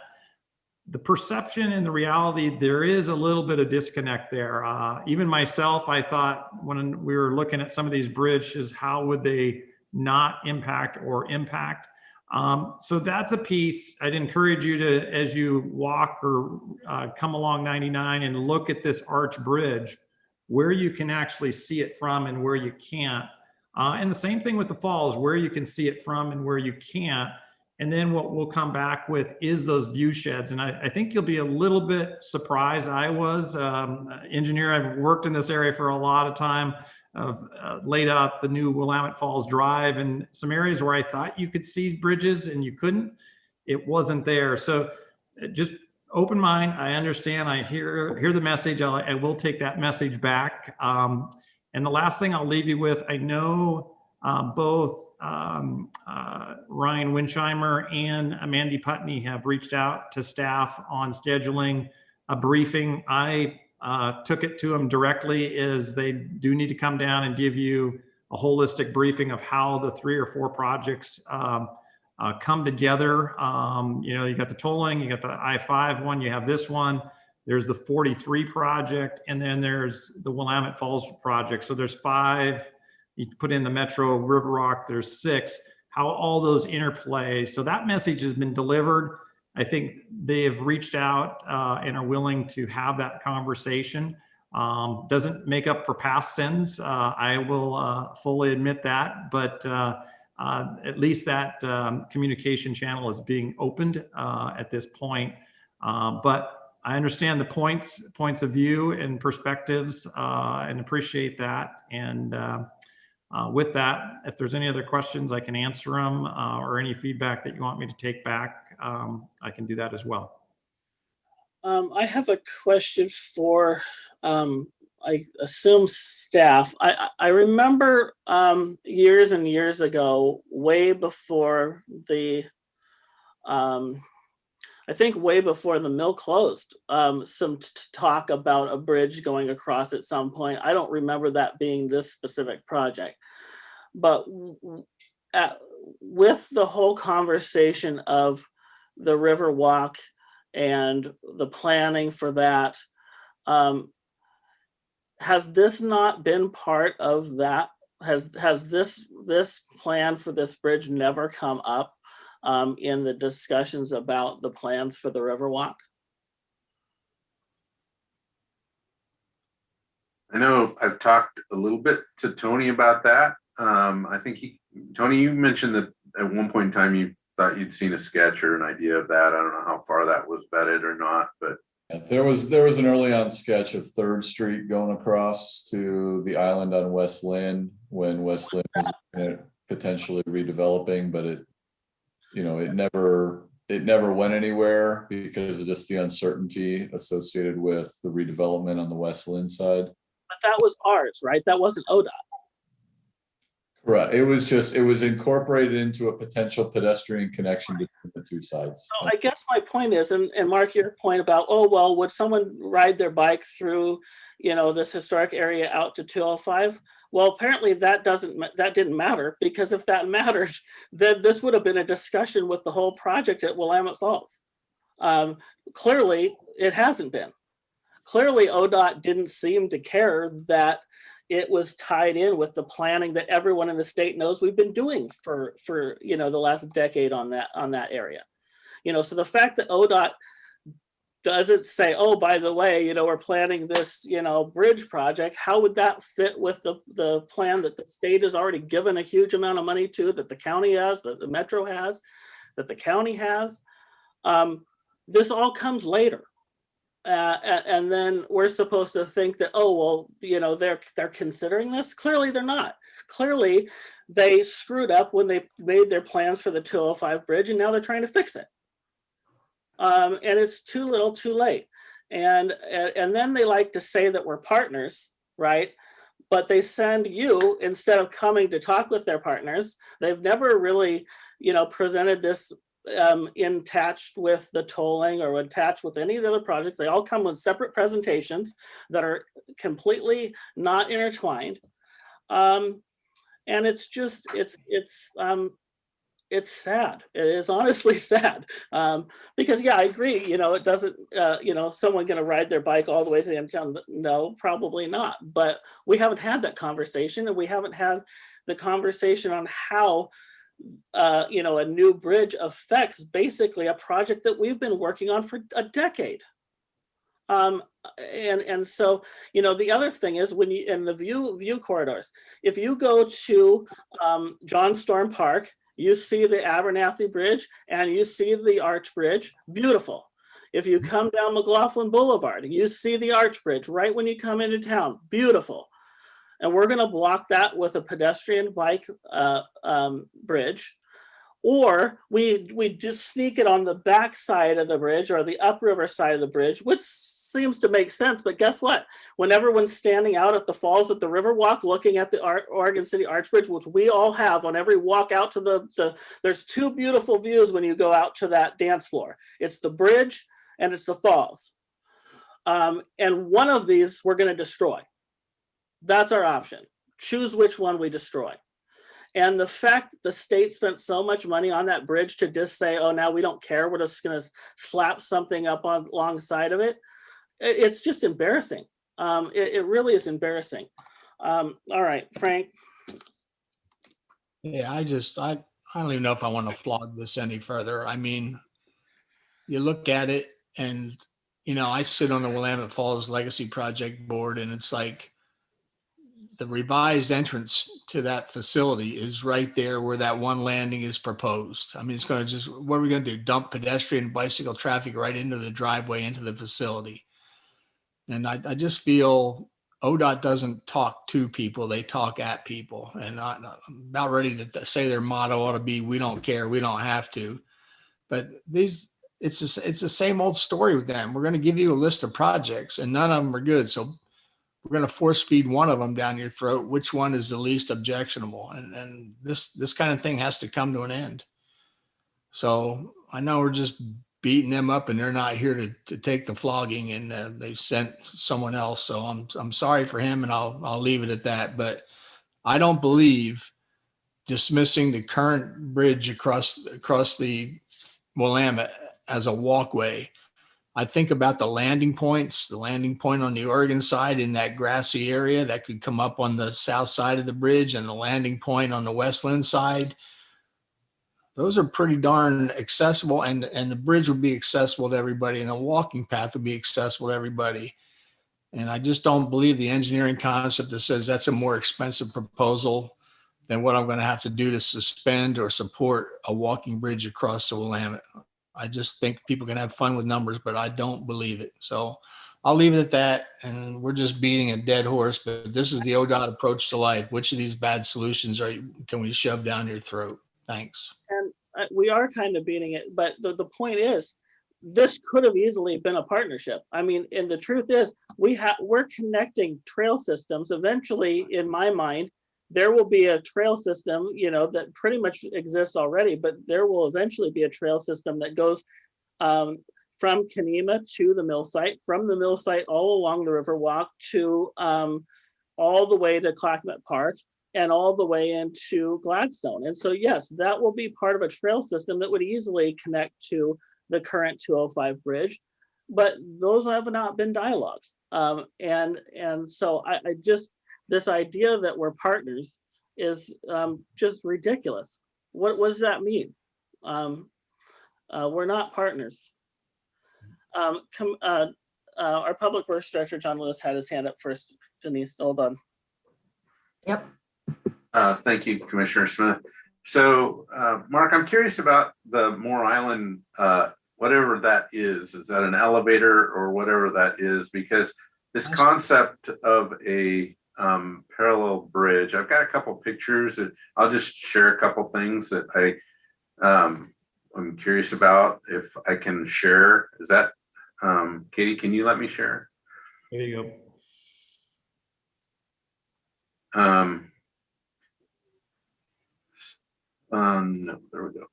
the perception and the reality, there is a little bit of disconnect there. Even myself, I thought when we were looking at some of these bridges, how would they not impact or impact? So that's a piece I'd encourage you to, as you walk or come along 99 and look at this arch bridge, where you can actually see it from and where you can't. And the same thing with the falls, where you can see it from and where you can't. And then what we'll come back with is those view sheds. And I think you'll be a little bit surprised. I was engineer. I've worked in this area for a lot of time. I've laid out the new Willamette Falls Drive and some areas where I thought you could see bridges and you couldn't. It wasn't there. So just open mind. I understand. I hear the message. I will take that message back. And the last thing I'll leave you with, I know both Ryan Winsheimer and Mandy Putney have reached out to staff on scheduling a briefing. I took it to them directly as they do need to come down and give you a holistic briefing of how the 3 or 4 projects come together. You got the tolling, you got the I-5 one, you have this one, there's the 43 project, and then there's the Willamette Falls project. So there's 5. You put in the Metro River Rock, there's 6, how all those interplay. So that message has been delivered. I think they have reached out and are willing to have that conversation. Doesn't make up for past sins. I will fully admit that, but at least that communication channel is being opened at this point. But I understand the points of view and perspectives and appreciate that. And with that, if there's any other questions, I can answer them or any feedback that you want me to take back, I can do that as well. I have a question for, I assume staff. I remember years and years ago, way before the, I think way before the mill closed, some talk about a bridge going across at some point. I don't remember that being this specific project, but with the whole conversation of the River Walk and the planning for that, has this not been part of that? Has this plan for this bridge never come up in the discussions about the plans for the Riverwalk? I know I've talked a little bit to Tony about that. I think Tony, you mentioned that at one point in time you thought you'd seen a sketch or an idea of that. I don't know how far that was vetted or not, but There was an early on sketch of 3rd Street going across to the island on West Lynn when West Lynn was potentially redeveloping, but it never went anywhere because of just the uncertainty associated with the redevelopment on the West Lynn side. But that was ours, right? That wasn't ODOT. Correct. It was incorporated into a potential pedestrian connection between the 2 sides. So I guess my point is, and Mark, your point about, oh, well, would someone ride their bike through, this historic area out to 205? Well, apparently that didn't matter, because if that mattered, then this would have been a discussion with the whole project at Willamette Falls. Clearly, it hasn't been. Clearly, ODOT didn't seem to care that it was tied in with the planning that everyone in the state knows we've been doing for the last decade on that area. So the fact that ODOT doesn't say, oh, by the way, we're planning this, bridge project, how would that fit with the plan that the state has already given a huge amount of money to, that the county has, that the Metro has, that the county has? This all comes later. And then we're supposed to think that, oh, well, they're considering this. Clearly they're not. Clearly they screwed up when they made their plans for the 205 bridge, and now they're trying to fix it. And it's too little too late. And then they like to say that we're partners, right? But they send you, instead of coming to talk with their partners, they've never really, presented this attached with the tolling or attached with any of the other projects. They all come with separate presentations that are completely not intertwined. And it's just, it's sad. It is honestly sad. Because yeah, I agree, it doesn't, someone gonna ride their bike all the way to the end of town? No, probably not. But we haven't had that conversation, and we haven't had the conversation on how a new bridge affects basically a project that we've been working on for a decade. And so, you know, the other thing is when you, in the view corridors, if you go to John Storm Park, you see the Abernathy Bridge and you see the Arch Bridge, beautiful. If you come down McLaughlin Boulevard, you see the Arch Bridge right when you come into town, beautiful. And we're gonna block that with a pedestrian bike bridge. Or we just sneak it on the back side of the bridge or the upriver side of the bridge, which seems to make sense. But guess what? When everyone's standing out at the falls at the Riverwalk looking at the Oregon City Arch Bridge, which we all have on every walk out to there's two beautiful views when you go out to that dance floor. It's the bridge and it's the falls. And one of these we're going to destroy. That's our option. Choose which one we destroy. And the fact that the state spent so much money on that bridge to just say, oh, now we don't care, we're just going to slap something up on alongside of it, it's just embarrassing. It really is embarrassing. All right, Frank. Yeah, I don't even know if I want to flog this any further. I mean, you look at it and, you know, I sit on the Willamette Falls Legacy Project board, and it's like the revised entrance to that facility is right there where that one landing is proposed. I mean, it's going to just, what are we going to do? Dump pedestrian and bicycle traffic right into the driveway, into the facility. And I just feel ODOT doesn't talk to people, they talk at people. And I'm about ready to say their motto ought to be, we don't care, we don't have to. But it's the same old story with them. We're going to give you a list of projects and none of them are good. So we're going to force feed one of them down your throat. Which one is the least objectionable? And this kind of thing has to come to an end. So I know we're just beating them up and they're not here to take the flogging, and they've sent someone else. So I'm sorry for him, and I'll leave it at that. But I don't believe dismissing the current bridge across the Willamette as a walkway. I think about the landing points, the landing point on the Oregon side in that grassy area that could come up on the south side of the bridge, and the landing point on the Westland side. Those are pretty darn accessible, and the bridge would be accessible to everybody, and the walking path would be accessible to everybody. And I just don't believe the engineering concept that says that's a more expensive proposal than what I'm going to have to do to suspend or support a walking bridge across the Willamette. I just think people can have fun with numbers, but I don't believe it. So I'll leave it at that. And we're just beating a dead horse, but this is the ODOT approach to life. Which of these bad solutions can we shove down your throat? Thanks. And we are kind of beating it, but the point is, this could have easily been a partnership. I mean, and the truth is, we're connecting trail systems. Eventually, in my mind, there will be a trail system, you know, that pretty much exists already, but there will eventually be a trail system that goes from Kenema to the mill site, from the mill site all along the Riverwalk to all the way to Clackamas Park and all the way into Gladstone. And so, yes, that will be part of a trail system that would easily connect to the current 205 bridge, but those have not been dialogues. And so I just, this idea that we're partners is just ridiculous. What does that mean? We're not partners. Our Public Works Director, John Lewis, had his hand up first. Denise, hold on. Yep. Thank you, Commissioner Smith. So, Mark, I'm curious about the Moore Island, whatever that is. Is that an elevator or whatever that is? Because this concept of a parallel bridge, I've got a couple pictures that I'll just share a couple things that I'm curious about if I can share. Is that, Katie, can you let me share? There you go. No, there we go.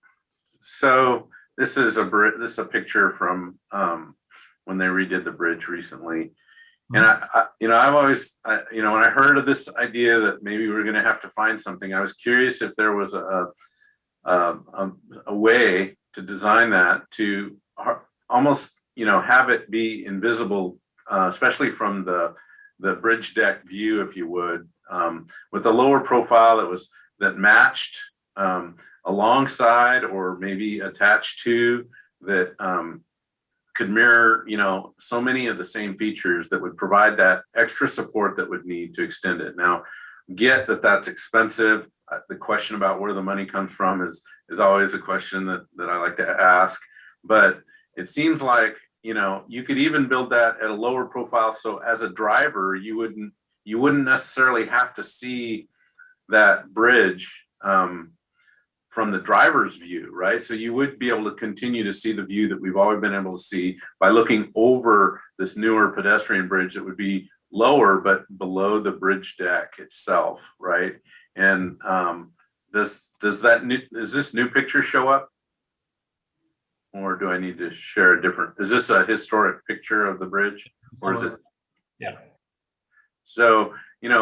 So this is a picture from when they redid the bridge recently. And I've always, when I heard of this idea that maybe we're going to have to find something, I was curious if there was a way to design that to almost, have it be invisible, especially from the bridge deck view, if you would, with a lower profile that matched alongside or maybe attached to that could mirror, so many of the same features that would provide that extra support that would need to extend it. Now, get that that's expensive. The question about where the money comes from is always a question that I like to ask. But it seems like, you could even build that at a lower profile. So as a driver, you wouldn't necessarily have to see that bridge from the driver's view, right? So you would be able to continue to see the view that we've always been able to see by looking over this newer pedestrian bridge that would be lower, but below the bridge deck itself, right? And does this new picture show up? Or do I need to share a different, is this a historic picture of the bridge or is it? Yeah. So,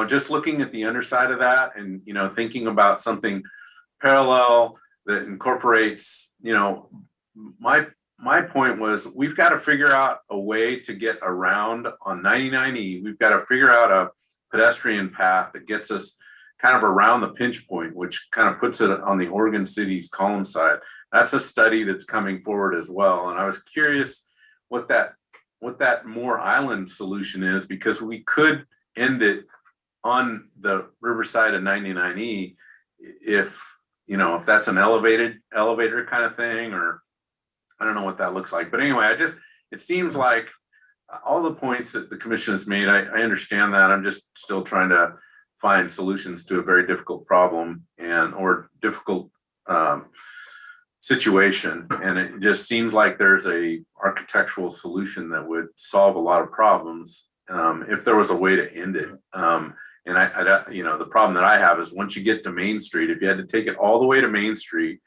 just looking at the underside of that and, thinking about something parallel that incorporates, my point was we've got to figure out a way to get around on 99E. We've got to figure out a pedestrian path that gets us kind of around the pinch point, which kind of puts it on the Oregon City's column side. That's a study that's coming forward as well. And I was curious what that Moore Island solution is, because we could end it on the riverside of 99E if that's an elevator kind of thing, or I don't know what that looks like. But anyway, it seems like all the points that the commission has made, I understand that. I'm just still trying to find solutions to a very difficult problem or difficult situation. And it just seems like there's a architectural solution that would solve a lot of problems if there was a way to end it. And the problem that I have is once you get to Main Street, if you had to take it all the way to Main Street,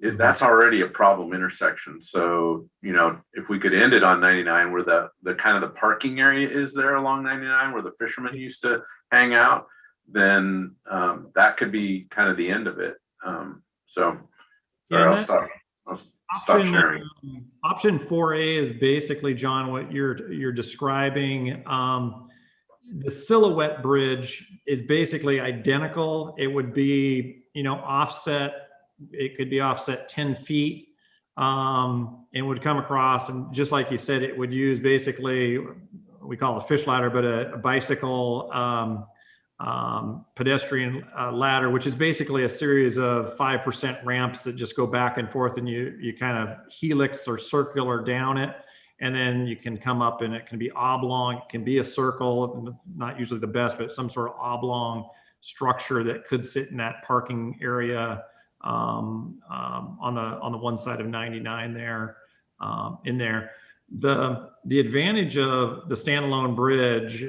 that's already a problem intersection. So, if we could end it on 99, where the kind of the parking area is there along 99, where the fishermen used to hang out, then that could be kind of the end of it. I'll stop sharing. Option 4A is basically, John, what you're describing. The Silhouette Bridge is basically identical. It would be, offset. It could be offset 10 feet and would come across. And just like you said, it would use basically, we call it a fish ladder, but a bicycle pedestrian ladder, which is basically a series of 5% ramps that just go back and forth, and you kind of helix or circular down it, and then you can come up, and it can be oblong, it can be a circle, not usually the best, but some sort of oblong structure that could sit in that parking area on the one side of 99 there, in there. The advantage of the standalone bridge,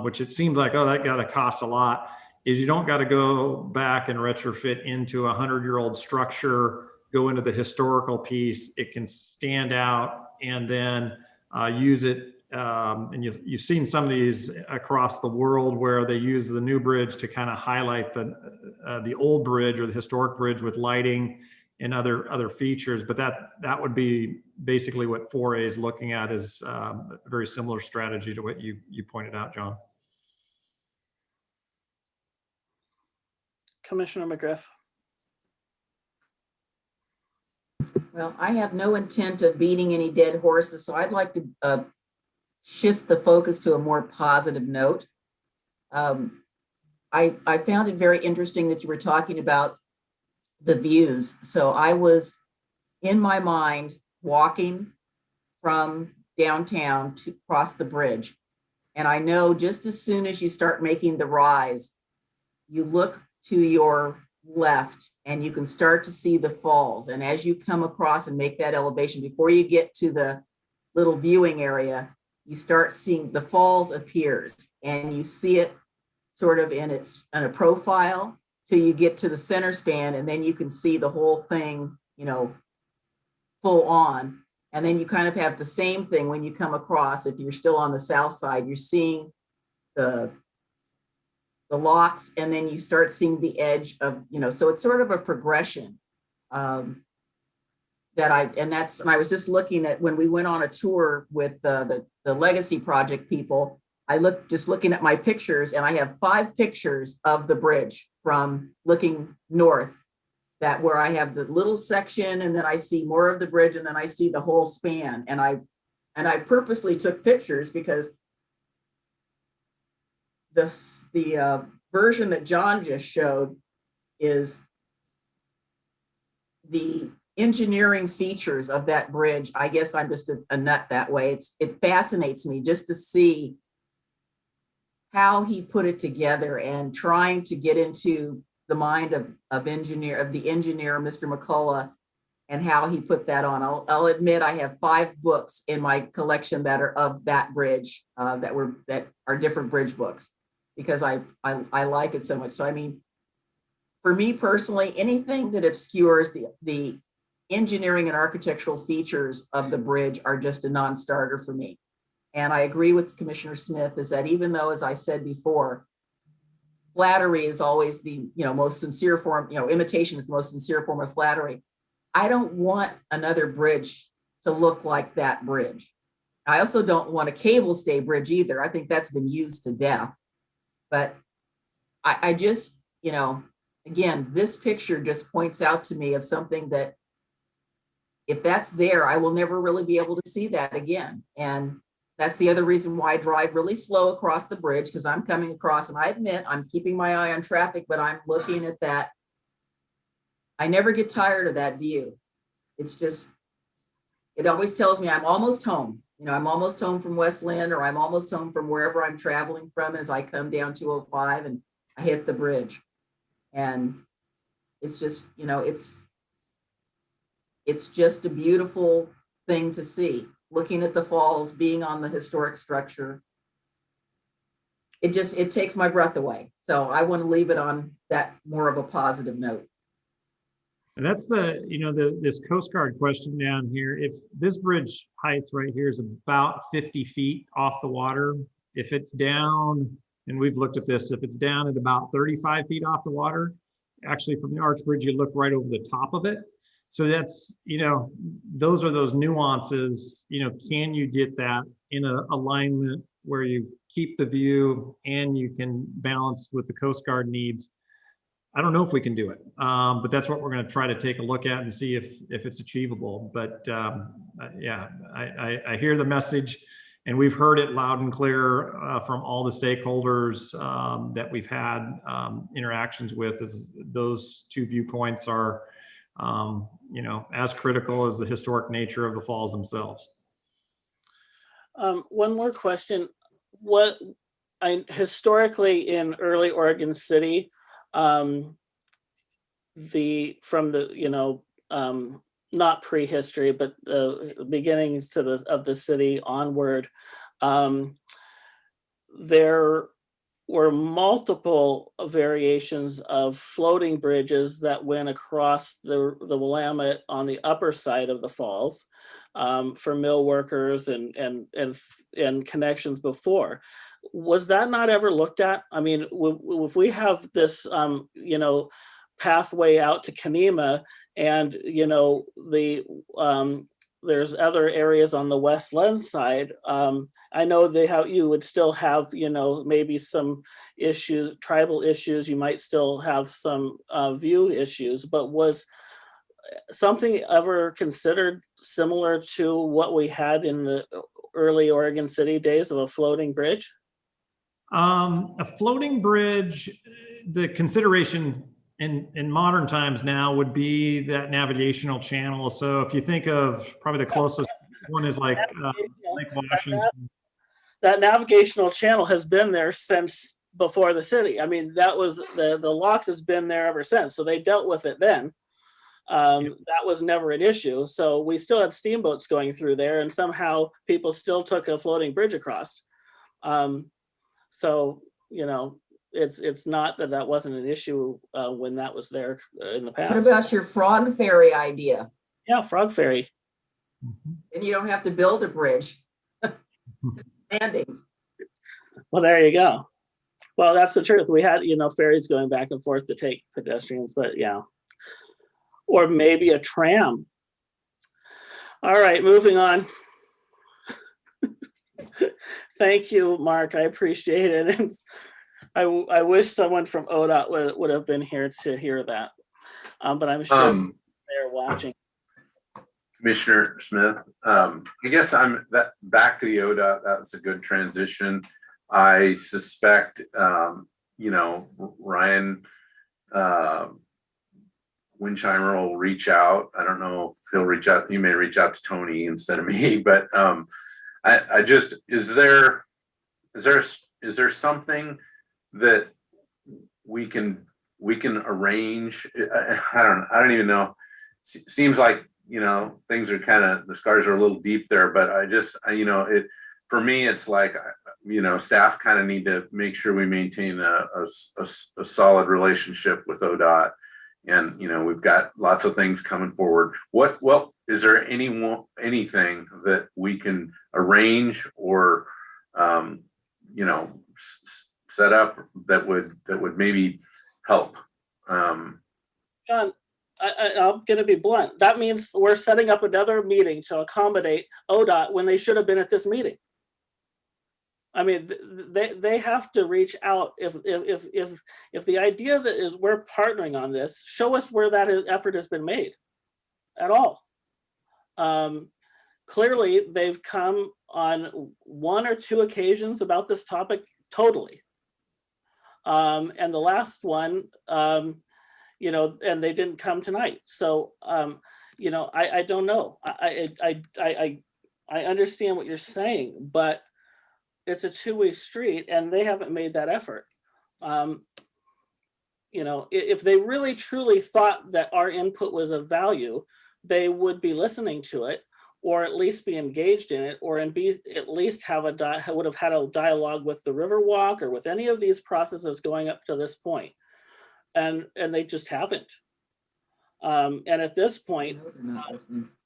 which it seems like, that got to cost a lot, is you don't got to go back and retrofit into a 100-year-old structure, go into the historical piece. It can stand out and then use it. And you've seen some of these across the world where they use the new bridge to kind of highlight the old bridge or the historic bridge with lighting and other features, but that would be basically what 4A is looking at, is a very similar strategy to what you pointed out, John. Commissioner McGriff. Well, I have no intent of beating any dead horses, so I'd like to shift the focus to a more positive note. I found it very interesting that you were talking about the views. So I was, in my mind, walking from downtown to cross the bridge. And I know just as soon as you start making the rise, you look to your left and you can start to see the falls. And as you come across and make that elevation, before you get to the little viewing area, you start seeing the falls appears, and you see it sort of in a profile till you get to the center span, and then you can see the whole thing, full on. And then you kind of have the same thing when you come across. If you're still on the south side, you're seeing the locks, and then you start seeing the edge of, so it's sort of a progression and I was just looking at, when we went on a tour with the Legacy Project people, just looking at my pictures, and I have 5 pictures of the bridge from looking north, that where I have the little section, and then I see more of the bridge, and then I see the whole span. And I And I purposely took pictures because the version that John just showed is the engineering features of that bridge. I guess I'm just a nut that way. It fascinates me just to see how he put it together and trying to get into the mind of the engineer, Mr. McCullough, and how he put that on. I'll admit I have 5 books in my collection that are of that bridge, that are different bridge books, because I like it so much. So I mean, for me personally, anything that obscures the engineering and architectural features of the bridge are just a non-starter for me. And I agree with Commissioner Smith, is that even though, as I said before, flattery is always the most sincere form, imitation is the most sincere form of flattery. I don't want another bridge to look like that bridge. I also don't want a cable stay bridge either. I think that's been used to death. But I just, again, this picture just points out to me of something that if that's there, I will never really be able to see that again. And that's the other reason why I drive really slow across the bridge, because I'm coming across, and I admit I'm keeping my eye on traffic, but I'm looking at that. I never get tired of that view. It's just, it always tells me I'm almost home. I'm almost home from West Lynn, or I'm almost home from wherever I'm traveling from as I come down 205 and I hit the bridge. And it's just, it's just a beautiful thing to see. Looking at the falls, being on the historic structure, it takes my breath away. So I want to leave it on that more of a positive note. And that's this Coast Guard question down here. If this bridge height right here is about 50 feet off the water, if it's down, and we've looked at this, if it's down at about 35 feet off the water, actually from the Arch Bridge, you look right over the top of it. So that's, those are those nuances, can you get that in an alignment where you keep the view and you can balance with the Coast Guard needs? I don't know if we can do it, but that's what we're going to try to take a look at and see if it's achievable. But yeah, I hear the message, and we've heard it loud and clear from all the stakeholders that we've had interactions with. Is those 2 viewpoints are as critical as the historic nature of the falls themselves. One more question. Historically in early Oregon City, not prehistory, but the beginnings of the city onward, there were multiple variations of floating bridges that went across the Willamette on the upper side of the falls for mill workers and connections before. Was that not ever looked at? I mean, if we have this, pathway out to Kenema, and there's other areas on the West Lynn side. I know you would still have, maybe some issues, tribal issues. You might still have some view issues, but was something ever considered similar to what we had in the early Oregon City days of a floating bridge? A floating bridge, the consideration in modern times now would be that navigational channel. So if you think of probably the closest one is like Lake Washington. That navigational channel has been there since before the city. I mean, that was the locks has been there ever since. So they dealt with it then. That was never an issue. So we still had steamboats going through there, and somehow people still took a floating bridge across. So, it's not that wasn't an issue when that was there in the past. What about your frog ferry idea? Yeah, frog ferry. And you don't have to build a bridge. Landings. Well, there you go. Well, that's the truth. We had, ferries going back and forth to take pedestrians, but yeah. Or maybe a tram. All right, moving on. Thank you, Mark. I appreciate it. And I wish someone from ODOT would have been here to hear that. But I'm sure they're watching. Commissioner Smith. I guess back to the ODOT. That was a good transition. I suspect, Ryan Winchheimer will reach out. I don't know if he'll reach out. You may reach out to Tony instead of me, but I just, is there something that we can arrange? I don't even know. Seems like, things are the scars are a little deep there, but for me, it's like, staff kind of need to make sure we maintain a solid relationship with ODOT. And, we've got lots of things coming forward. Is there anything that we can arrange or, set up that would maybe help? John, I'm going to be blunt. That means we're setting up another meeting to accommodate ODOT when they should have been at this meeting. I mean, they have to reach out. If the idea that is we're partnering on this, show us where that effort has been made at all. Clearly, they've come on 1 or 2 occasions about this topic totally. And the last one, and they didn't come tonight. So, I don't know. I understand what you're saying, but it's a two-way street and they haven't made that effort. If they really truly thought that our input was of value, they would be listening to it, or at least be engaged in it, or at least would have had a dialogue with the Riverwalk or with any of these processes going up to this point. And they just haven't. And at this point,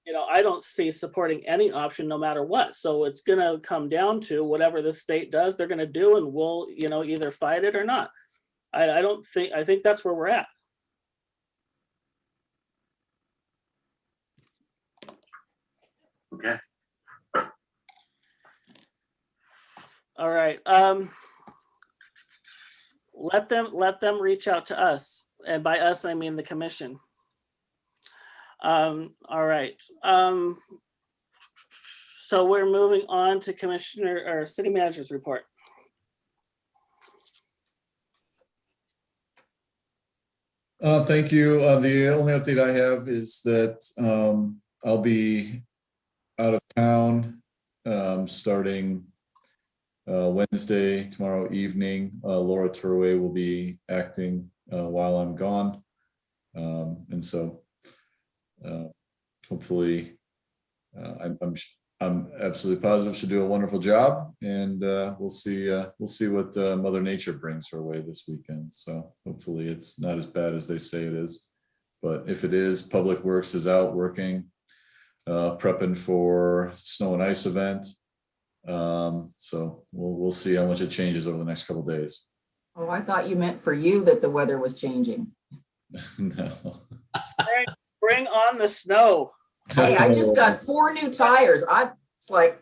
I don't see supporting any option no matter what. So it's going to come down to whatever the state does, they're going to do, and we'll, either fight it or not. I think that's where we're at. Okay. All right. Let them reach out to us. And by us, I mean the commission. All right. So we're moving on to Commissioner or City Manager's report. Thank you. The only update I have is that I'll be out of town starting Wednesday, tomorrow evening. Laura Turway will be acting while I'm gone. And so hopefully I'm absolutely positive she'll do a wonderful job, and we'll see what Mother Nature brings her way this weekend. So hopefully it's not as bad as they say it is, but if it is, Public Works is out working, prepping for snow and ice event. So we'll see how much it changes over the next couple of days. Oh, I thought you meant for you that the weather was changing. No. Bring on the snow. Hey, I just got 4 new tires. It's like,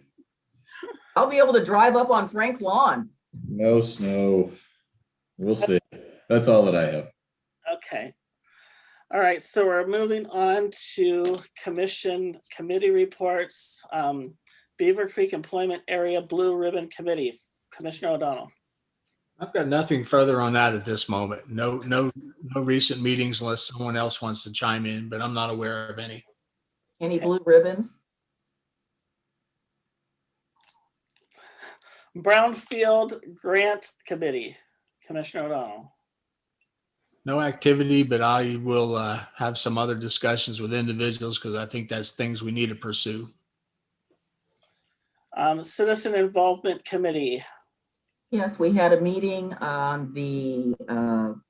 I'll be able to drive up on Frank's lawn. No snow. We'll see. That's all that I have. Okay. All right, so we're moving on to committee reports. Beaver Creek Employment Area Blue Ribbon Committee, Commissioner O'Donnell. I've got nothing further on that at this moment. No recent meetings unless someone else wants to chime in, but I'm not aware of any. Any blue ribbons? Brownfield Grant Committee, Commissioner O'Donnell. No activity, but I will have some other discussions with individuals because I think that's things we need to pursue. Citizen Involvement Committee. Yes, we had a meeting on the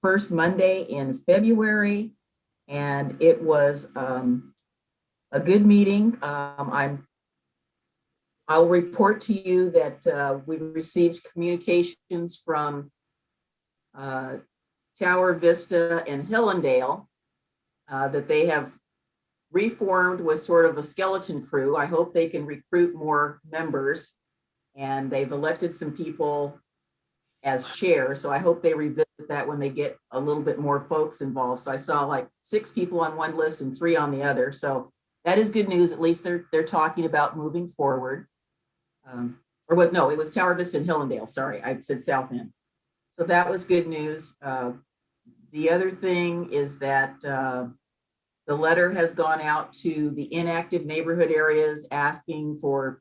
first Monday in February, and it was a good meeting. I'll report to you that we received communications from Tower Vista and Hillendale that they have reformed with sort of a skeleton crew. I hope they can recruit more members, and they've elected some people as chair. So I hope they revisit that when they get a little bit more folks involved. So I saw like 6 people on one list and 3 on the other. So that is good news. At least they're talking about moving forward. Or what, no, it was Tower Vista and Hillendale. Sorry, I said South End. So that was good news. The other thing is that the letter has gone out to the inactive neighborhood areas asking for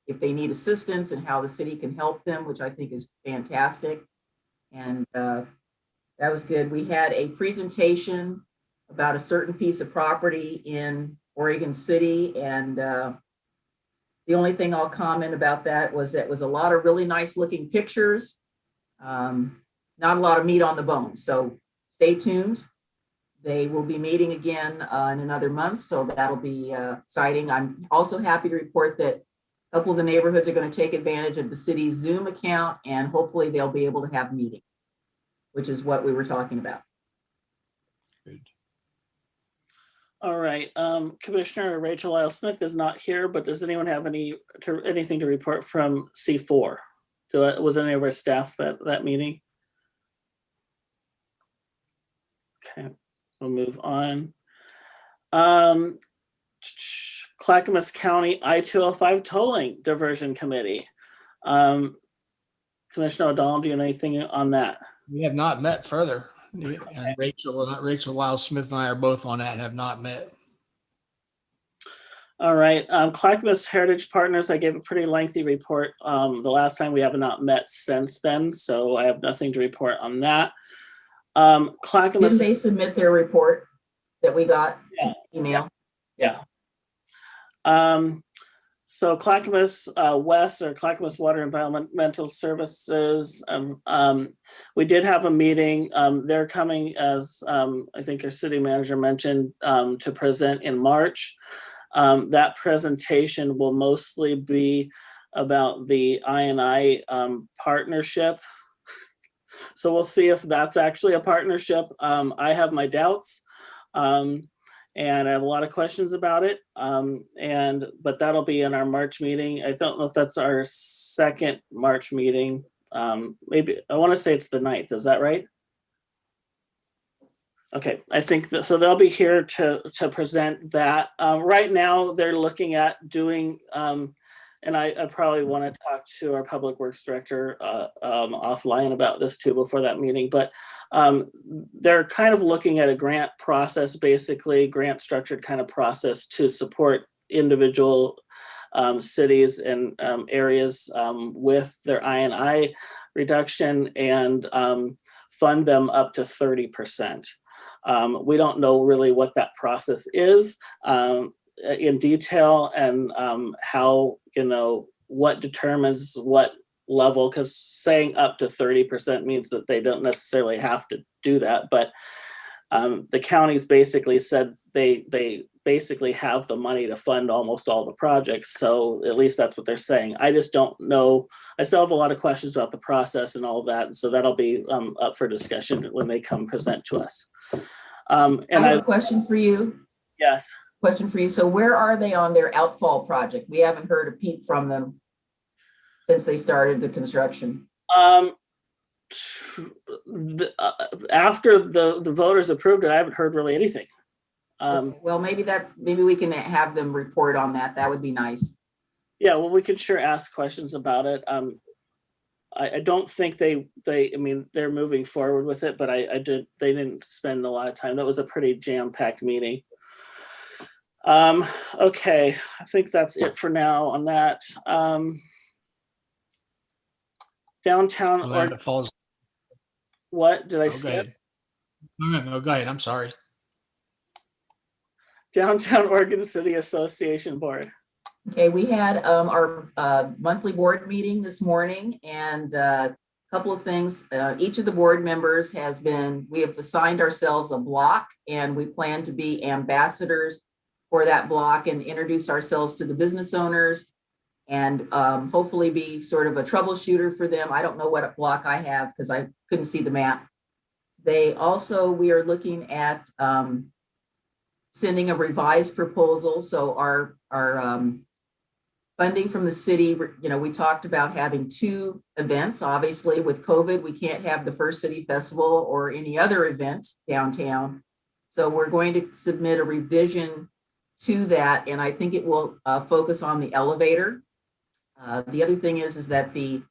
if they need assistance and how the city can help them, which I think is fantastic. And that was good. We had a presentation about a certain piece of property in Oregon City. And the only thing I'll comment about that was it was a lot of really nice looking pictures. Not a lot of meat on the bone. So stay tuned. They will be meeting again in another month. So that'll be exciting. I'm also happy to report that a couple of the neighborhoods are going to take advantage of the city's Zoom account, and hopefully they'll be able to have meetings, which is what we were talking about. Good. All right, Commissioner Rachel Lyle Smith is not here, but does anyone have anything to report from C4? Was any of our staff at that meeting? Okay, we'll move on. Clackamas County I-205 Tolling Diversion Committee. Commissioner O'Donnell, do you have anything on that? We have not met further. And Rachel Lyle Smith and I are both on that, have not met. All right, Clackamas Heritage Partners, I gave a pretty lengthy report the last time. We have not met since then, so I have nothing to report on that. Clackamas. Didn't they submit their report that we got? Yeah. Email? Yeah. So Clackamas West, or Clackamas Water Environmental Services, we did have a meeting. They're coming, as I think our city manager mentioned, to present in March. That presentation will mostly be about the I&I partnership. So we'll see if that's actually a partnership. I have my doubts. And I have a lot of questions about it. But that'll be in our March meeting. I don't know if that's our second March meeting. Maybe, I want to say it's the 9th. Is that right? Okay, I think that, so they'll be here to present that. Right now, they're looking at doing, and I probably want to talk to our public works director offline about this too before that meeting, but they're kind of looking at a grant process, basically grant structured kind of process to support individual cities and areas with their I&I reduction and fund them up to 30%. We don't know really what that process is in detail, and how, what determines what level, because saying up to 30% means that they don't necessarily have to do that. But the counties basically said they basically have the money to fund almost all the projects. So at least that's what they're saying. I just don't know. I still have a lot of questions about the process and all of that. So that'll be up for discussion when they come present to us. And I have a question for you. Yes. Question for you. So where are they on their outfall project? We haven't heard a peep from them since they started the construction. After the voters approved it, I haven't heard really anything. Well, maybe we can have them report on that. That would be nice. Yeah, well, we could sure ask questions about it. I don't think I mean, they're moving forward with it, but they didn't spend a lot of time. That was a pretty jam-packed meeting. Okay, I think that's it for now on that. Downtown. Orlando Falls. What did I Go say? ahead. No, go ahead. I'm sorry. Downtown Oregon City Association Board. Okay, we had our monthly board meeting this morning, and a couple of things. Each of the board members we have assigned ourselves a block, and we plan to be ambassadors for that block and introduce ourselves to the business owners, and hopefully be sort of a troubleshooter for them. I don't know what block I have because I couldn't see the map. We are looking at sending a revised proposal. So our funding from the city, we talked about having 2 events. Obviously, with COVID, we can't have the First City Festival or any other event downtown. So we're going to submit a revision to that, and I think it will focus on the elevator. The other thing is that the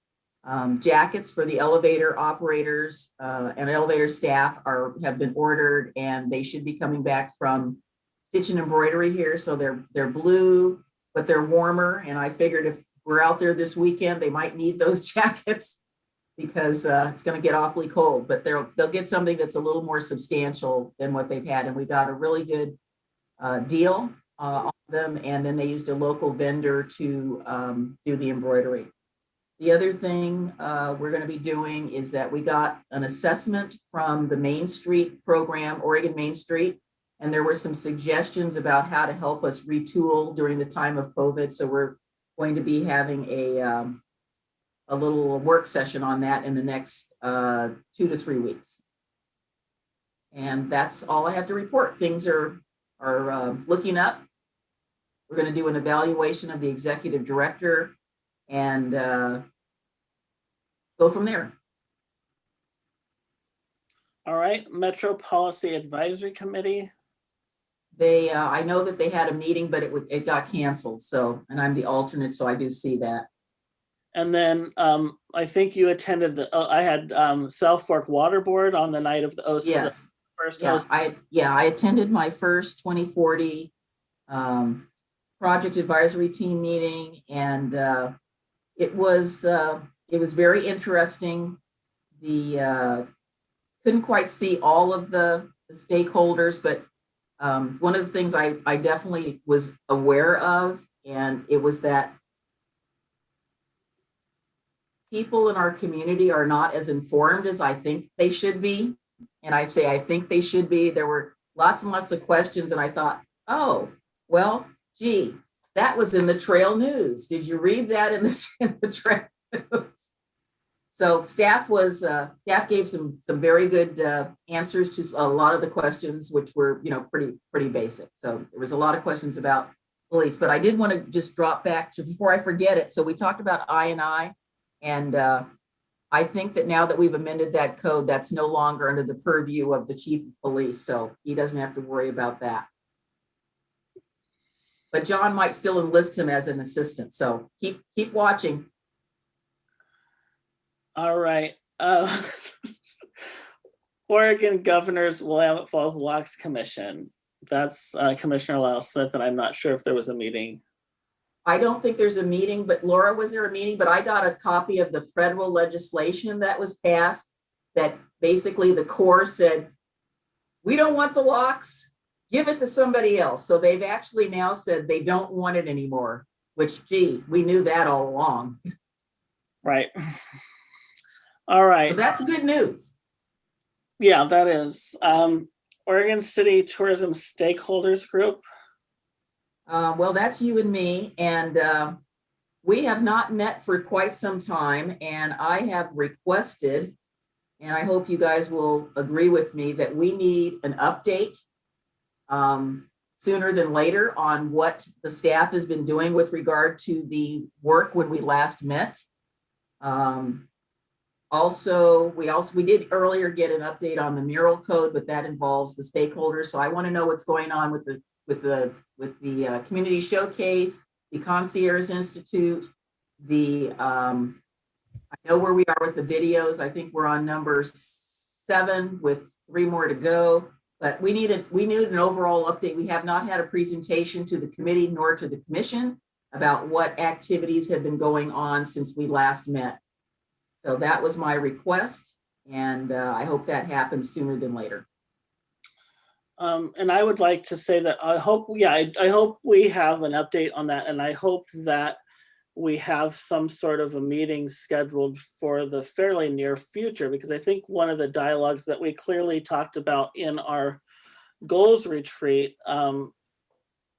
jackets for the elevator operators and elevator staff have been ordered, and they should be coming back from Stitch and Embroidery here. So they're blue, but they're warmer. And I figured if we're out there this weekend, they might need those jackets because it's going to get awfully cold. But they'll get something that's a little more substantial than what they've had, and we got a really good deal on them. And then they used a local vendor to do the embroidery. The other thing we're going to be doing is that we got an assessment from the Main Street program, Oregon Main Street, and there were some suggestions about how to help us retool during the time of COVID. So we're going to be having a little work session on that in the next 2 to 3 weeks. And that's all I have to report. Things are looking up. We're going to do an evaluation of the executive director and go from there. All right, Metro Policy Advisory Committee. They, I know that they had a meeting, but it got canceled. So, and I'm the alternate, so I do see that. And then I think you attended I had South Fork Water Board on the night of the OC. Yes. First Yeah, OC. I attended my first 2040 project advisory team meeting, and it was very interesting. Couldn't quite see all of the stakeholders, but one of the things I definitely was aware of, and it was that people in our community are not as informed as I think they should be. And I say, I think they should be. There were lots and lots of questions, and I thought, oh, well, gee, that was in the Trail News. Did you read that in the Trail News? So staff gave some very good answers to a lot of the questions, which were, pretty basic. So there was a lot of questions about police, but I did want to just drop back to, before I forget it. So we talked about I&I, and I think that now that we've amended that code, that's no longer under the purview of the chief of police. So he doesn't have to worry about that. But John might still enlist him as an assistant. So keep watching. All right. Oregon Governor's Willamette Falls Locks Commission. That's Commissioner Lyle Smith, and I'm not sure if there was a meeting. I don't think there's a meeting, but Laura, was there a meeting? But I got a copy of the federal legislation that was passed that basically the Corps said, we don't want the locks, give it to somebody else. So they've actually now said they don't want it anymore, which, gee, we knew that all along. Right. All right. So that's good news. Yeah, that is. Oregon City Tourism Stakeholders Group. Well, that's you and me, and we have not met for quite some time, and I have requested, and I hope you guys will agree with me, that we need an update sooner than later on what the staff has been doing with regard to the work when we last met. We did earlier get an update on the mural code, but that involves the stakeholders. So I want to know what's going on with the community showcase, the Concierge Institute, I know where we are with the videos. I think we're on number 7 with 3 more to go, but we need an overall update. We have not had a presentation to the committee nor to the commission about what activities have been going on since we last met. So that was my request, and I hope that happens sooner than later. And I would like to say that I hope we have an update on that, and I hope that we have some sort of a meeting scheduled for the fairly near future, because I think one of the dialogues that we clearly talked about in our goals retreat,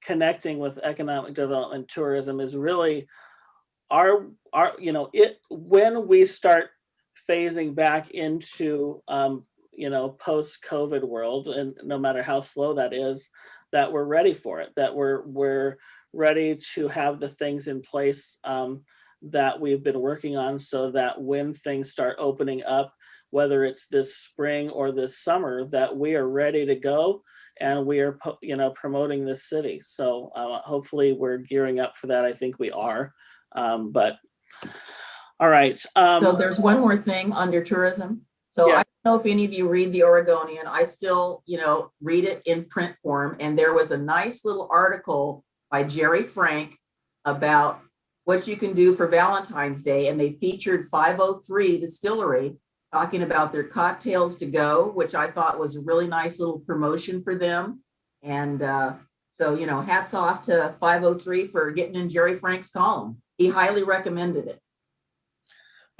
connecting with economic development tourism, is really when we start phasing back into post-COVID world, and no matter how slow that is, that we're ready for it, that we're ready to have the things in place that we've been working on, so that when things start opening up, whether it's this spring or this summer, that we are ready to go and we are, promoting this city. So hopefully we're gearing up for that. I think we are. But all right. So there's one more thing under tourism. So Yeah. I don't know if any of you read the Oregonian. I still, read it in print form. And there was a nice little article by Jerry Frank about what you can do for Valentine's Day. And they featured 503 Distillery talking about their cocktails to go, which I thought was a really nice little promotion for them. And so, hats off to 503 for getting in Jerry Frank's column. He highly recommended it.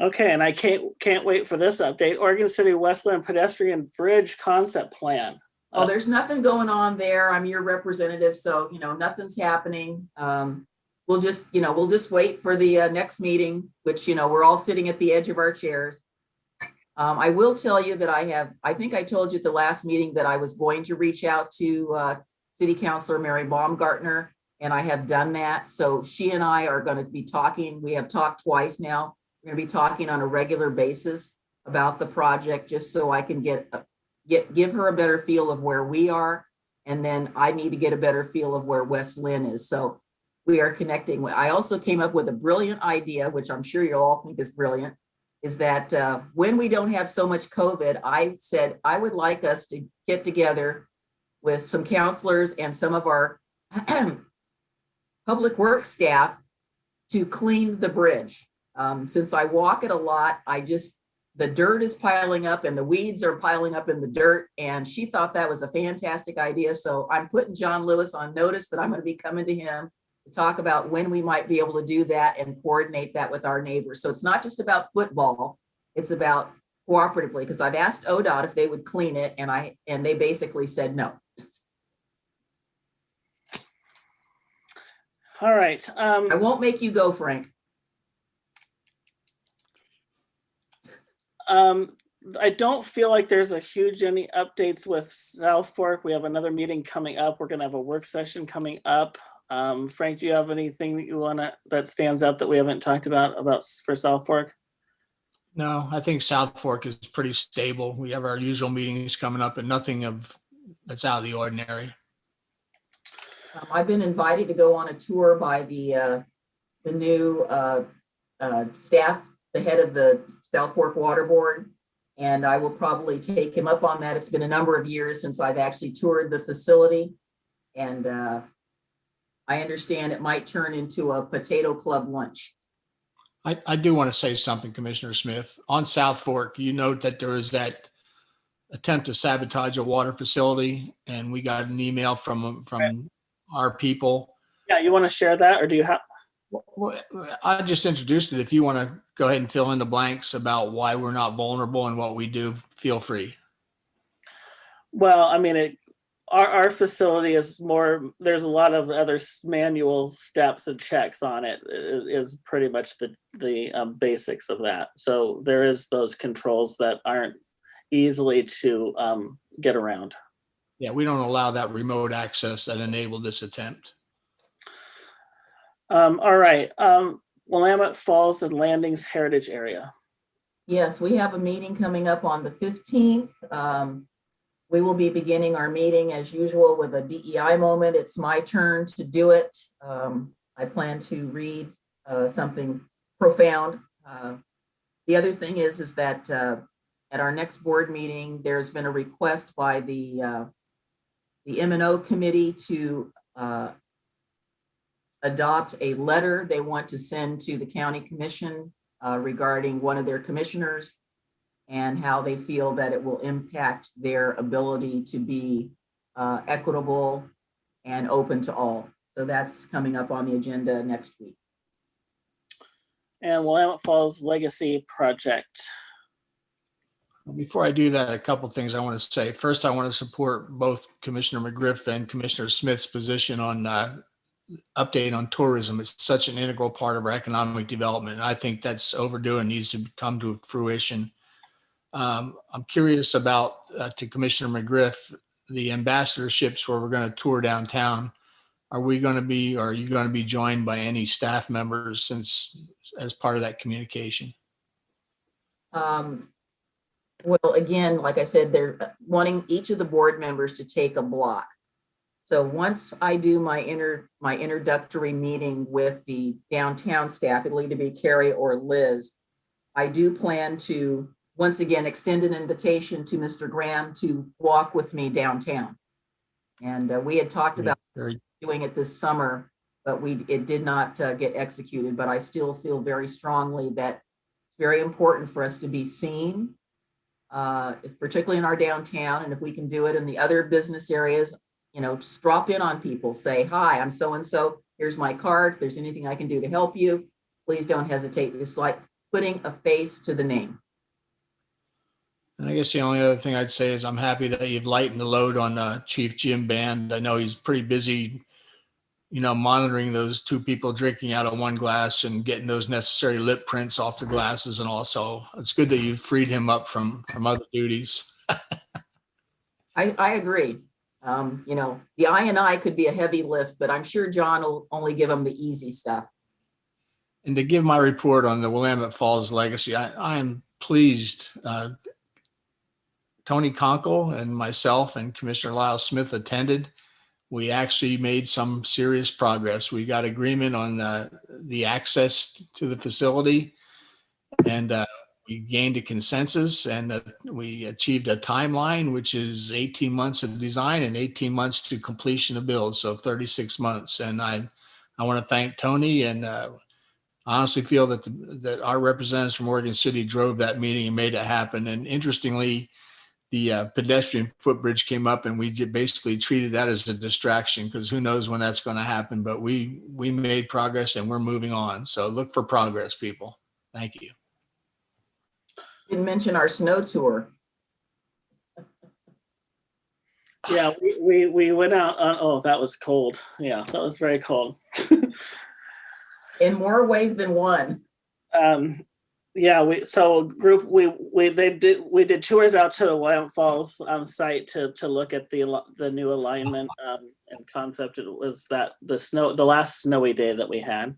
Okay, and I can't wait for this update. Oregon City Westland Pedestrian Bridge Concept Plan. Oh, there's nothing going on there. I'm your representative, so, nothing's happening. We'll just wait for the next meeting, which, we're all sitting at the edge of our chairs. I will tell you that I think I told you at the last meeting that I was going to reach out to City Councilor Mary Baumgartner, and I have done that. So she and I are going to be talking. We have talked twice now. We're going to be talking on a regular basis about the project, just so I can give her a better feel of where we are. And then I need to get a better feel of where West Lynn is. So we are connecting. I also came up with a brilliant idea, which I'm sure you'll all think is brilliant, is that when we don't have so much COVID, I said I would like us to get together with some counselors and some of our public works staff to clean the bridge. Since I walk it a lot, the dirt is piling up and the weeds are piling up in the dirt. And she thought that was a fantastic idea. So I'm putting John Lewis on notice that I'm going to be coming to him to talk about when we might be able to do that and coordinate that with our neighbors. So it's not just about football, it's about cooperatively, because I've asked ODOT if they would clean it, and they basically said no. All right. I won't make you go, Frank. I don't feel like there's any updates with South Fork. We have another meeting coming up. We're gonna have a work session coming up. Frank, do you have anything that stands out that we haven't talked about for South Fork? No, I think South Fork is pretty stable. We have our usual meetings coming up and nothing that's out of the ordinary. I've been invited to go on a tour by the new staff, the head of the South Fork Water Board, and I will probably take him up on that. It's been a number of years since I've actually toured the facility, and I understand it might turn into a potato club lunch. I do want to say something, Commissioner Smith. On South Fork, you note that there was that attempt to sabotage a water facility, and we got an email from our people. Yeah, you want to share that, or do you have? Well, I just introduced it. If you want to go ahead and fill in the blanks about why we're not vulnerable and what we do, feel free. Well, I mean, our facility is more, there's a lot of other manual steps and checks on it. It is pretty much the basics of that. So there is those controls that aren't easily to get around. Yeah, we don't allow that remote access that enabled this attempt. All right, Willamette Falls and Landings Heritage Area. Yes, we have a meeting coming up on the 15th. We will be beginning our meeting as usual with a DEI moment. It's my turn to do it. I plan to read something profound. The other thing is that at our next board meeting, there's been a request by the M&O committee to adopt a letter they want to send to the county commission regarding one of their commissioners and how they feel that it will impact their ability to be equitable and open to all. So that's coming up on the agenda next week. And Willamette Falls Legacy Project. Before I do that, a couple of things I want to say. First, I want to support both Commissioner McGriff and Commissioner Smith's position on update on tourism. It's such an integral part of our economic development. And I think that's overdue and needs to come to fruition. I'm curious about, to Commissioner McGriff, the ambassadorships where we're going to tour downtown. Are you going to be joined by any staff members as part of that communication? Well, again, like I said, they're wanting each of the board members to take a block. So once I do my introductory meeting with the downtown staff, it'll either be Carrie or Liz. I do plan to, once again, extend an invitation to Mr. Graham to walk with me downtown. And we had talked about Very- doing it this summer, but it did not get executed. But I still feel very strongly that it's very important for us to be seen, particularly in our downtown. And if we can do it in the other business areas, just drop in on people, say, hi, I'm so-and-so, here's my card. If there's anything I can do to help you, please don't hesitate. It's like putting a face to the name. And I guess the only other thing I'd say is I'm happy that you've lightened the load on Chief Jim Band. I know he's pretty busy, monitoring those two people drinking out of one glass and getting those necessary lip prints off the glasses. And also, it's good that you've freed him up from other duties. I agree. The I&I could be a heavy lift, but I'm sure John will only give him the easy stuff. And to give my report on the Willamette Falls legacy, I am pleased. Tony Conkle and myself and Commissioner Lyle Smith attended. We actually made some serious progress. We got agreement on the access to the facility, and we gained a consensus, and we achieved a timeline, which is 18 months of design and 18 months to completion of build, so 36 months. And I want to thank Tony, and I honestly feel that our representatives from Oregon City drove that meeting and made it happen. And interestingly, the pedestrian footbridge came up, and we basically treated that as a distraction, because who knows when that's going to happen. But we made progress, and we're moving on. So look for progress, people. Thank you. Didn't mention our snow tour. Yeah, we went out on, oh, that was cold. Yeah, that was very cold. In more ways than one. Yeah, we did tours out to the Willamette Falls site to look at the new alignment and concept. It was the last snowy day that we had.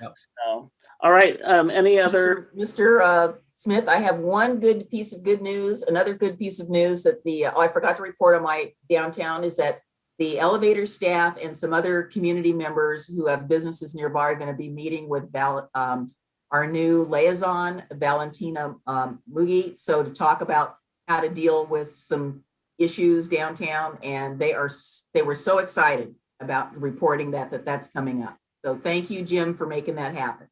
Yep. So, all right. Any other? Mr. Smith, I have one good piece of good news. Another good piece of news that I forgot to report on my downtown is that the elevator staff and some other community members who have businesses nearby are going to be meeting with our new liaison, Valentina Mugi, so to talk about how to deal with some issues downtown. And they were so excited about reporting that's coming up. So thank you, Jim, for making that happen.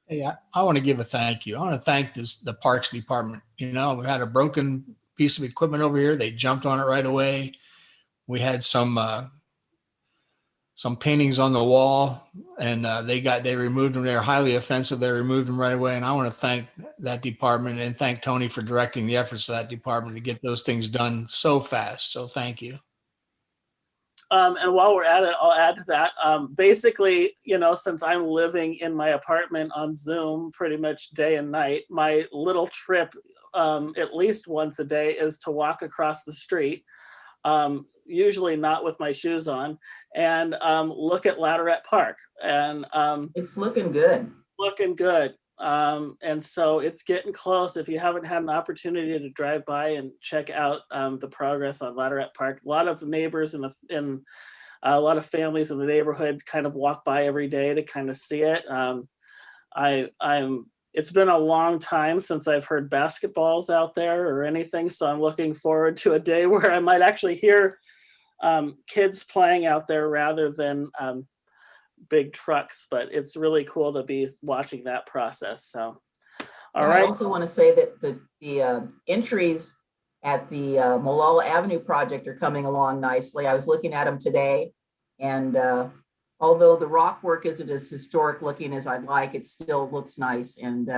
Hey, I want to give a thank you. I want to thank the Parks Department. We had a broken piece of equipment over here. They jumped on it right away. We had some paintings on the wall, and they removed them. They're highly offensive. They removed them right away. And I want to thank that department and thank Tony for directing the efforts of that department to get those things done so fast. So thank you. And while we're at it, I'll add to that. Basically, since I'm living in my apartment on Zoom pretty much day and night, my little trip, at least once a day, is to walk across the street, usually not with my shoes on, and look at Ladderette Park. And it's looking good. Looking good. And so it's getting close. If you haven't had an opportunity to drive by and check out the progress on Ladderette Park, a lot of neighbors and a lot of families in the neighborhood kind of walk by every day to kind of see it. It's been a long time since I've heard basketballs out there or anything, so I'm looking forward to a day where I might actually hear kids playing out there rather than big trucks. But it's really cool to be watching that process. So, all right. I also want to say that the entries at the Molalla Avenue project are coming along nicely. I was looking at them today, and although the rock work isn't as historic looking as I'd like, it still looks nice. And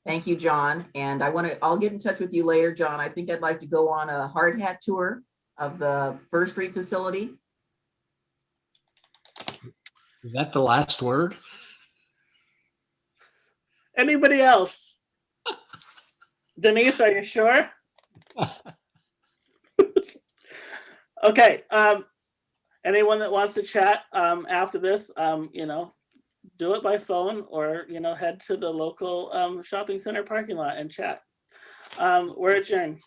thank you, John. And I'll get in touch with you later, John. I think I'd like to go on a hard hat tour of the First Street facility. Is that the last word? Anybody else? Denise, are you sure? Okay. Anyone that wants to chat after this, do it by phone or, head to the local shopping center parking lot and chat. We're adjourned.